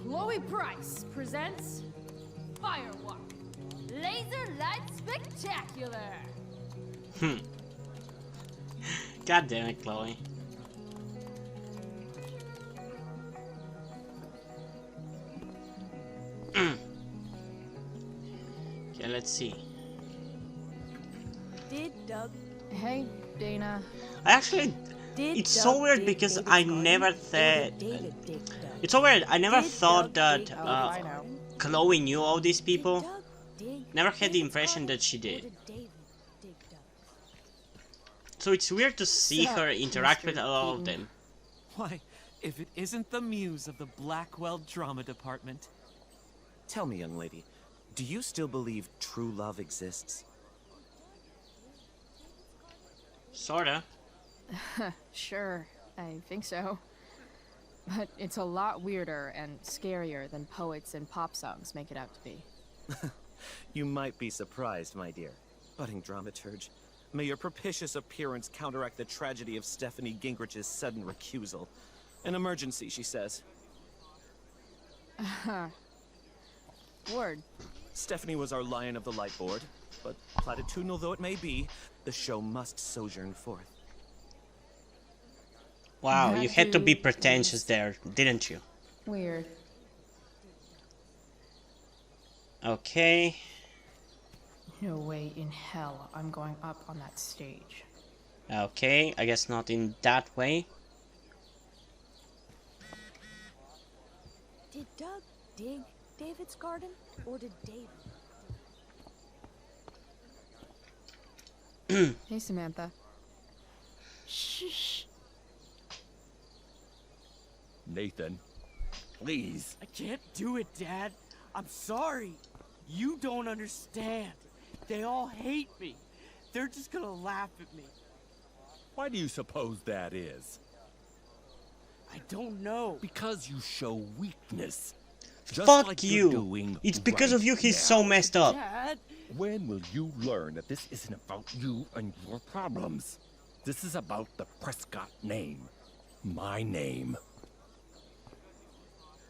Chloe Price presents Firewalk Laser Light Spectacular. God damn it, Chloe. Okay, let's see. Did Doug? Hey, Dana. I actually... It's so weird because I never thought... It's so weird, I never thought that Chloe knew all these people. Never had the impression that she did. So it's weird to see her interact with all of them. Why, if it isn't the muse of the Blackwell Drama Department. Tell me, young lady, do you still believe true love exists? Sorta. Sure, I think so. But it's a lot weirder and scarier than poets and pop songs make it out to be. You might be surprised, my dear. Budding dramaturge, may your propitious appearance counteract the tragedy of Stephanie Gingrich's sudden recusal. An emergency, she says. Word. Stephanie was our lion of the light board, but platitudinal though it may be, the show must sojourn forth. Wow, you had to be pretentious there, didn't you? Weird. Okay. No way in hell I'm going up on that stage. Okay, I guess not in that way. Did Doug dig David's garden, or did David? Hey, Samantha. Shh. Nathan, please. I can't do it, Dad. I'm sorry. You don't understand. They all hate me. They're just gonna laugh at me. Why do you suppose that is? I don't know. Because you show weakness. Just Fuck like you. You're doing It's because right of you he's now. so messed up. Dad. When will you learn that this isn't about you and your problems? This is about the Prescott name. My name.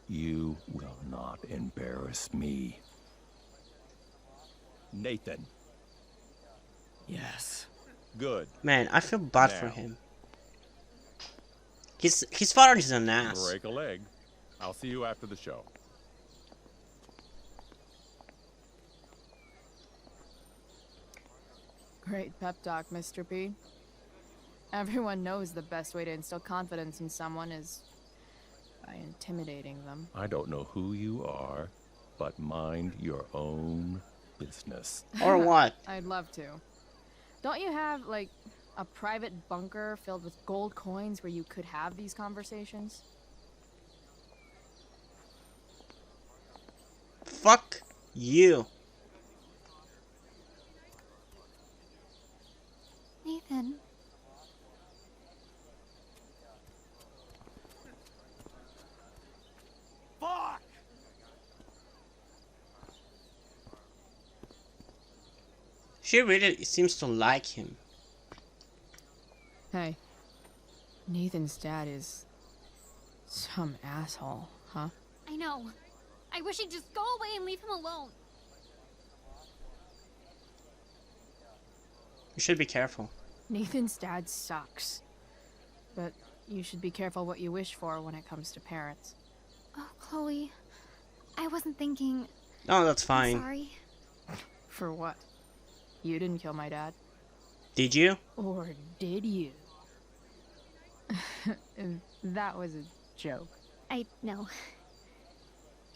You will not embarrass me. Nathan. Yes. Good. Man, I feel bad for him. His father is an ass. Break a leg. I'll see you after the show. Great pep talk, Mr. P. Everyone knows the best way to instill confidence in someone is by intimidating them. I don't know who you are, but mind your own business. Or what? I'd love to. Don't you have, like, a private bunker filled with gold coins where you could have these conversations? Fuck you. Nathan. Fuck! She really seems to like him. Hey. Nathan's dad is some asshole, huh? I know. I wish he'd just go away and leave him alone. You should be careful. Nathan's dad sucks. But You should be careful what you wish for when it comes to parents. Oh, Chloe. I wasn't thinking... Oh, that's I'm fine. sorry. For what? You didn't kill my dad. Did you? Or did you? That was a joke. I know.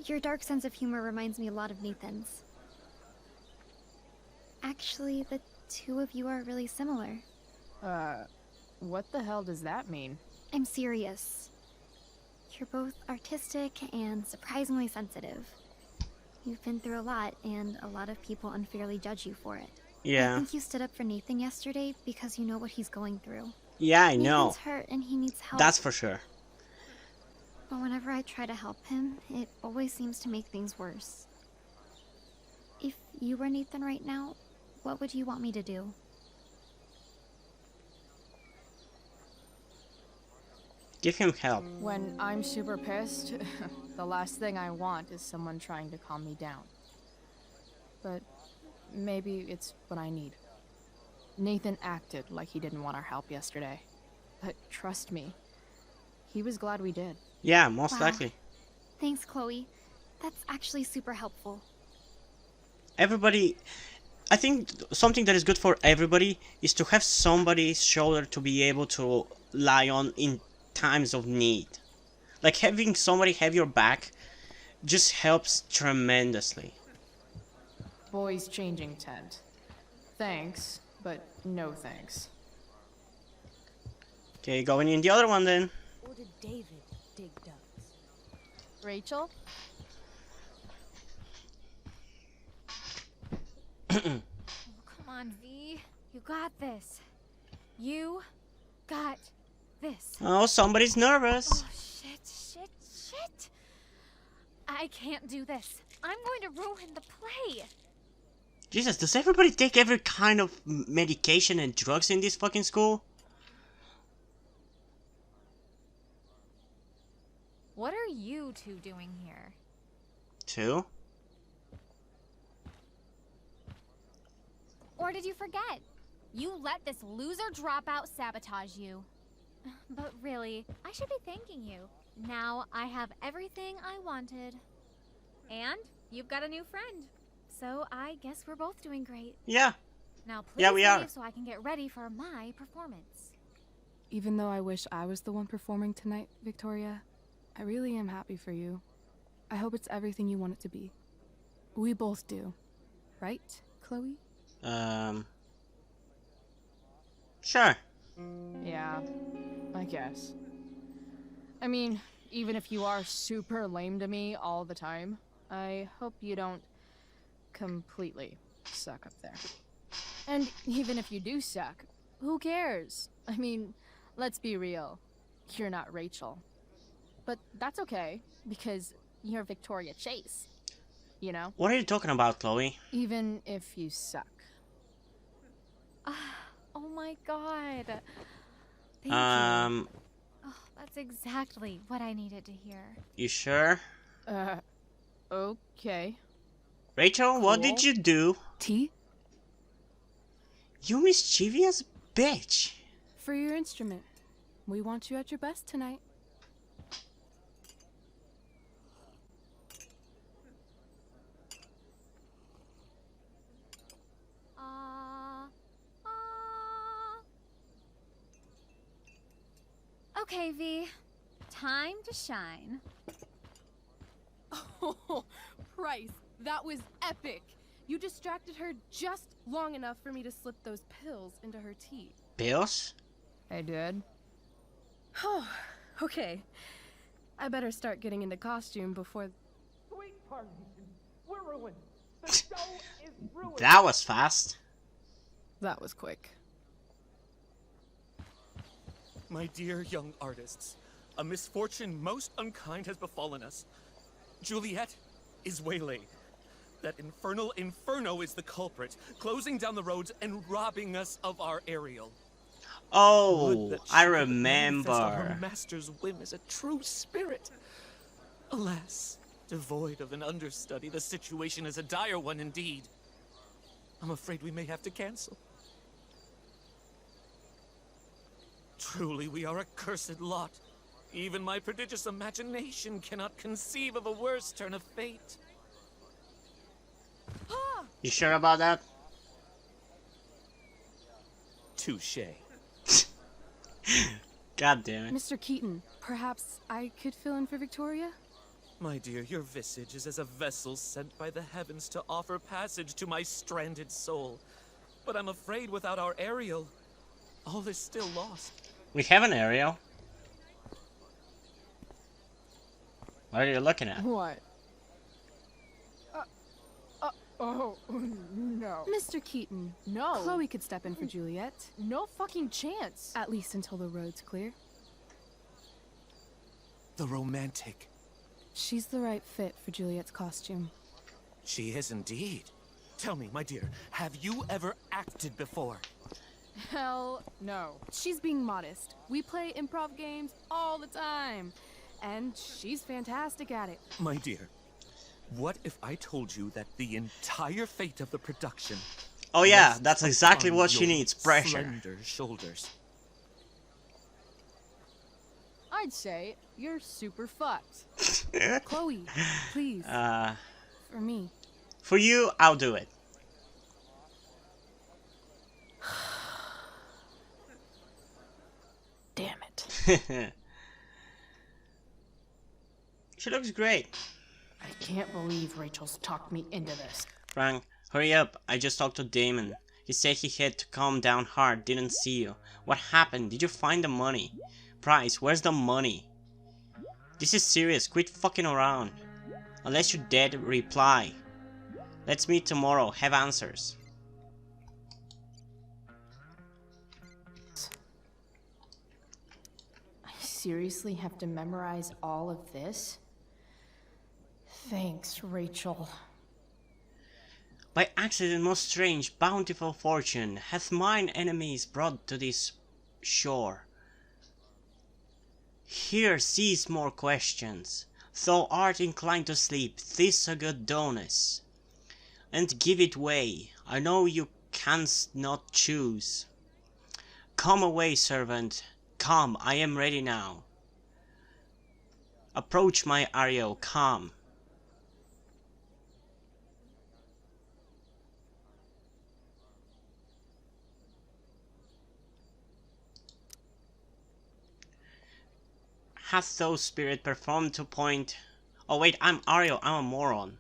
Your dark sense of humor reminds me a lot of Nathan's. Actually, the two of you are really similar. What the hell does that mean? I'm serious. You're both artistic and surprisingly sensitive. You've been through a lot, and a lot of people unfairly judge you for it. Yeah. I think you stood up for Nathan yesterday because you know what he's going through. Yeah, I know. Nathan's hurt and he needs help. That's for sure. But whenever I try to help him, it always seems to make things worse. If you were Nathan right now, what would you want me to do? Give him help. When I'm super pissed, the last thing I want is someone trying to calm me down. But maybe it's what I need. Nathan acted like he didn't want our help yesterday. But trust me, he was glad we did. Yeah, most Wow. likely. Thanks, Chloe. That's actually super helpful. Everybody, I think something that is good for everybody is to have somebody's shoulder to be able to lie on in times of need. Like having somebody have your back just helps tremendously. Boys changing tent. Thanks, but no thanks. Okay, going in the other one then. Or did David dig ducks? Rachel? Come on, V. You got this. You got this. Oh, somebody's nervous. Oh, shit. I can't do this. I'm going to ruin the play. Jesus, does everybody take every kind of medication and drugs in this fucking school? What are you two doing here? Two? Or did you forget? You let this loser dropout sabotage you. But really, I should be thanking you. Now I have everything I wanted. And you've got a new friend. So I guess we're both doing great. Yeah. Now please Yeah, we are. leave so I can get ready for my performance. Even though I wish I was the one performing tonight, Victoria, I really am happy for you. I hope it's everything you want it to be. We both do. Right, Chloe? Sure. Yeah, I guess. I mean, even if you are super lame to me all the time, I hope you don't completely suck up there. And even if you do suck, who cares? I mean, let's be real. You're not Rachel. But that's okay, because you're Victoria Chase. You know? What are you talking about, Chloe? Even if you suck. Oh my god. Thank you. Oh, that's exactly what I needed to hear. You sure? Okay. Rachel, what did you do? Tea? You mischievous bitch. For your instrument. We want you at your best tonight. Okay, V. Time to shine. Oh, Price, that was epic. You distracted her just long enough for me to slip those pills into her tea. Pills? I did. Oh, okay. I better start getting into costume before... Sweet Carnation, we're ruined. The show is ruined. That was fast. That was quick. My dear young artists, a misfortune most unkind has befallen us. Juliet is waylaid. That infernal inferno is the culprit, closing down the roads and robbing us of our Ariel. Oh, Would that I she could manifest on her remember. master's whim as a true spirit. Alas, devoid of an understudy, the situation is a dire one indeed. I'm afraid we may have to cancel. Truly, we are a cursed lot. Even my prodigious imagination cannot conceive of a worse turn of fate. You sure about that? Touché. God damn it. Mr. Keaton, perhaps I could fill in for Victoria? My dear, your visage is as a vessel sent by the heavens to offer passage to my stranded soul. But I'm afraid without our Ariel, all is still lost. We have an aerial. What are you looking at? What? Oh, no. Mr. Keaton. No. Chloe could step in for Juliet. No fucking chance. At least until the road's clear. The romantic. She's the right fit for Juliet's costume. She is indeed. Tell me, my dear, have you ever acted before? Hell no. She's being modest. We play improv games all the time. And she's fantastic at it. My dear, what if I told you that the entire fate of the production... Oh yeah, that's exactly what she your needs, pressure. Slender shoulders. I'd say you're super fucked. Chloe, please. For me. For you, I'll do it. Damn it. She looks great. I can't believe Rachel's talked me into this. Frank, hurry up. I just talked to Damon. He said he had to calm down hard, didn't see you. What happened? Did you find the money? Price, where's the money? This is serious. Quit fucking around. Unless you're dead, reply. Let's meet tomorrow. Have answers. I seriously have to memorize all of this? Thanks, Rachel. By accident most strange, bountiful fortune hath mine enemies brought to this shore. Here cease more questions. Thou art inclined to sleep, this a good donus. And give it way, I know you canst not choose. Come away, servant, come, I am ready now. Approach my Ariel, come. Hath thou spirit performed to point... Oh wait, I'm Ariel, I'm a moron.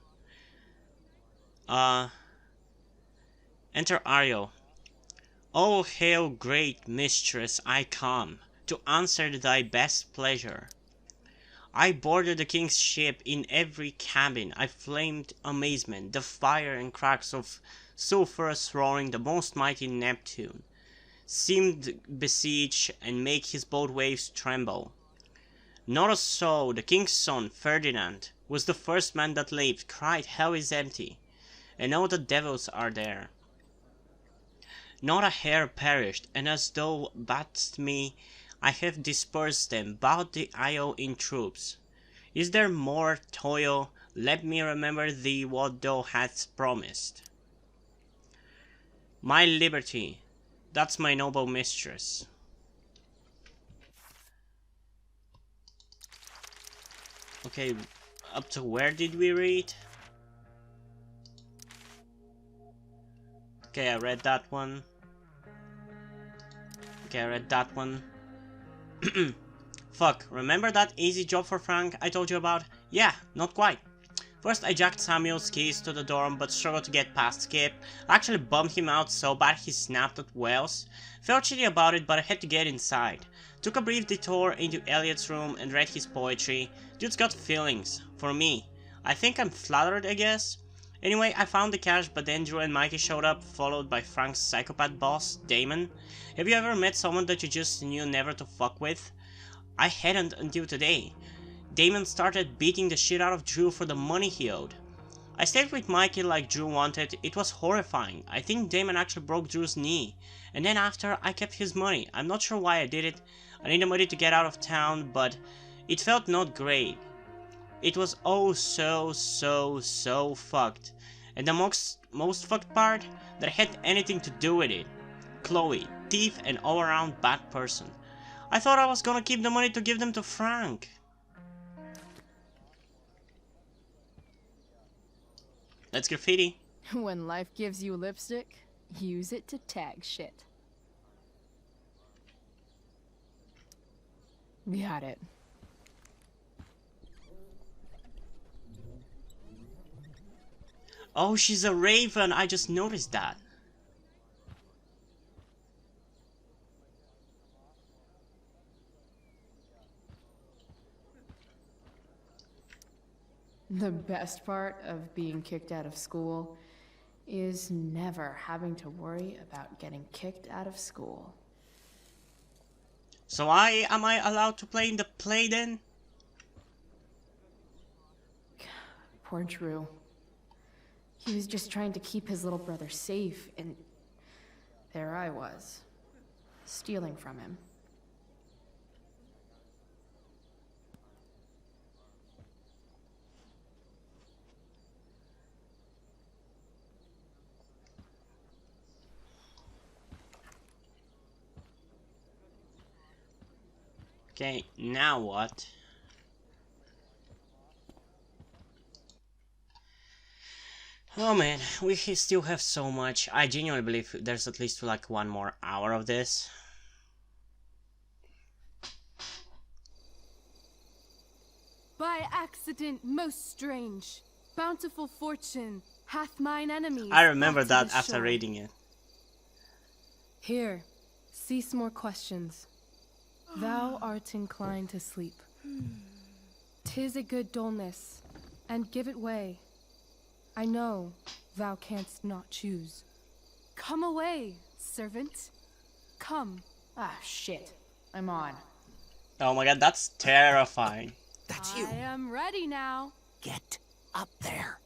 Enter Ariel. O hail great mistress, I come to answer thy best pleasure. I boarded the king's ship, in every cabin I flamed amazement, the fire and cracks of sulphurous roaring, the most mighty Neptune seemed besiege and make his bold waves tremble. Not a soul, the king's son, Ferdinand, was the first man that leaped, cried, hell is empty, and all the devils are there. Not a hair perished, and as thou badst me, I have dispersed them, bout the isle in troops. Is there more toil? Let me remember thee what thou hast promised. My liberty, that's my noble mistress. Okay, up to where did we read? Okay, I read that one. Okay, I read that one. Fuck, remember that easy job for Frank I told you about? Yeah, not quite. First I jacked Samuel's keys to the dorm but struggled to get past Skip. I actually bummed him out so bad he snapped at Wells. Felt shitty about it but I had to get inside. Took a brief detour into Elliot's room and read his poetry. Dude's got feelings. For me. I think I'm flattered, I guess. Anyway, I found the cash but then Drew and Mikey showed up, followed by Frank's psychopath boss, Damon. Have you ever met someone that you just knew never to fuck with? I hadn't until today. Damon started beating the shit out of Drew for the money he owed. I stayed with Mikey like Drew wanted. It was horrifying. I think Damon actually broke Drew's knee. And then after, I kept his money. I'm not sure why I did it. I needed money to get out of town, but it felt not great. It was oh so fucked. And the most fucked part? That I had anything to do with it. Chloe, thief and all around bad person. I thought I was gonna keep the money to give them to Frank. Let's graffiti. When life gives you lipstick, use it to tag shit. Got it. Oh, she's a raven. I just noticed that. The best part of being kicked out of school is never having to worry about getting kicked out of school. So am I allowed to play in the play then? Poor Drew. He was just trying to keep his little brother safe, and there I was, stealing from him. Okay, now what? Oh man, we still have so much. I genuinely believe there's at least like 1 more hour of this. By accident most strange, bountiful fortune hath mine enemies. I remember brought to that the after shore. reading it. Here, cease more questions. Thou art inclined to sleep. 'Tis a good dullness, and give it way. I know thou canst not choose. Come away, servant. Come. Ah, shit. I'm on. Oh my god, that's terrifying. That's I am ready now. Get up there.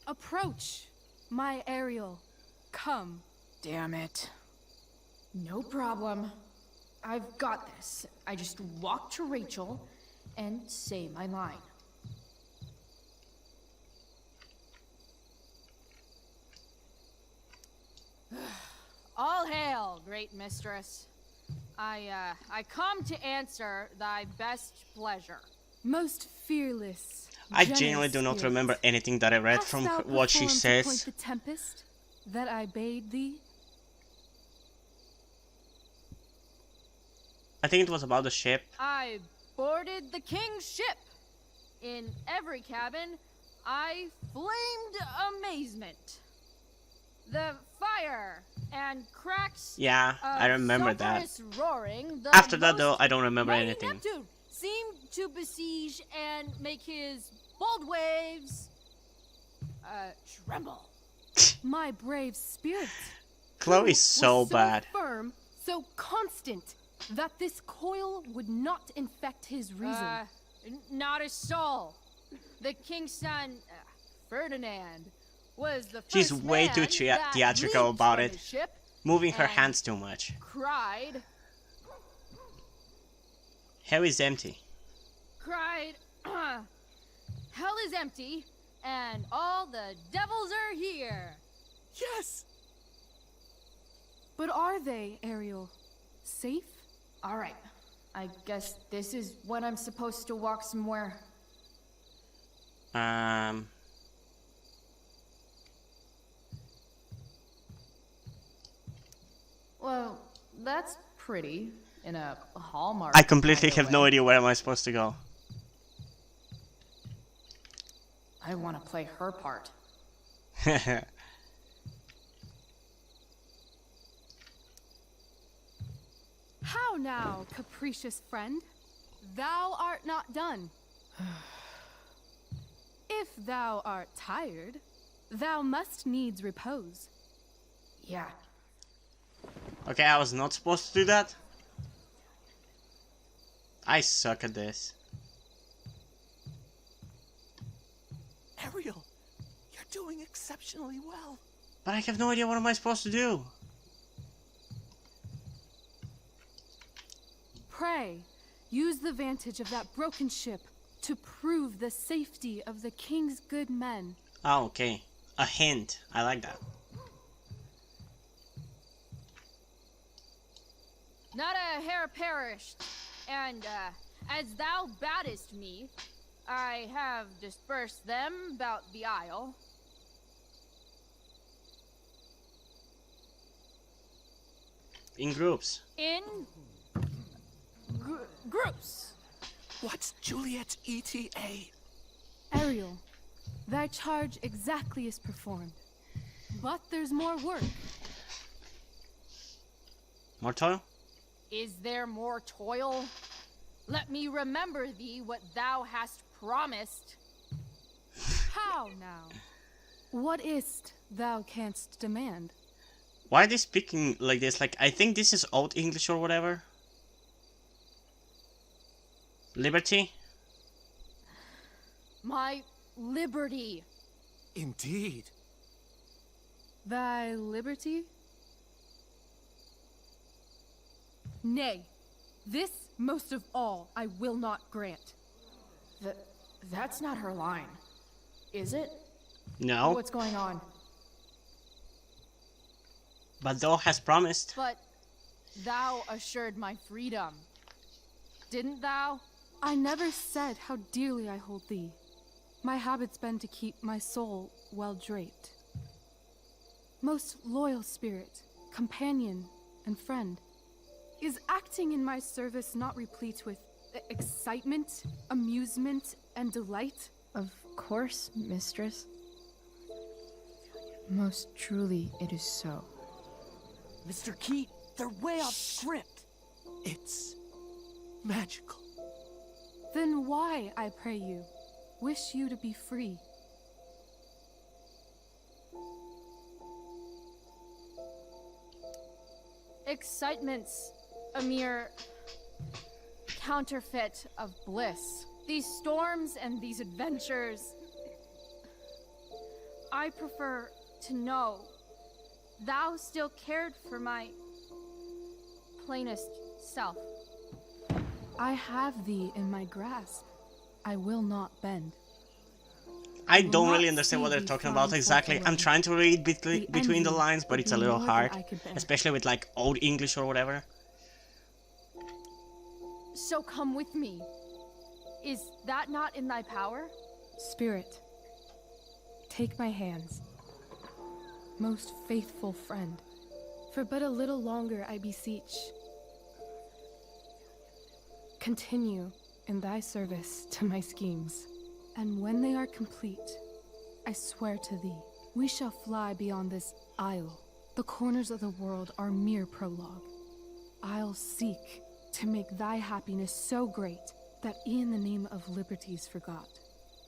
Approach, my Ariel. Come. Damn it. No problem. I've got this. I just walk to Rachel and say my line. All hail, great mistress. I come to answer thy best pleasure. Most fearless. I genuinely do not remember anything that I read from what she To point says. the tempest that I bade thee? I think it was about the ship. I boarded the king's ship. In every cabin, I flamed amazement. The fire and cracks. Yeah, of I remember that. sulphurous roaring, the After that most though, I don't remember mighty anything. Neptune seemed to besiege and make his bold waves tremble. My brave spirit. Chloe's so was bad. Firm, so constant, that this coil would not infect his reason. Not a soul. The king's son, Ferdinand, was the first She's way too man that theatrical leaped about from it. his ship Moving her and hands too much. cried, Hell is empty. hell is empty, and all the devils are here. Yes! But are they, Ariel? Safe? Alright. I guess this is when I'm supposed to walk somewhere. Well, that's pretty. In a Hallmark. I completely kind of have no way. idea where am I supposed to go. I want to play her part. How now, capricious friend? Thou art not done. If thou art tired, thou must needs repose. Yeah. Okay, I was not supposed to do that. I suck at this. Ariel, you're doing exceptionally well. But I have no idea what am I supposed to do. Pray, use the vantage of that broken ship to prove the safety of the king's good men. Oh, okay. A hint. I like that. not a hair perished, and as thou baddest me, I have dispersed them about the isle. In groups. In groups. What's Juliet's ETA? Ariel, thy charge exactly is performed. But there's more work. More toil? Is there more toil? Let me remember thee what thou hast promised. How now? What is't thou canst demand? Why are they speaking like this? Like, I think this is Old English or whatever. Liberty? My liberty. Indeed. Thy liberty? Nay, this most of all I will not grant. That's not her line, is it? No. What's going on? But thou hast promised. But thou assured my freedom, didn't thou? I never said how dearly I hold thee. My habit's been to keep my soul well draped. Most loyal spirit, companion, and friend, is acting in my service not replete with excitement, amusement, and delight? Of course, mistress. Most truly it is so. Mr. Keat, they're way off script. It's magical. Then why, I pray you, wish you to be free? Excitement's a mere counterfeit of bliss. These storms and these adventures, I prefer to know thou still cared for my plainest self. I have thee in my grasp. I will not bend. I don't really understand what they're talking about exactly. I'm trying to read between the lines, but it's a little hard. Especially with like Old English or whatever. So come with me. Is that not in thy power? Spirit, take my hands. Most faithful friend, for but a little longer I beseech. Continue in thy service to my schemes, and when they are complete, I swear to thee, we shall fly beyond this isle. The corners of the world are mere prologue. I'll seek to make thy happiness so great that e'en the name of liberty's forgot.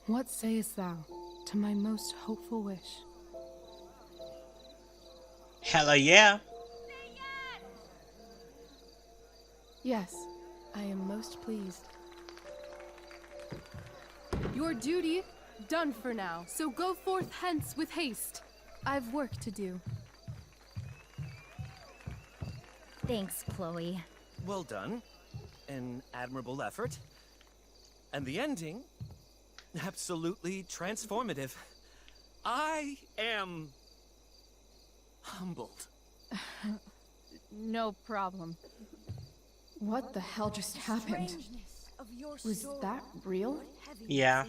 What sayest thou to my most hopeful wish? Hella yeah! Yes, I am most pleased. Your duty done for now, so go forth hence with haste. I've work to do. Thanks, Chloe. Well done. An admirable effort. And the ending, absolutely transformative. I am humbled. No problem. What the hell just happened? Was that real? Yeah.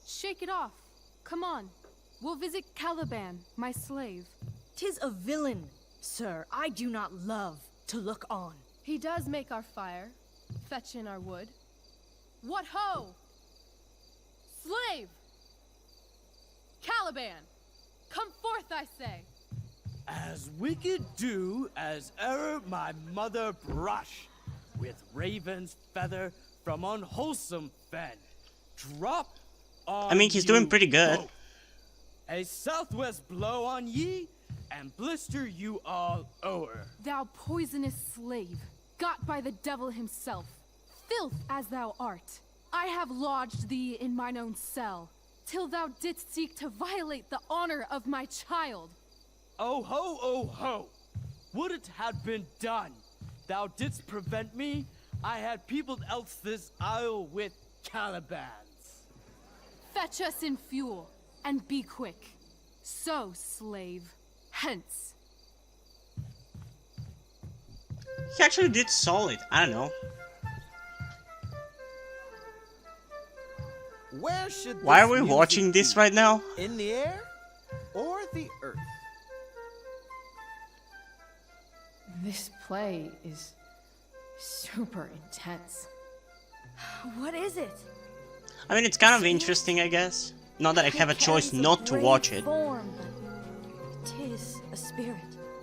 Shake it off. Come on. We'll visit Caliban, my slave. 'Tis a villain, sir, I do not love to look on. He does make our fire, fetch in our wood. What ho! Slave! Caliban! Come forth, I say! As wicked do as e'er my mother brush, with raven's feather from unwholesome fen. Drop on I mean, he's doing pretty good. both. A southwest blow on ye, and blister you all o'er. Thou poisonous slave, got by the devil himself, filth as thou art, I have lodged thee in mine own cell, till thou didst seek to violate the honor of my child. Oh ho, oh ho! Would it had been done! Thou didst prevent me, I had peopled else this isle with Calibans. Fetch us in fuel, and be quick. So, slave, hence. He actually did solid. I don't know. Where should Why are this we music watching this be? right now? In the air or the earth? This play is super intense. What is it? I mean, it's kind of interesting, I guess. Not that I have a choice not to watch it. Form, but 'tis a spirit.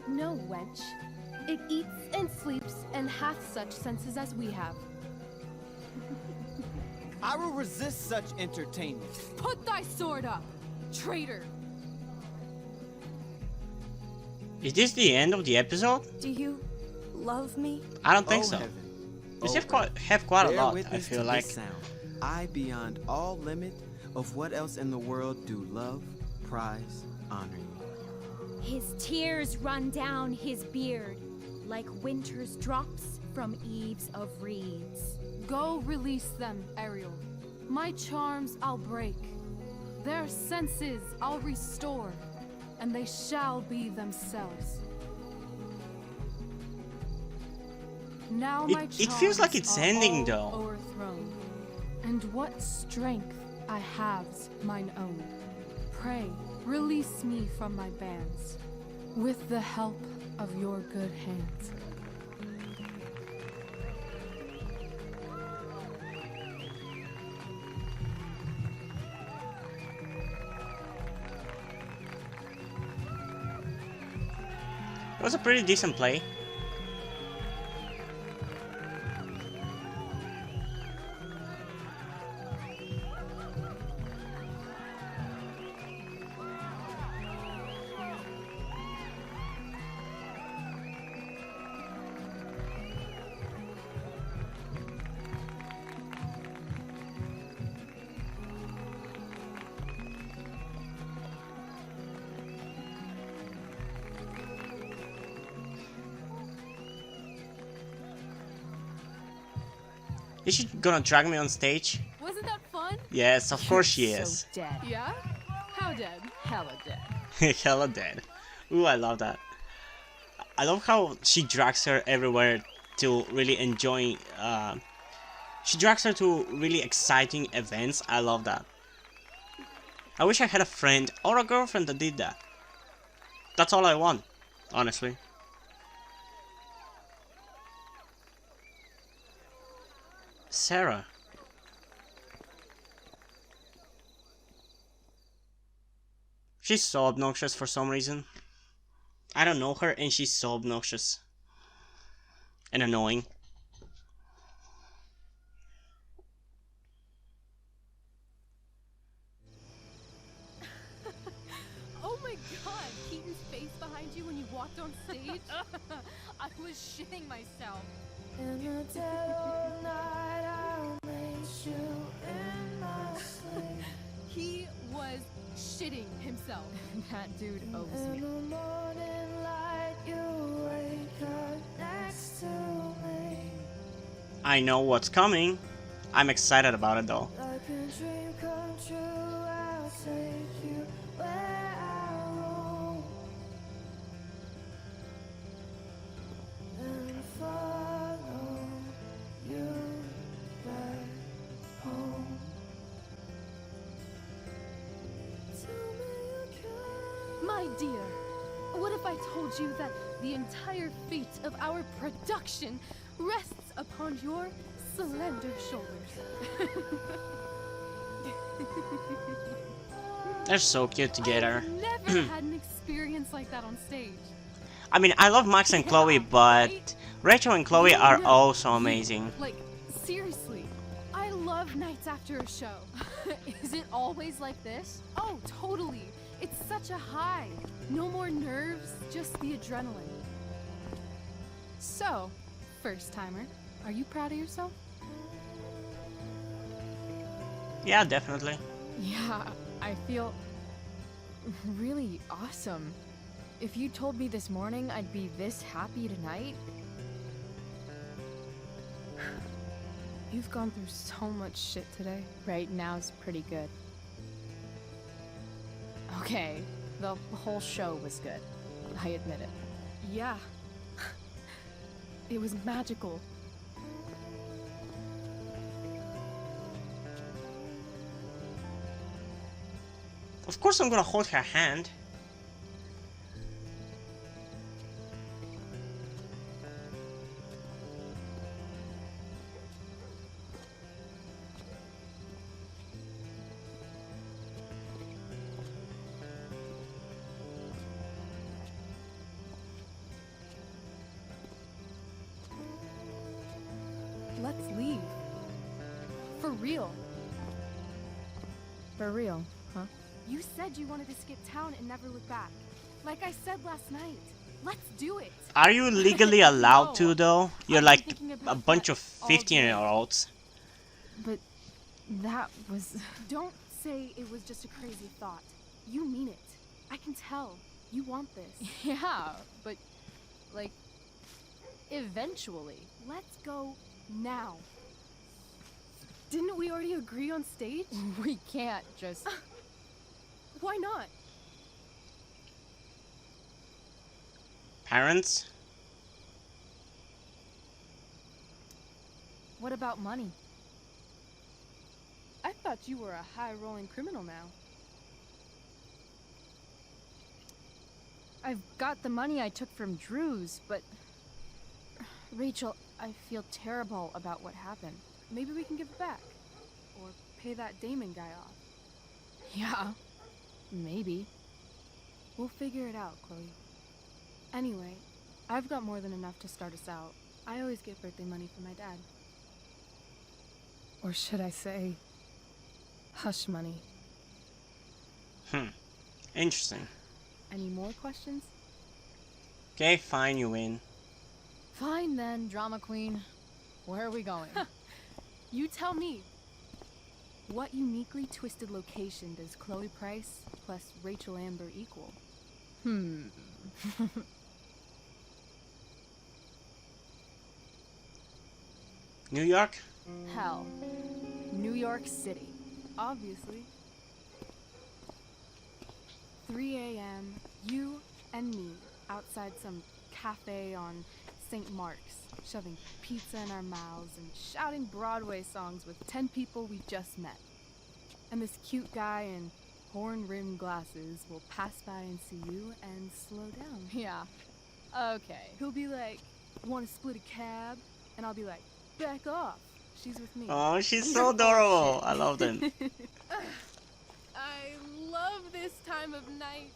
No, wench. It eats and sleeps and hath such senses as we have. I will resist such entertainment. Put thy sword up, traitor! Is this the end of the episode? Do you love me? I don't think Oh, so. heaven. You Oh, have quite a Bear lot, I witness feel to like. this sound. I beyond all limit of what else in the world do love, prize, honor you. His tears run down his beard like winter's drops from eaves of reeds. Go release them, Ariel. My charms I'll break. Their senses I'll restore, and they shall be themselves. Now my It feels like charms it's are ending, all though. Overthrown, and what strength I have's mine own. Pray, release me from my bands, with the help of your good hands. It was a pretty decent play. Is she gonna drag me on stage? Wasn't that fun? Yes, of course she You're is. so dead. Yeah? How dead? Hella dead. Hella dead. Ooh, I love that. I love how she drags her everywhere to really enjoy. She drags her to really exciting events. I love that. I wish I had a friend or a girlfriend that did that. That's all I want, honestly. Sarah. She's so obnoxious for some reason. I don't know her and she's so obnoxious. And annoying. Oh my god, Keaton's face behind you when you walked on stage? I was shitting myself. In the dead of night, I'll make you in my sleep. He was shitting himself. That dude owes In me. the morning light, you wake up next to me. I know what's coming. I'm excited about it though. Like a dream come true, I'll take you where I roam. And follow you back home. My dear, what if I told you that the entire fate of our production rests upon your slender shoulders? They're so cute together. Never had an experience like that on stage. I mean, I love Max and Chloe, but Rachel and Chloe are also amazing. Like, seriously, I love nights after a show. Is it always like this? Oh, totally. It's such a high. No more nerves, just the adrenaline. So, first timer, are you proud of yourself? Yeah, definitely. Yeah, I feel really awesome. If you told me this morning I'd be this happy tonight. You've gone through so much shit today. Right now's pretty good. Okay, the whole show was good. I admit it. Yeah. It was magical. Of course I'm gonna hold her hand. Let's leave. For real. For real, huh? You said you wanted to skip town and never look back. Like I said last night. Let's do it. Are you legally allowed to though? You're like thinking a about bunch of all day. 15-year-olds. But that was... Don't say it was just a crazy thought. You mean it. I can tell. You want this. Yeah, but... like... eventually. Let's go now. Didn't we already agree on stage? We can't just... Why not? Parents? What about money? I thought you were a high-rolling criminal now. I've got the money I took from Drew's, but... Rachel, I feel terrible about what happened. Maybe we can give it back. Or pay that Damon guy off. Yeah, maybe. We'll figure it out, Chloe. Anyway, I've got more than enough to start us out. I always get birthday money from my dad. Or should I say, hush money. Interesting. Any more questions? Okay, fine, you win. Fine then, drama queen. Where are we going? You tell me. What uniquely twisted location does Chloe Price plus Rachel Amber equal? New York? Hell. New York City. Obviously. 3 a.m., you and me outside some cafe on St. Mark's, shoving pizza in our mouths and shouting Broadway songs with 10 people we just met. And this cute guy in horn-rimmed glasses will pass by and see you and slow down. Yeah. Okay. He'll be like, want to split a cab? And I'll be like, back off. She's with me. Oh, she's so adorable. I love them. I love this time of night.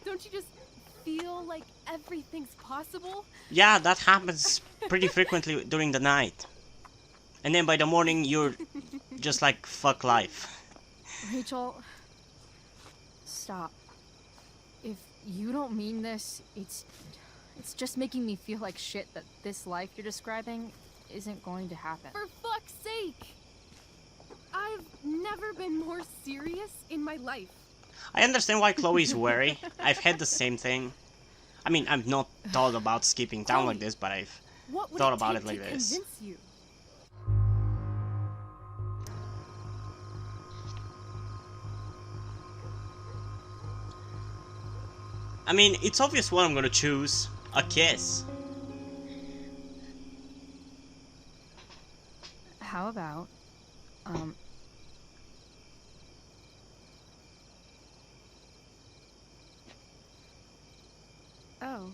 Don't you just feel like everything's possible? Yeah, that happens pretty frequently during the night. And then by the morning, you're just like, fuck life. Rachel, stop. If you don't mean this, it's just making me feel like shit that this life you're describing isn't going to happen. For fuck's sake! I've never been more serious in my life. I understand why Chloe's wary. I've had the same thing. I mean, I've not thought about skipping town like this, but I've thought about it like this. Convince you? I mean, it's obvious what I'm gonna choose. A kiss. How about, Oh.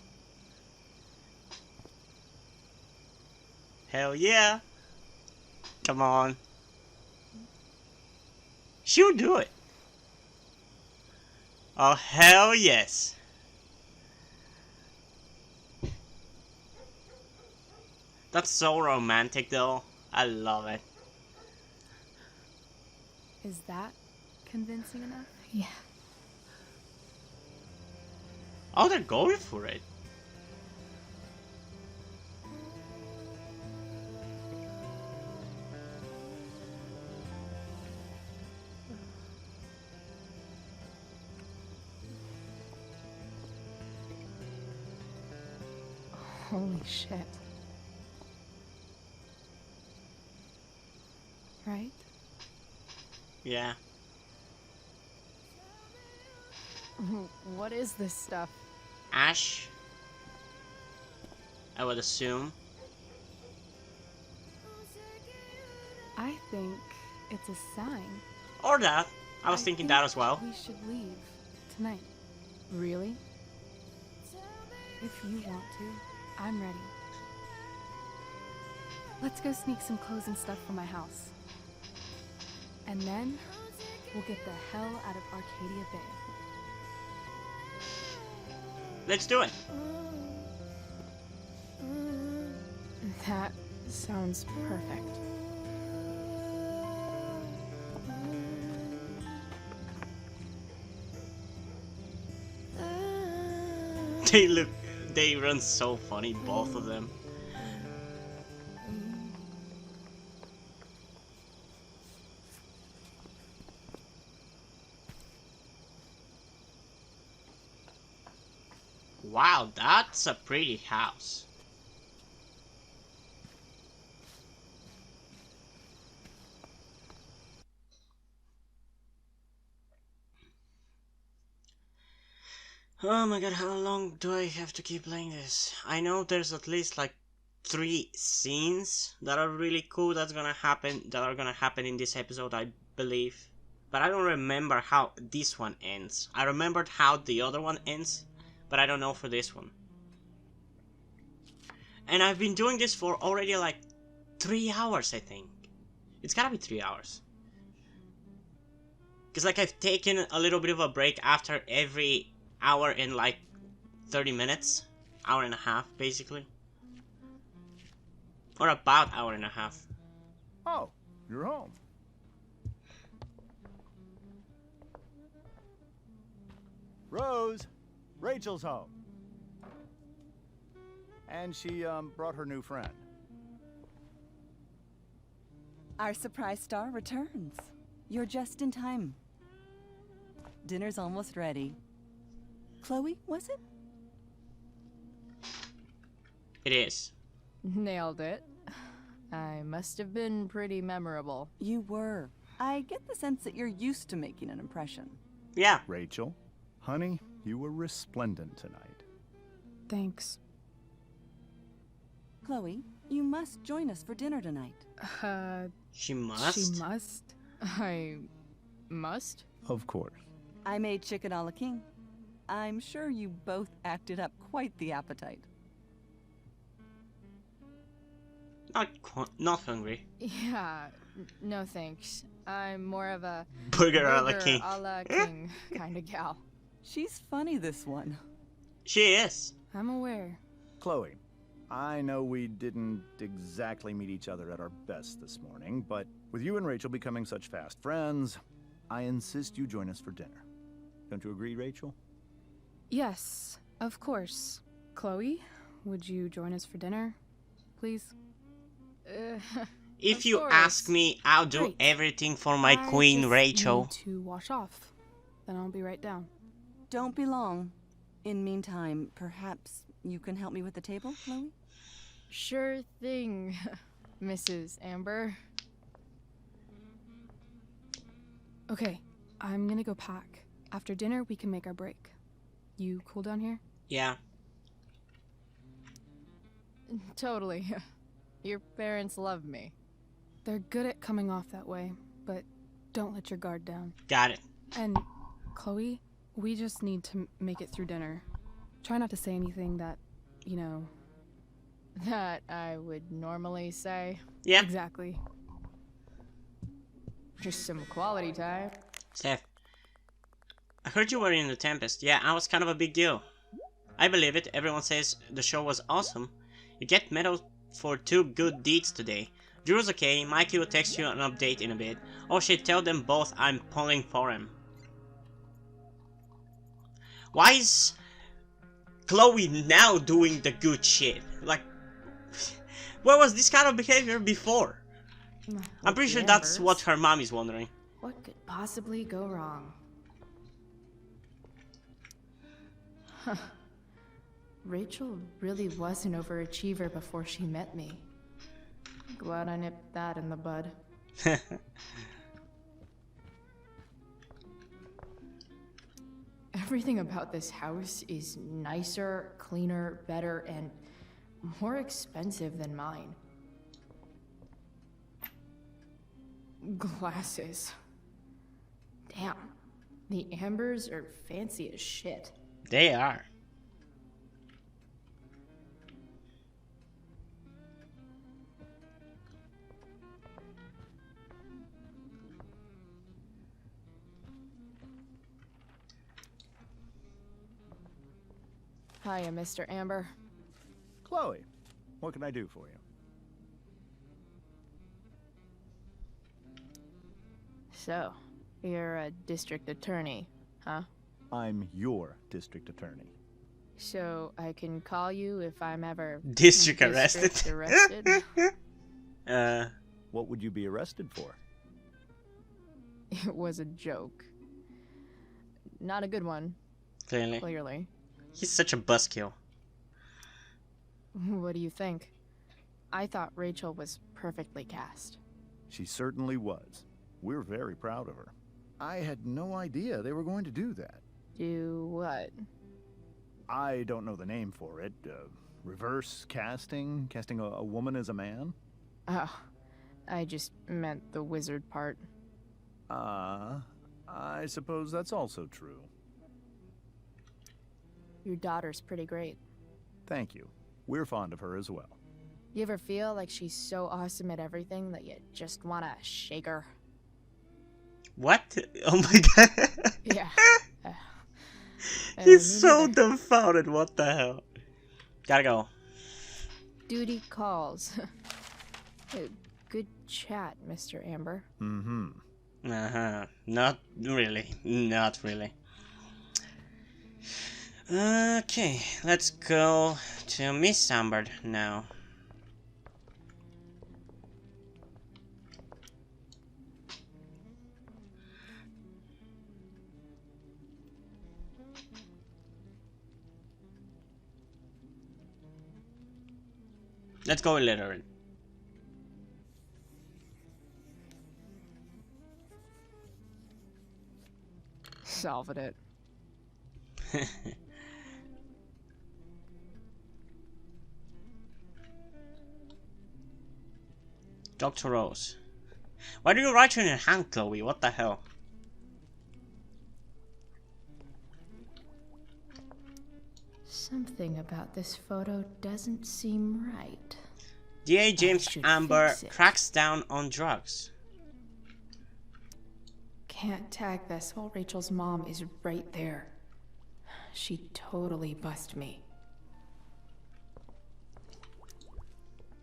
Hell yeah. Come on. She'll do it. Oh, hell yes. That's so romantic though. I love it. Is that convincing enough? Yeah. Oh, they're going for it. Holy shit. Right? Yeah. What is this stuff? Ash. I would assume. I think it's a sign. Or that. I was thinking that as well. We should leave tonight. Really? If you want to, I'm ready. Let's go sneak some clothes and stuff from my house. And then we'll get the hell out of Arcadia Bay. Let's do it. That sounds perfect. They run so funny, both of them. Wow, that's a pretty house. Oh my god, how long do I have to keep playing this? I know there's at least like 3 scenes that are really cool that are gonna happen in this episode, I believe. But I don't remember how this one ends. I remembered how the other one ends, but I don't know for this one. And I've been doing this for already like 3 hours, I think. It's gotta be 3 hours. Cause like I've taken a little bit of a break after every hour and like 30 minutes. Hour and a half, basically. Or about hour and a half. Oh, you're home. Rose, Rachel's home. And she brought her new friend. Our surprise star returns. You're just in time. Dinner's almost ready. Chloe, was it? It is. Nailed it. I must have been pretty memorable. You were. I get the sense that you're used to making an impression. Yeah. Rachel, honey, you were resplendent tonight. Thanks. Chloe, you must join us for dinner tonight. She must? She must? I must? Of course. I made chicken a la king. I'm sure you both acted up quite the appetite. Not hungry. Yeah, no thanks. I'm more of a burger a la king kind of gal. She's funny, this one. She is. I'm aware. Chloe, I know we didn't exactly meet each other at our best this morning, but with you and Rachel becoming such fast friends, I insist you join us for dinner. Don't you agree, Rachel? Yes, of course. Chloe, would you join us for dinner, please? If you ask me, I'll do everything for my queen, Rachel. Need to wash off. Then I'll be right down. Don't be long. In meantime, perhaps you can help me with the table, Chloe? Sure thing, Mrs. Amber. Okay, I'm gonna go pack. After dinner, we can make our break. You cool down here? Yeah. Totally. Your parents love me. They're good at coming off that way, but don't let your guard down. Got it. And, Chloe, we just need to make it through dinner. Try not to say anything that, you know... That I would normally say. Yeah. Exactly. Just some quality time. Steph, I heard you were in The Tempest. Yeah, I was kind of a big deal. I believe it. Everyone says the show was awesome. You get medal for 2 good deeds today. Drew's okay. Mikey will text you an update in a bit. Oh shit, tell them both I'm pulling for him. Why is Chloe now doing the good shit? Like, where was this kind of behavior before? I'm pretty sure that's what her mom is wondering. What could possibly go wrong? Rachel really was an overachiever before she met me. Glad I nipped that in the bud. Everything about this house is nicer, cleaner, better, and more expensive than mine. Glasses. Damn, the Ambers are fancy as shit. They are. Hiya, Mr. Amber. Chloe, what can I do for you? So, you're a district attorney, huh? I'm your district attorney. So I can call you if I'm ever District arrested. arrested? What would you be arrested for? It was a joke. Not a good one. Clearly. He's such a buzzkill. What do you think? I thought Rachel was perfectly cast. She certainly was. We're very proud of her. I had no idea they were going to do that. Do what? I don't know the name for it. Reverse casting? Casting a woman as a man? Oh, I just meant the wizard part. I suppose that's also true. Your daughter's pretty great. Thank you. We're fond of her as well. You ever feel like she's so awesome at everything that you just wanna shake her? What? Oh my god. Yeah. He's so dumbfounded. What the hell? Gotta go. Duty calls. Good chat, Mr. Amber. Mm-hmm. Not really. Not really. Okay, let's go to Miss Amber now. Let's go later. Solving it. Dr. Rose. Why do you write her in your hand, Chloe? What the hell? Something about this photo doesn't seem right. DA James should Amber fix it. cracks down on drugs. Can't tag this while Rachel's mom is right there. She totally bust me.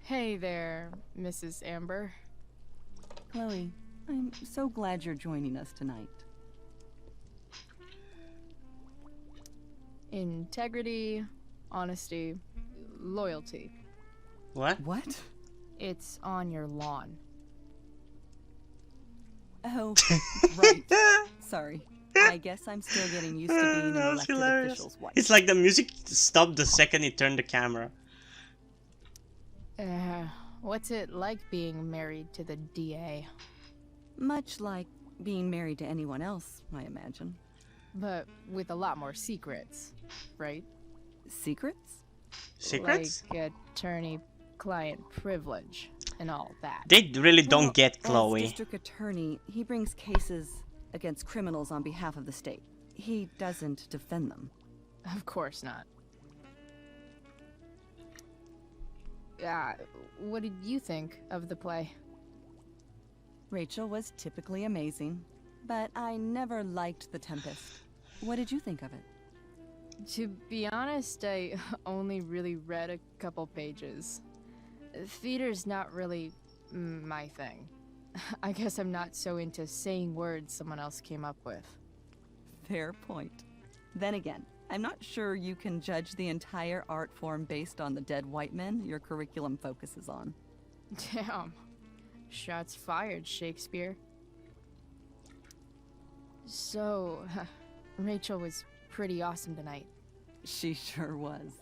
Hey there, Mrs. Amber. Chloe, I'm so glad you're joining us tonight. Integrity, honesty, loyalty. What? What? It's on your lawn. Oh, right. Sorry. I guess I'm still getting used to being an That was elected hilarious. official's wife. It's like the music stopped the second he turned the camera. What's it like being married to the DA? Much like being married to anyone else, I imagine. But with a lot more secrets, right? Secrets? Secrets? Like attorney-client privilege and all that. They really don't Well, get As Chloe. district attorney, he brings cases against criminals on behalf of the state. He doesn't defend them. Of course not. What did you think of the play? Rachel was typically amazing, but I never liked The Tempest. What did you think of it? To be honest, I only really read a couple pages. Theater's not really my thing. I guess I'm not so into saying words someone else came up with. Fair point. Then again, I'm not sure you can judge the entire art form based on the dead white men your curriculum focuses on. Damn. Shots fired, Shakespeare. So, Rachel was pretty awesome tonight. She sure was.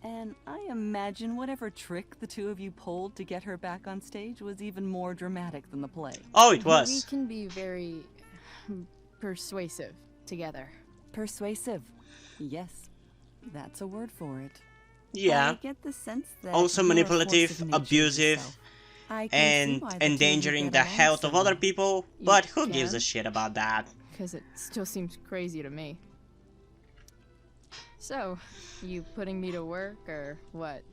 And I imagine whatever trick the two of you pulled to get her back on stage was even more dramatic than the play. Oh, it We was. can be very persuasive together. Persuasive. Yes, that's a word for it. Yeah. I get the sense that Also you're a force manipulative, of nature abusive, yourself. I can see and why the two of you endangering get the along health so of other well. people, You but who gives a can? shit about that? Because it still seems crazy to me. So, you putting me to work, or what?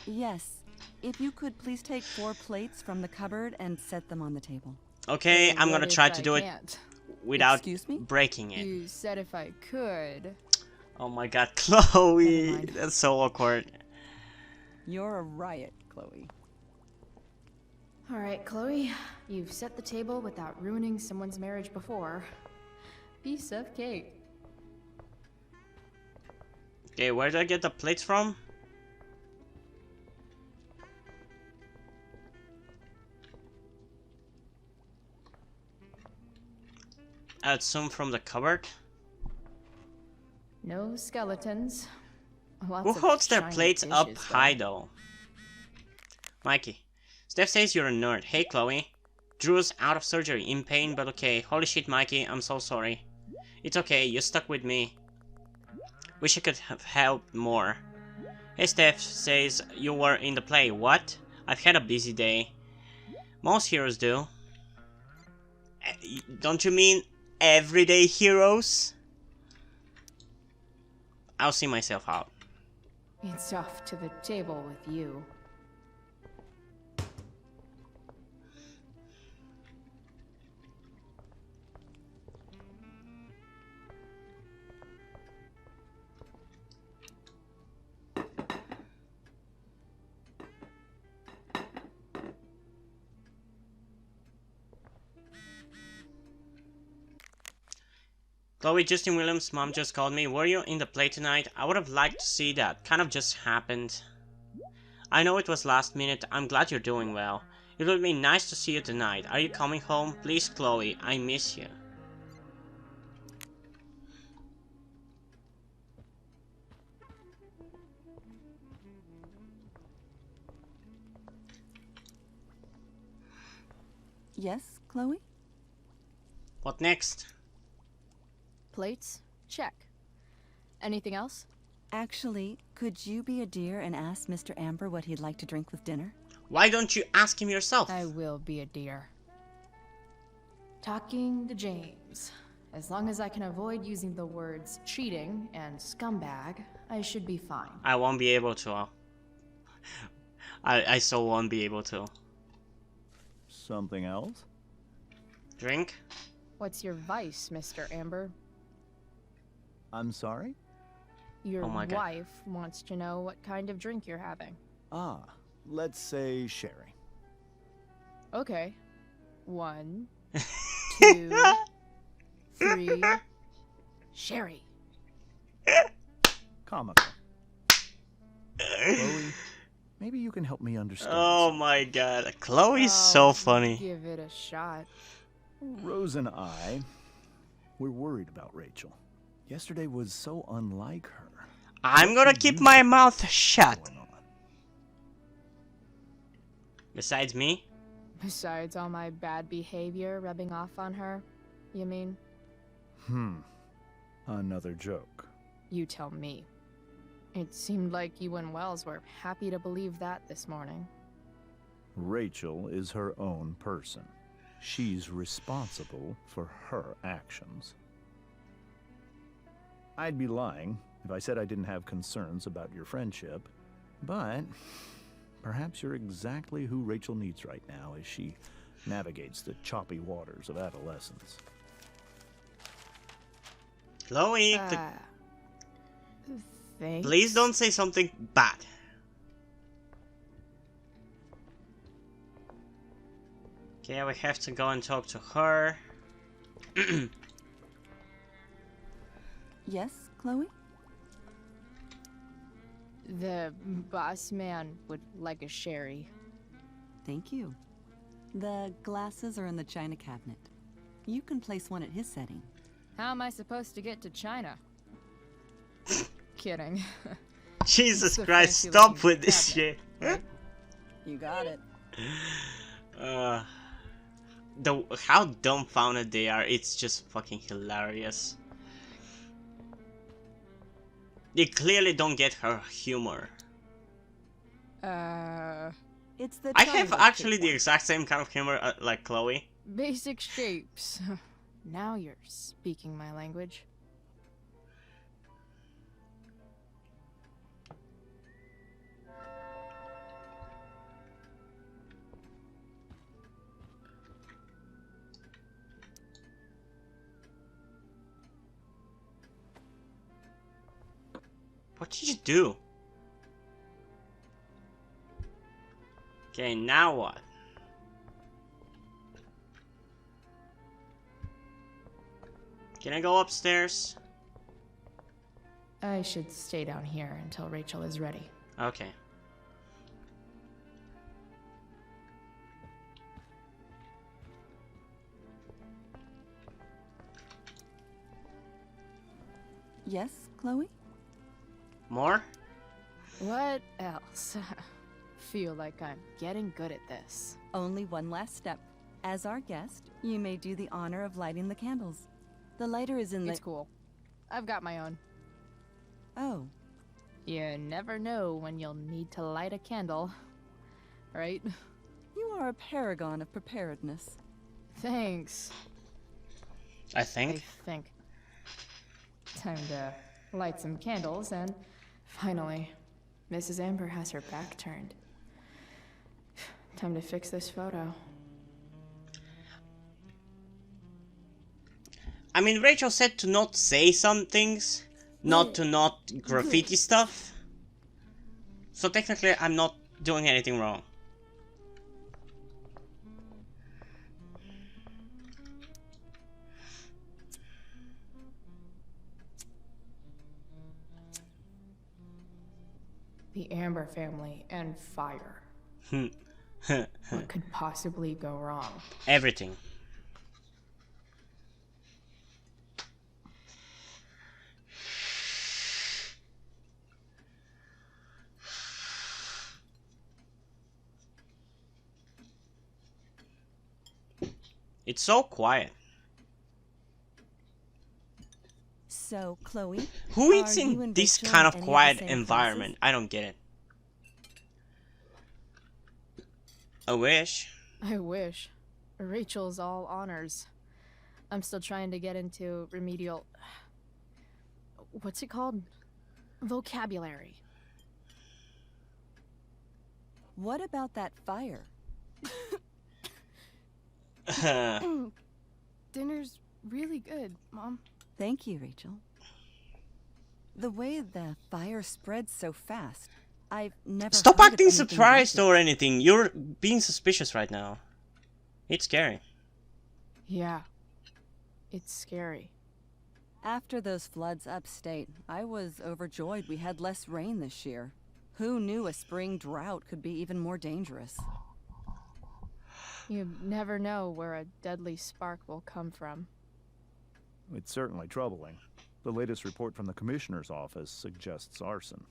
Yes. If you could please take 4 plates from the cupboard and set them on the table. Okay, So I'm what gonna if try to I do it can't? without Excuse me? breaking it. You said if I could. Oh my god, Chloe! Never mind. That's so awkward. You're a riot, Chloe. Alright, Chloe. You've set the table without ruining someone's marriage before. Piece of cake. Okay, where do I get the plates from? I assume from the cupboard. No skeletons. Lots Who of holds their shiny plates up dishes, high though? Mikey. Steph says you're a nerd. Hey Chloe. Drew's out of surgery, in pain, but okay. Holy shit, Mikey, I'm so sorry. It's okay, you stuck with me. Wish I could have helped more. Hey Steph says you were in the play. What? I've had a busy day. Most heroes do. Don't you mean everyday heroes? I'll see myself out. It's off to the table with you. Chloe, Justin Williams' mom just called me. Were you in the play tonight? I would have liked to see that. Kind of just happened. I know it was last minute. I'm glad you're doing well. It would be nice to see you tonight. Are you coming home? Please, Chloe. I miss you. Yes, Chloe? What next? Plates? Check. Anything else? Actually, could you be a dear and ask Mr. Amber what he'd like to drink with dinner? Why don't you ask him yourself? I will be a dear. Talking to James. As long as I can avoid using the words cheating and scumbag, I should be fine. I won't be able to. I so won't be able to. Something else? Drink? What's your vice, Mr. Amber? I'm sorry? Your Oh my God. wife wants to know what kind of drink you're having. Ah, let's say sherry. Okay. 1, 2, 3. Sherry. Comical. Chloe, maybe you can help me understand. Oh my god. Chloe's so funny. Give it a shot. Rose and I, we're worried about Rachel. Yesterday was so unlike her. I'm gonna keep my mouth shut. Besides me? Besides all my bad behavior rubbing off on her, you mean? Another joke. You tell me. It seemed like you and Wells were happy to believe that this morning. Rachel is her own person. She's responsible for her actions. I'd be lying if I said I didn't have concerns about your friendship, but perhaps you're exactly who Rachel needs right now as she navigates the choppy waters of adolescence. Chloe, Thanks. please don't say something bad. Okay, we have to go and talk to her. Yes, Chloe? The boss man would like a sherry. Thank you. The glasses are in the china cabinet. You can place one at his setting. How am I supposed to get to China? Kidding. Jesus It's a Christ, fancy stop looking with this shit. You got it. How dumbfounded they are, it's just fucking hilarious. They clearly don't get her humor. It's the I have triangle actually shape the one. exact same kind of humor like Chloe. Basic shapes. Now you're speaking my language. What did you do? Okay, now what? Can I go upstairs? I should stay down here until Rachel is ready. Okay. Yes, Chloe? More? What else? Feel like I'm getting good at this. Only one last step. As our guest, you may do the honor of lighting the candles. The lighter is in the... It's cool. I've got my own. Oh. You never know when you'll need to light a candle, right? You are a paragon of preparedness. Thanks. I think. Time to light some candles, and finally, Mrs. Amber has her back turned. Time to fix this photo. I mean, Rachel said to not say some things, not graffiti stuff. So technically, I'm not doing anything wrong. The Amber family and fire. What could possibly go wrong? Everything. It's so quiet. So, Chloe, Who eats are you in and this Rachel kind in of any the quiet same environment? classes? I don't get it. I wish. I wish. Rachel's all honors. I'm still trying to get into remedial... What's it called? Vocabulary. What about that fire? Dinner's really good, Mom. Thank you, Rachel. The way the fire spreads so fast, I've never Stop heard of acting anything surprised like it. or anything. You're being suspicious right now. It's scary. Yeah. It's scary. After those floods upstate, I was overjoyed we had less rain this year. Who knew a spring drought could be even more dangerous? You never know where a deadly spark will come from. It's certainly troubling. The latest report from the Commissioner's office suggests arson.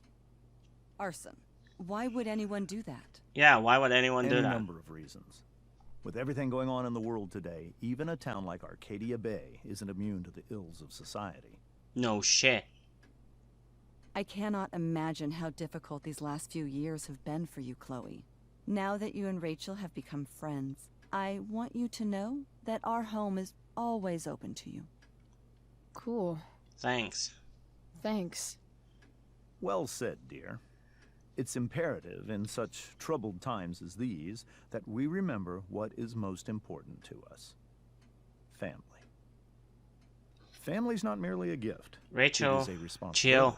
Arson. Why would anyone do that? Yeah, why would anyone do Any that? number of reasons. With everything going on in the world today, even a town like Arcadia Bay isn't immune to the ills of society. No shit. I cannot imagine how difficult these last few years have been for you, Chloe. Now that you and Rachel have become friends, I want you to know that our home is always open to you. Cool. Thanks. Thanks. Well said, dear. It's imperative in such troubled times as these that we remember what is most important to us. Family. Family's not merely a gift. Rachel, it is a responsibility. chill.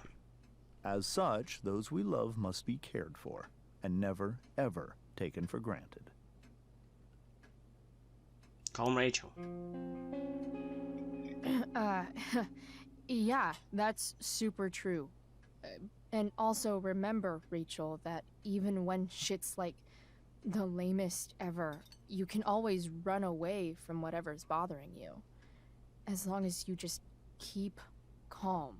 As such, those we love must be cared for and never, ever taken for granted. Calm Rachel. Yeah, that's super true. And also remember, Rachel, that even when shit's like the lamest ever, you can always run away from whatever's bothering you. As long as you just keep calm.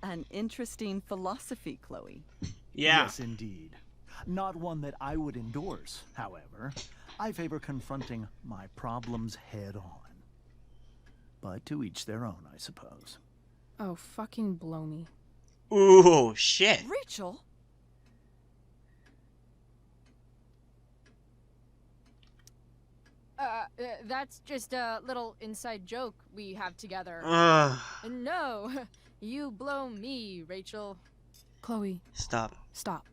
An interesting philosophy, Chloe. Yeah. Yes, indeed. Not one that I would endorse, however. I favor confronting my problems head on. But to each their own, I suppose. Oh, fucking blow me. Ooh, shit. Rachel? That's just a little inside joke we have together. No, you blow me, Rachel. Chloe. Stop. Stop.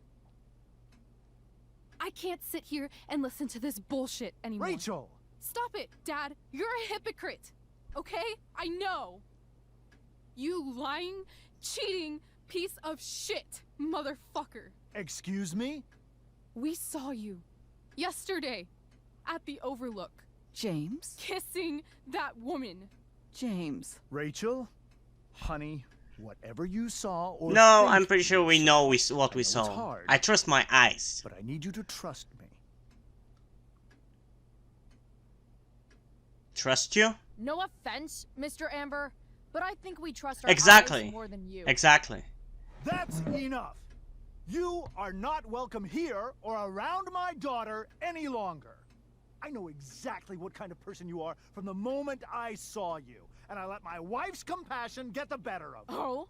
I can't sit here and listen to this bullshit anymore. Rachel! Stop it, Dad. You're a hypocrite. Okay? I know. You lying, cheating piece of shit, motherfucker. Excuse me? We saw you yesterday at the Overlook. James? Kissing that woman. James. Rachel? Honey, whatever you saw or No, think I'm pretty sure we know what we it's saw. hard, I trust my eyes. but I need you to trust me. Trust you? No offense, Mr. Amber, but I think we trust our Exactly. eyes more than you. Exactly. That's enough. You are not welcome here or around my daughter any longer. I know exactly what kind of person you are from the moment I saw you, and I let my wife's compassion get the better of me. Oh?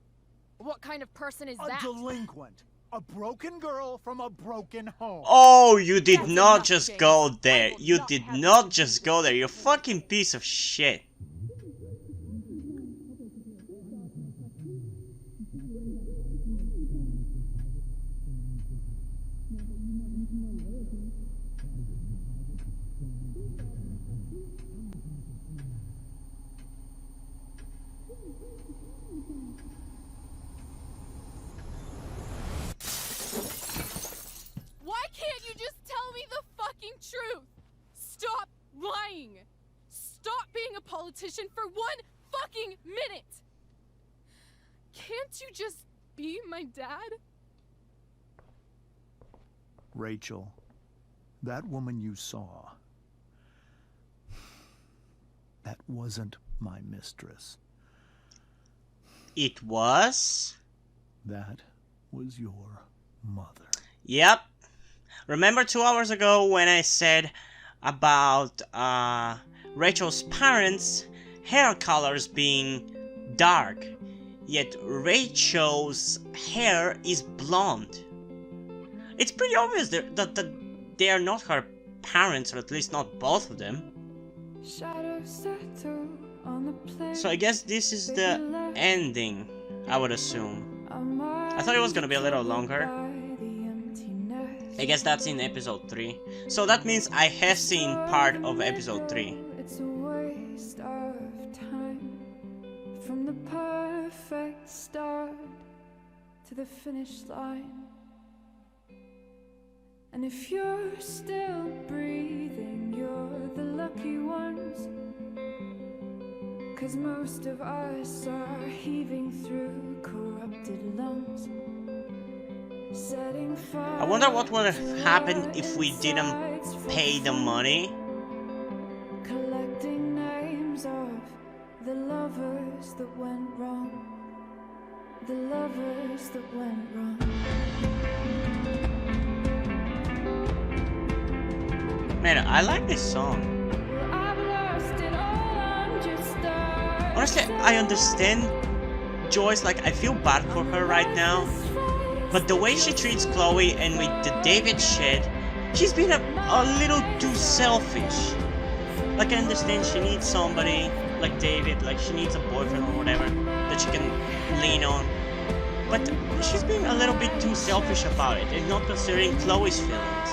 What kind of person is A that? delinquent. A broken girl from a broken home. Oh, you did not just go there. You did not just go there. You fucking piece of shit. Why can't you just tell me the fucking truth? Stop lying. Stop being a politician for 1 fucking minute. Can't you just be my dad? Rachel, that woman you saw, that wasn't my mistress. It was? That was your mother. Yep. Remember 2 hours ago when I said about Rachel's parents' hair colors being dark, yet Rachel's hair is blonde. It's pretty obvious that they are not her parents, or at least not both of them. So I guess this is the ending, I would assume. I thought it was gonna be a little longer. I guess that's in episode 3. So that means I have seen part of episode 3. It's a waste of time from the perfect start to the finish line. And if you're still breathing, you're the lucky ones. 'Cause most of us are heaving through corrupted lungs. I wonder what would have happened if we didn't pay the money. Collecting names of the lovers that went wrong. The lovers that went wrong. Man, I like this song. Honestly, I understand Joyce, like, I feel bad for her right now. But the way she treats Chloe and with the David shit, she's been a little too selfish. Like, I understand she needs somebody like David, like she needs a boyfriend or whatever that she can lean on. But she's being a little bit too selfish about it and not considering Chloe's feelings.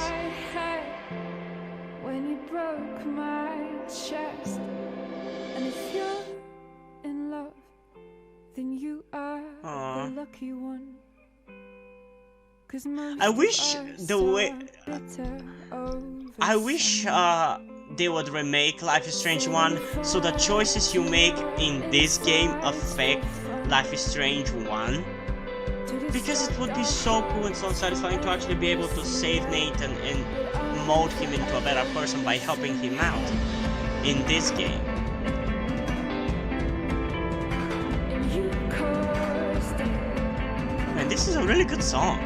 When you broke my chest. And if you're in love, then you are the lucky one. I wish the way I wish they would remake Life is Strange 1 so the choices you make in this game affect Life is Strange 1, because it would be so cool and so satisfying to actually be able to save Nathan and mold him into a better person by helping him out in this game. And this is a really good song.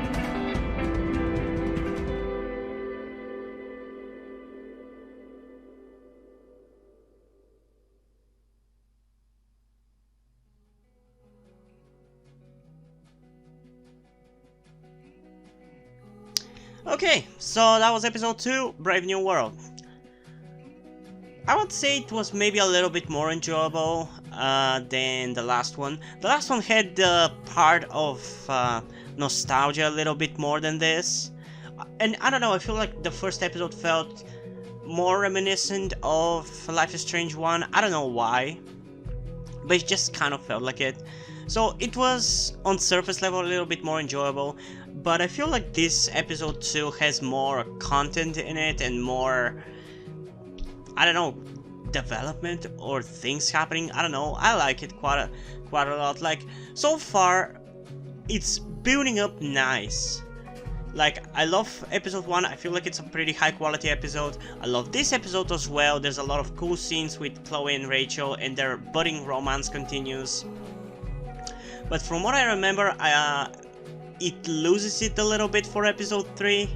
Okay, so that was episode 2, Brave New World. I would say it was maybe a little bit more enjoyable than the last one. The last one had the part of nostalgia a little bit more than this. And I don't know, I feel like the first episode felt more reminiscent of Life is Strange 1. I don't know why, but it just kind of felt like it. So it was, on surface level, a little bit more enjoyable, but I feel like this episode 2 has more content in it and more, I don't know, development or things happening. I don't know, I like it quite a lot. Like, so far, it's building up nice. Like, I love episode 1, I feel like it's a pretty high quality episode. I love this episode as well, there's a lot of cool scenes with Chloe and Rachel and their budding romance continues. But from what I remember, it loses it a little bit for episode 3.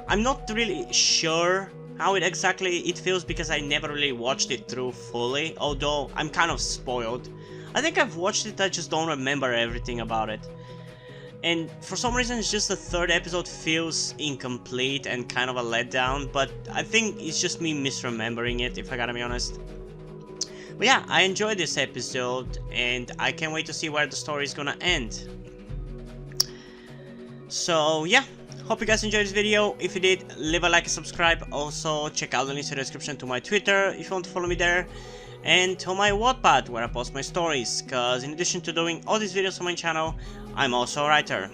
I'm not really sure how it feels because I never really watched it through fully, although I'm kind of spoiled. I think I've watched it, I just don't remember everything about it. And for some reason it's just the third episode feels incomplete and kind of a letdown, but I think it's just me misremembering it, if I gotta be honest. But yeah, I enjoyed this episode and I can't wait to see where the story is gonna end. So yeah, hope you guys enjoyed this video. If you did, leave a like and subscribe. Also check out the links in the description to my Twitter if you want to follow me there, and to my Wattpad where I post my stories, cause in addition to doing all these videos on my channel, I'm also a writer.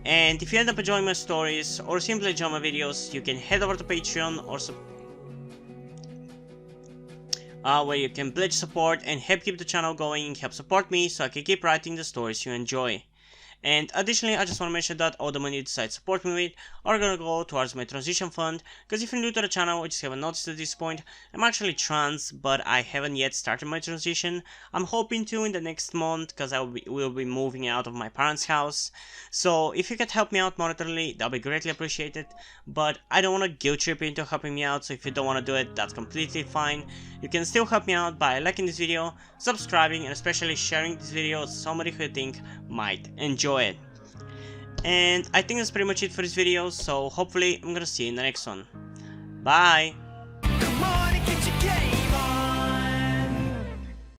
And if you end up enjoying my stories or simply enjoy my videos, you can head over to Patreon or where you can pledge support and help keep the channel going, help support me so I can keep writing the stories you enjoy. And additionally, I just want to mention that all the money you decide to support me with are gonna go towards my transition fund, because if you're new to the channel or just haven't noticed at this point, I'm actually trans, but I haven't yet started my transition. I'm hoping to in the next month, because I will be moving out of my parents' house. So if you could help me out monetarily, that'll be greatly appreciated, but I don't want to guilt trip you into helping me out, so if you don't want to do it, that's completely fine. You can still help me out by liking this video, subscribing, and especially sharing this video with somebody who you think might enjoy it. And I think that's pretty much it for this video, so hopefully I'm gonna see you in the next one. Bye!